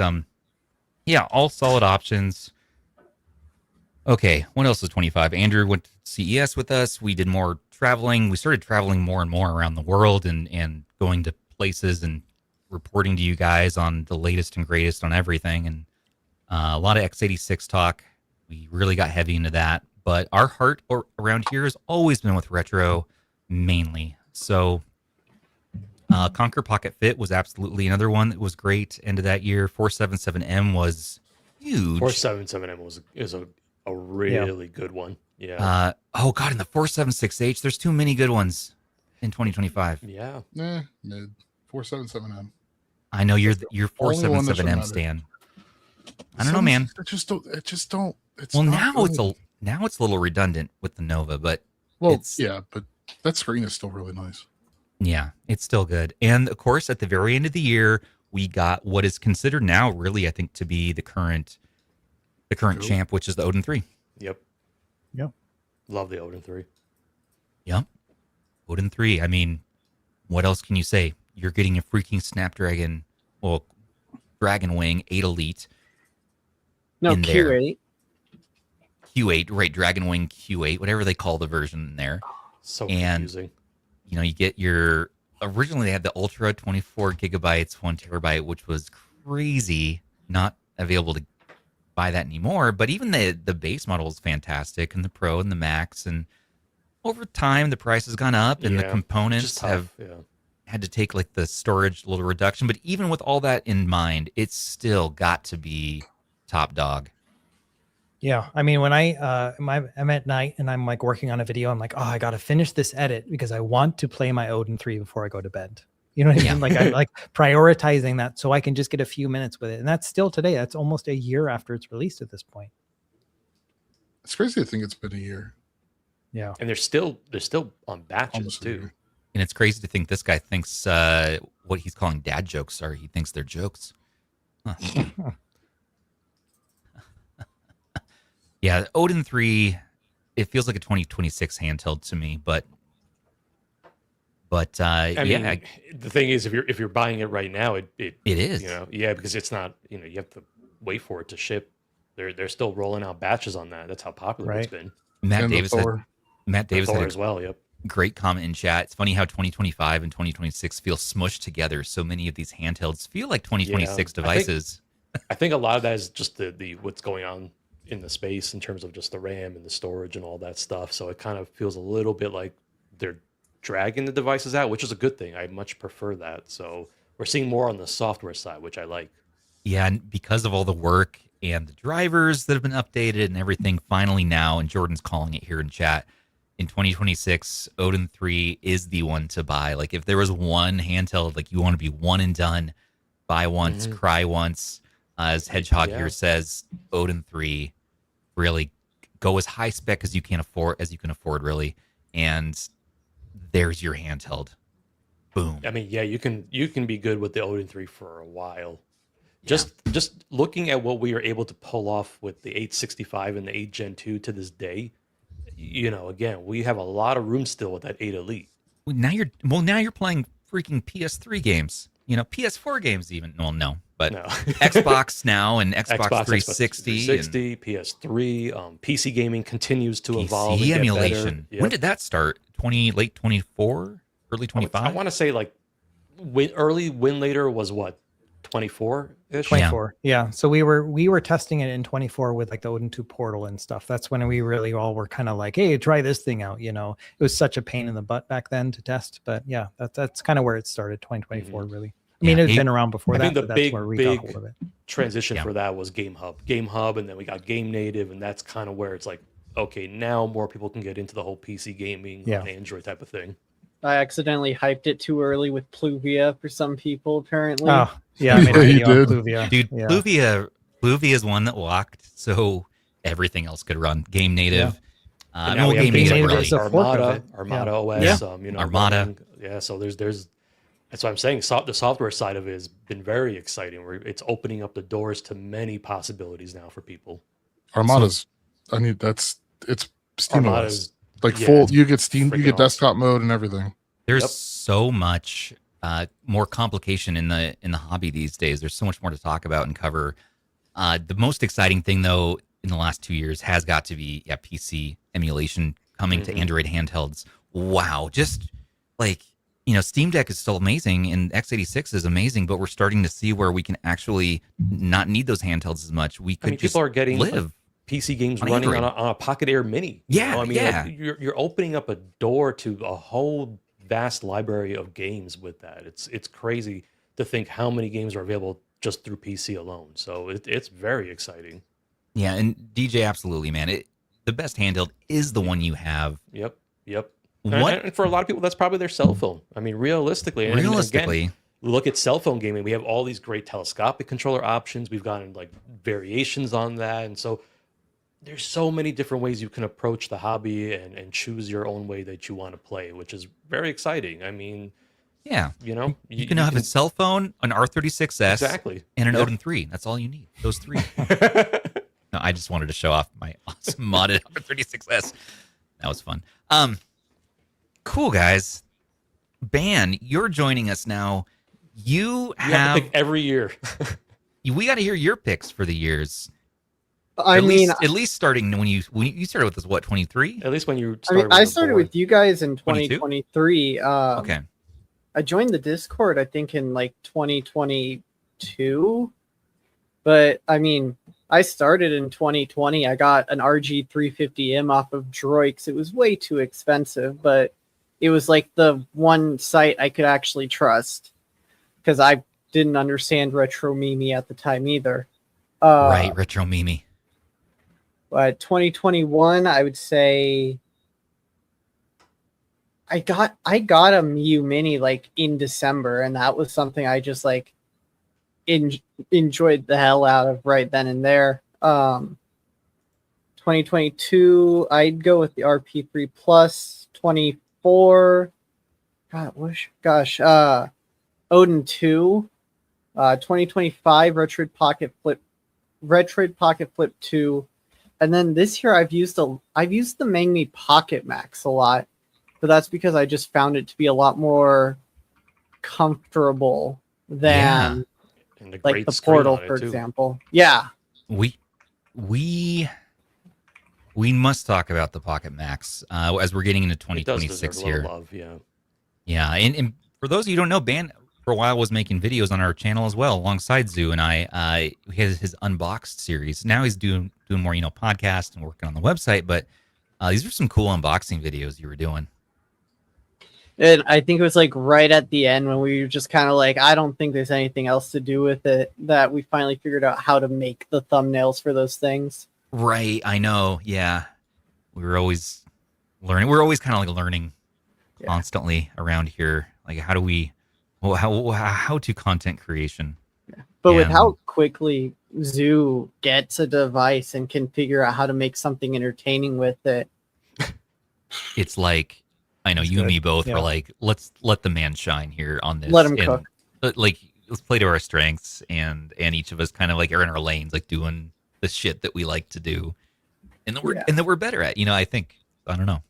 yeah, all solid options. Okay, what else is 25? Andrew went to CES with us. We did more traveling. We started traveling more and more around the world and going to places and reporting to you guys on the latest and greatest on everything. And a lot of x86 talk. We really got heavy into that. But our heart around here has always been with retro, mainly. So Conquer Pocket Fit was absolutely another one that was great. End of that year, 477M was huge. 477M is a really good one. Yeah. Oh god, in the 476H, there's too many good ones in 2025. Yeah. Nah, mid 477M. I know you're only one that should 477M matter. Stan. I don't know, man. It just don't. It's Well, not now it's a little redundant with the Nova, but well, it's- yeah, but that screen is still really nice. yeah, it's still good. And of course, at the very end of the year, we got what is considered now really, I think, to be the current Cool. champ, which is the Odin 3. Yep. Yep. Love the Odin 3. Yep. Odin 3. I mean, what else can you say? You're getting a freaking Snapdragon, well, Dragon Wing 8 Elite. No, In there. Q8. Q8, right? Dragon Wing Q8, whatever they call the version in there. So And- confusing. You know, you get your, originally they had the Ultra 24 gigabytes, 1 terabyte, which was crazy. Not available to buy that anymore. But even the base model is fantastic, and the Pro and the Max. And over time, the price has gone up, and the Yeah, components Just have tough. Yeah. had to take like the storage little reduction. But even with all that in mind, it's still got to be top dog. Yeah, I mean, when I'm at night and I'm like working on a video, I'm like, oh, I got to finish this edit because I want to play my Odin 3 before I go to bed. You know what I Yeah. mean? Like I like prioritizing that so I can just get a few minutes with it. And that's still today. That's almost a year after it's released at this point. It's crazy to think it's been a year. Yeah. And they're still on batches Almost a too. year. And it's crazy to think this guy thinks what he's calling dad jokes are, he thinks they're jokes. Huh. Yeah, Odin 3, it feels like a 2026 handheld to me, but I mean, yeah, the thing is, if you're buying it right now, it is. because it's not, you have to wait for it to ship. They're still rolling out batches on that. That's how popular it's Right. been. Matt And the Davis Thor. Thor had as well. Yep. a great comment in chat. It's funny how 2025 and 2026 feel smushed together. So many of these handhelds feel like 2026 Yeah, I think- devices. I think a lot of that is just the what's going on in the space in terms of just the RAM and the storage and all that stuff. So it kind of feels a little bit like they're dragging the devices out, which is a good thing. I much prefer that. So we're seeing more on the software side, which I like. Yeah, and because of all the work and the drivers that have been updated and everything, finally now, and Jordan's calling it here in chat, in 2026, Odin 3 is the one to buy. Like if there was one handheld, like you want to be one and done, buy once, cry once. As Hedgehog here says, Odin 3, really go as high spec as you can afford, really. And there's your handheld. Boom. I mean, yeah, you can be good with the Odin 3 for a while. Just looking at what we are able to pull off with the 865 and the 8 Gen 2 to this day, again, we have a lot of room still with that 8 Elite. Now you're playing freaking PS3 games. PS4 games even. Well, no, but No. Xbox now and Xbox 360, Xbox 360, PS3, PC gaming continues to evolve. PC and get emulation. better. Yep. When did that start? Late 24, early 25. I want to say like early win later was what, 24-ish? 24. Yeah. So we were testing it in 24 with like the Odin 2 portal and stuff. That's when we really all were kind of like, hey, try this thing out. It was such a pain in the butt back then to test. But yeah, that's kind of where it started, 2024, really. I mean, it had been around before that, but that's where we got hold of it. Transition for that was Game Hub, and then we got Game Native, and that's kind of where it's like, okay, now more people can get into the whole PC gaming on Android type of thing. I accidentally hyped it too early with Pluvia for some people, apparently. Oh, yeah, I made a video on Pluvia. Dude, yeah. Pluvia is one that walked, so everything else could run. Game Native. Now we have Game things Native like really. Armada OS. Yeah. Armada. Running, so there's that's what I'm saying. The software side of it has been very exciting. Where it's opening up the doors to many possibilities now for people. Armada's, it's Steam Armada's, like full. You get Steam, you get desktop mode and everything. There's so much more complication in the hobby these days. There's so much more to talk about and cover. The most exciting thing, though, in the last 2 years has got to be PC emulation coming to Android handhelds. Wow, just like Steam Deck is still amazing and x86 is amazing, but we're starting to see where we can actually not need those handhelds as much. We could people are getting live. PC games running on a Pocket Air Mini. Like, you're opening up a door to a whole vast library of games with that. It's crazy to think how many games are available just through PC alone. So it's very exciting. Yeah, and DJ, absolutely, man. The best handheld is the one you have. Yep. And for a lot of people, that's probably their cell phone. I mean, realistically, again, look at cell phone gaming. We have all these great telescopic controller options. We've gotten like variations on that, and so there's so many different ways you can approach the hobby and choose your own way that you want to play, which is very exciting. I mean, you can have a cell phone, an R36S, exactly, and an Odin 3. That's all you need. Those three. No, I just wanted to show off my awesome modded R36S. That was fun. Cool, guys. Ban, you're joining us now. You have to pick every year. We got to hear your picks for the years. At least starting when you started with us, what, 23? At least when you started. I started with you guys in 2023. Okay. I joined the Discord, I think, in like 2022. But I mean, I started in 2020. I got an RG350M off of Droid because it was way too expensive, but it was like the one site I could actually trust because I didn't understand Retro Mimi at the time either. Right, Retro Mimi. But 2021, I would say I got a Miu Mini like in December, and that was something I just like enjoyed the hell out of right then and there. 2022, I'd go with the RP3 Plus. 24, Odin 2. 2025, Retroid Pocket Flip 2. And then this year I've used the Mangmi Pocket Max a lot, but that's because I just found it to be a lot more comfortable than like the Portal, for example. Yeah. We must talk about the Pocket Max as we're getting into 2026 here. Love, yeah. And for those of you who don't know, Ban for a while was making videos on our channel as well, alongside Zoo and I. He has his Unboxed series. Now he's doing more, podcasts and working on the website. But these are some cool unboxing videos you were doing. And I think it was like right at the end when we were just kind of like, I don't think there's anything else to do with it, that we finally figured out how to make the thumbnails for those things. Right, I know. Yeah, we were always learning. We're always kind of like learning Yeah. constantly around here. Like how do we, well, how to content creation. But with And- how quickly Zoo gets a device and can figure out how to make something entertaining with it, It's like, I know It's you and good. me both Yeah. were like, let's let the man shine here on this. Let him And, cook. Like, let's play to our strengths, and each of us kind of like are in our lanes, like doing the shit that we like to do, and that we're better at. I think, I don't know.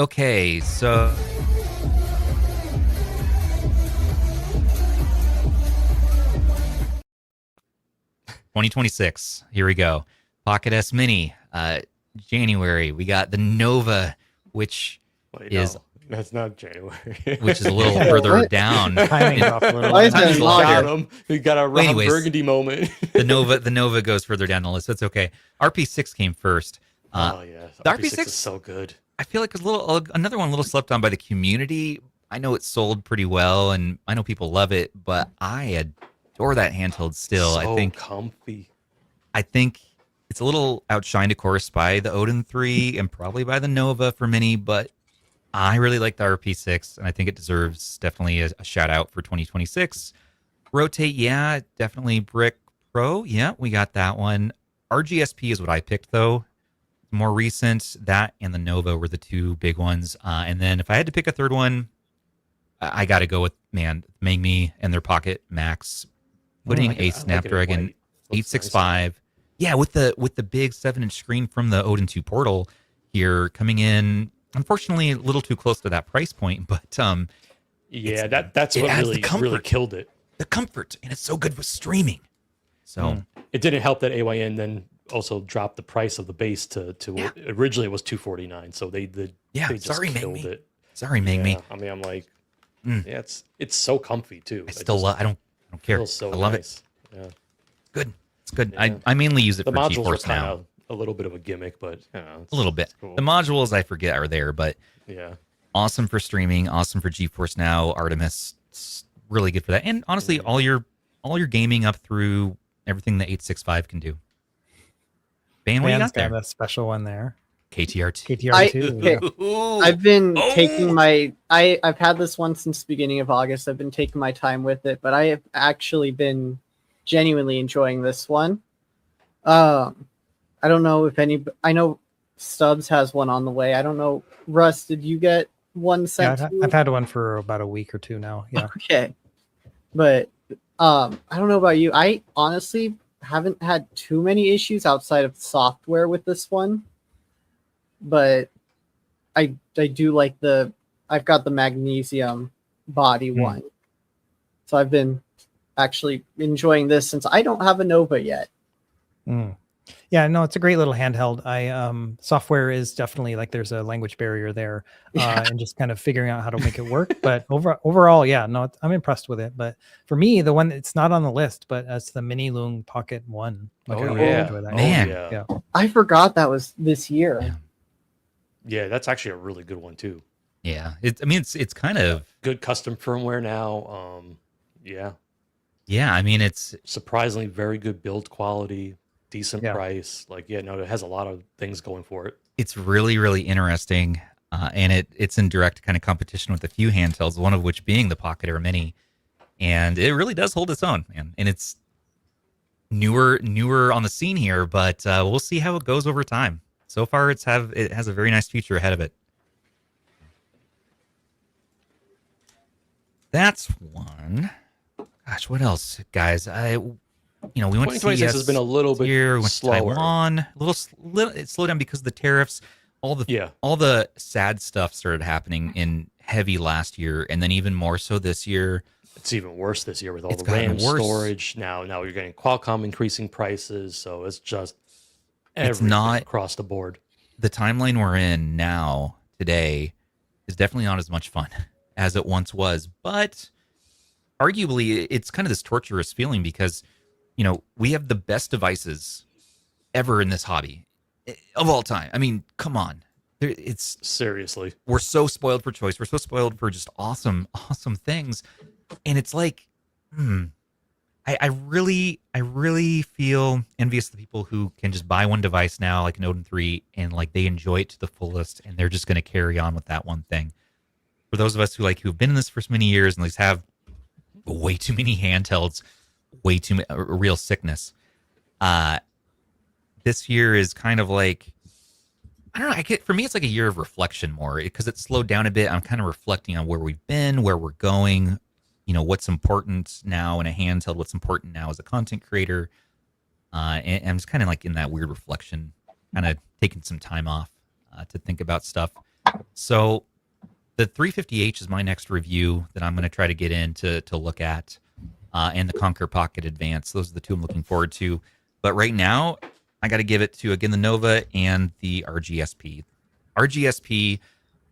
Okay, so. $2026. Here we go. Pocket S Mini. January. We got the Nova, which Wait, is- no, that's not January. which is a little Yeah, further what? down. Timing's off a little. Why is Time that is longer? longer. got him. We got a Ron anyways, Burgundy moment. The Nova goes further down the list. That's okay. RP6 came first. Oh yeah, the RP6 RP6 is so good. I feel like another one a little slept on by the community. I know it sold pretty well, and I know people love it, but I adore that handheld still. So I think comfy. it's a little outshined, of course, by the Odin 3 and probably by the Nova for many, but I really like the RP6, and I think it deserves definitely a shout out for 2026. Rotate, yeah, definitely Brick Pro. Yeah, we got that one. RGSP is what I picked, though. More recent, that and the Nova were the two big ones. And then if I had to pick a third one, I got to go with, Mangmi and their Pocket Max. Putting I like it a in Snapdragon white. Looks nice. 865. Yeah, with the big 7-inch screen from the Odin 2 Portal here coming in. Unfortunately, a little too close to that price point, but Yeah, it's- that's it what adds the really comfort. killed it. the comfort, and it's so good with streaming. So It didn't help that AYN then also dropped the price of the base to Yeah. originally it was $249. So they Yeah, they just sorry, killed Mangmi. it. sorry, Mangmi. Yeah, I mean, I'm like, Mm. yeah, it's so comfy too. I still love. I don't care. Feels so I love it. nice. Yeah. Good. It's good. Yeah. I mainly use it The for modules are GeForce kind now. of a little bit of a gimmick, but A little bit. cool. The modules I forget are there, but Yeah. awesome for streaming. Awesome for GeForce Now. Artemis, it's really good for that. And honestly, all your gaming up through everything the 865 can do. Ban, what do you Van's got there? got a special one there. KTRT. KTR2. okay. Ooh. I've been Oh! taking I've had this one since the beginning of August. I've been taking my time with it, but I have actually been genuinely enjoying this one. I don't know if I know Stubbs has one on the way. I don't know. Russ, did you get one Yeah, sent? to you? I've had one for about a week or two now. Yeah. Okay. But I don't know about you. I honestly haven't had too many issues outside of software with this one. But I do like I've got the magnesium body one. So I've been actually enjoying this since I don't have a Nova yet. Mm. Yeah, no, it's a great little handheld. Software is definitely like there's a language barrier there, and just kind of figuring out how to make it work. But overall, yeah, no, I'm impressed with it. But for me, the one it's not on the list, but it's the Mini Loon Pocket One. Like, I really enjoy that. Man. yeah. I forgot that was this year. Yeah. Yeah, that's actually a really good one too. Yeah. It's kind of, Good custom firmware now. Yeah, yeah. I mean, it's surprisingly very good build quality, decent Yeah. price. Like, yeah, no, it has a lot of things going for it. it's really, really interesting. And it's in direct kind of competition with a few handhelds, one of which being the Pocket Air Mini. And it really does hold its own, man. And it's newer on the scene here, but we'll see how it goes over time. So far, it has a very nice future ahead of it. That's one. Gosh, what else, guys? We went to 2026 CES has been a little bit here, went to slower. Taiwan, a little it slowed down because of the tariffs. All the sad stuff started happening in heavy last year, and then even more so this year. It's even worse this year with all It's the RAM gotten worse. storage. Now you're getting Qualcomm increasing prices, so it's just It's everything not- across the board. The timeline we're in now, today, is definitely not as much fun as it once was. But arguably, it's kind of this torturous feeling because, we have the best devices ever in this hobby of all time. I mean, come on. Seriously. We're so spoiled for choice. We're so spoiled for just awesome things. And it's like, I really feel envious of the people who can just buy one device now, like an Odin 3, and like they enjoy it to the fullest, and they're just going to carry on with that one thing. For those of us who've been in this for so many years and have way too many handhelds, way too real sickness. This year is kind of like, I don't know. For me, it's like a year of reflection more because it's slowed down a bit. I'm kind of reflecting on where we've been, where we're going, what's important now in a handheld, what's important now as a content creator. And I'm just kind of like in that weird reflection, kind of taking some time off to think about stuff. So the 350H is my next review that I'm going to try to get in to look at, and the Conquer Pocket Advance. Those are the two I'm looking forward to. But right now, I got to give it to, again, the Nova and the RGSP. RGSP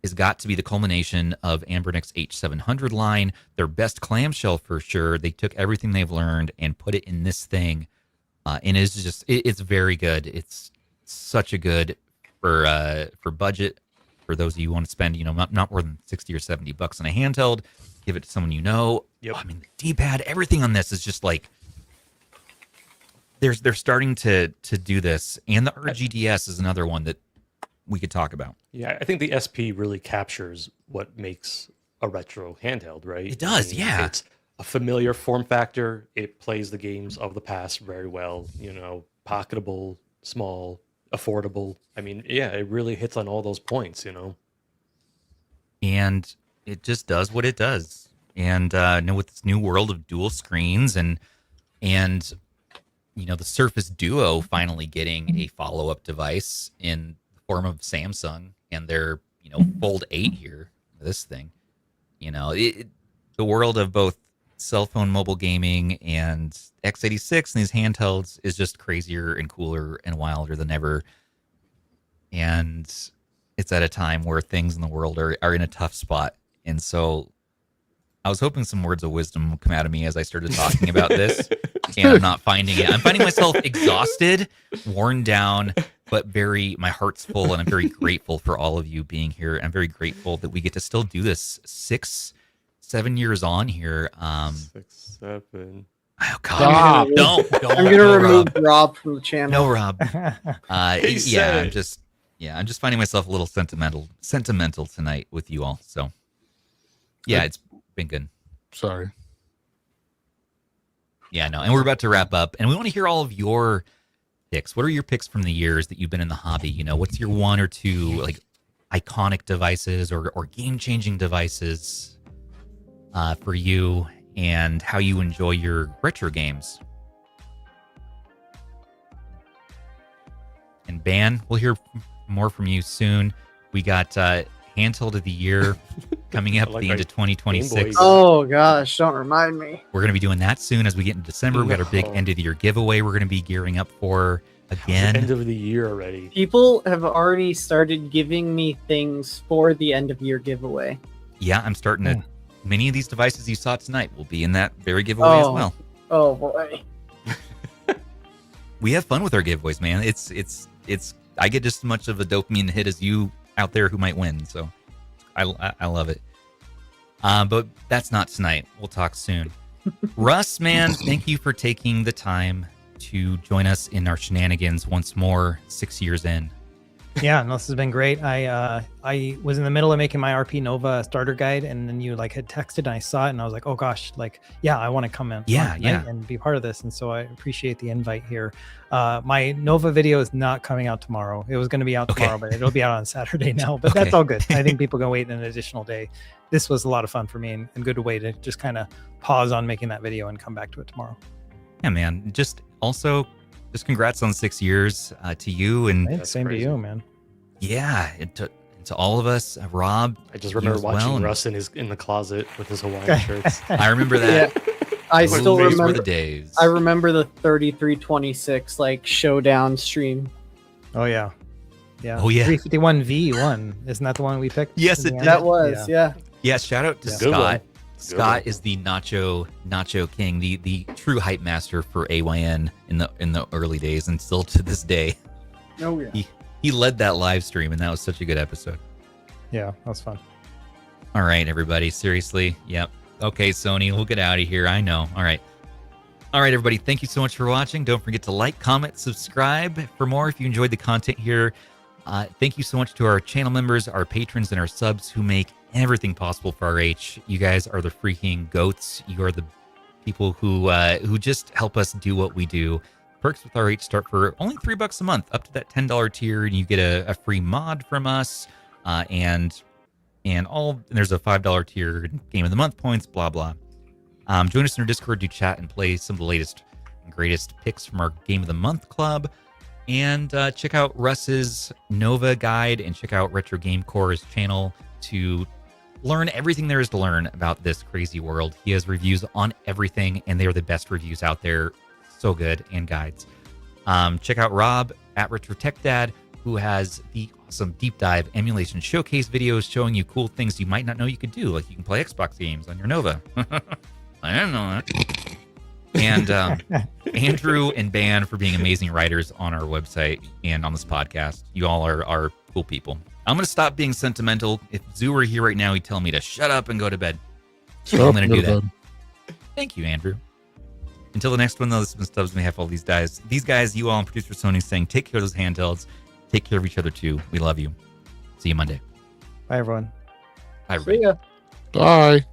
has got to be the culmination of Anbernic's H700 line, their best clamshell for sure. They took everything they've learned and put it in this thing, and it's very good. It's such a good for budget. For those of you who want to spend, not more than $60 or $70 on a handheld, give it to someone you know. Yep. I mean, the D-pad, everything on this is just like they're starting to do this, and the RGDS is another one that we could talk about. Yeah, I think the SP really captures what makes a retro handheld, right? It does, yeah. It's a familiar form factor. It plays the games of the past very well. Pocketable, small, affordable. I mean, yeah, it really hits on all those points. And it just does what it does. And with this new world of dual screens and the Surface Duo finally getting a follow-up device in the form of Samsung and their Fold 8 here, this thing, the world of both cell phone mobile gaming and x86 and these handhelds is just crazier and cooler and wilder than ever. And it's at a time where things in the world are in a tough spot. And so I was hoping some words of wisdom would come out of me as I started talking about this, and I'm not finding it. I'm finding myself exhausted, worn down, but my heart's full, and I'm very grateful for all of you being here. I'm very grateful that we get to still do this 6-7 years on here. 6, 7. Oh God! Don't. I'm gonna remove Rob from the channel. No, Rob. I'm just finding myself a little sentimental tonight with you all. So, yeah, it's been good. Sorry. Yeah, no, and we're about to wrap up, and we want to hear all of your picks. What are your picks from the years that you've been in the hobby? What's your one or two like iconic devices or game-changing devices for you, and how you enjoy your retro games? And Ban, we'll hear more from you soon. We got Handheld of the Year coming up at the end of 2026. Oh gosh, don't remind me. We're going to be doing that soon as we get into December. We got our big end of the year giveaway we're going to be gearing up for again. End of the year already. People have already started giving me things for the end of year giveaway. Yeah, I'm starting to. Many of these devices you saw tonight will be in that very giveaway as well. Oh boy. We have fun with our giveaways, man. It's I get just as much of a dopamine hit as you out there who might win. So I love it. But that's not tonight. We'll talk soon. Russ, man, thank you for taking the time to join us in our shenanigans once more, 6 years in. Yeah, no, this has been great. I was in the middle of making my RP Nova starter guide, and then you had texted, and I saw it, and I was like, oh gosh, I want to come in, and be part of this. And so I appreciate the invite here. My Nova video is not coming out tomorrow. It was going to be out tomorrow, but it'll be out on Saturday now. But that's all good. I think people can wait an additional day. This was a lot of fun for me, and a good way to just kind of pause on making that video and come back to it tomorrow. Yeah, man. Just congrats on 6 years to you, and same to you, man. Yeah, to all of us, Rob. I just remember watching Russ in the closet with his Hawaiian shirts. I remember that. Yeah. I still remember the days. I remember the 3326 showdown stream. Oh yeah. Oh yeah. 351V1. Isn't that the one we picked? Yes, it did. That was, yeah. Yeah, shout out to Scott. Scott is the Nacho King, the true hype master for AYN in the early days, and still to this day. Oh yeah. He led that live stream, and that was such a good episode. Yeah, that was fun. All right, everybody. Seriously. Yep. Okay, Sony, we'll get out of here. I know. All right. All right, everybody. Thank you so much for watching. Don't forget to like, comment, subscribe for more if you enjoyed the content here. Thank you so much to our channel members, our patrons, and our subs who make everything possible for RH. You guys are the freaking goats. You are the people who just help us do what we do. Perks with RH start for only $3 a month, up to that $10 tier, and you get a free mod from us, and there's a $5 tier, game of the month points, blah blah. Join us in our Discord to chat and play some of the latest and greatest picks from our Game of the Month Club. And check out Russ's Nova guide and check out Retro Game Core's channel to learn everything there is to learn about this crazy world. He has reviews on everything, and they are the best reviews out there. So good, and guides. Check out Rob at Retro Tech Dad, who has the awesome deep dive emulation showcase videos showing you cool things you might not know you could do, like you can play Xbox games on your Nova. I didn't know that. And Andrew and Ban for being amazing writers on our website and on this podcast. You all are cool people. I'm going to stop being sentimental. If Zoo were here right now, he'd tell me to shut up and go to bed. So I'm going to do that. Thank you, Andrew. Until the next one, though, this has been Stubbs. We have all these guys. These guys, you all, and producer Sony saying, take care of those handhelds. Take care of each other, too. We love you. See you Monday. Bye, everyone. Bye, everybody. See ya. Bye.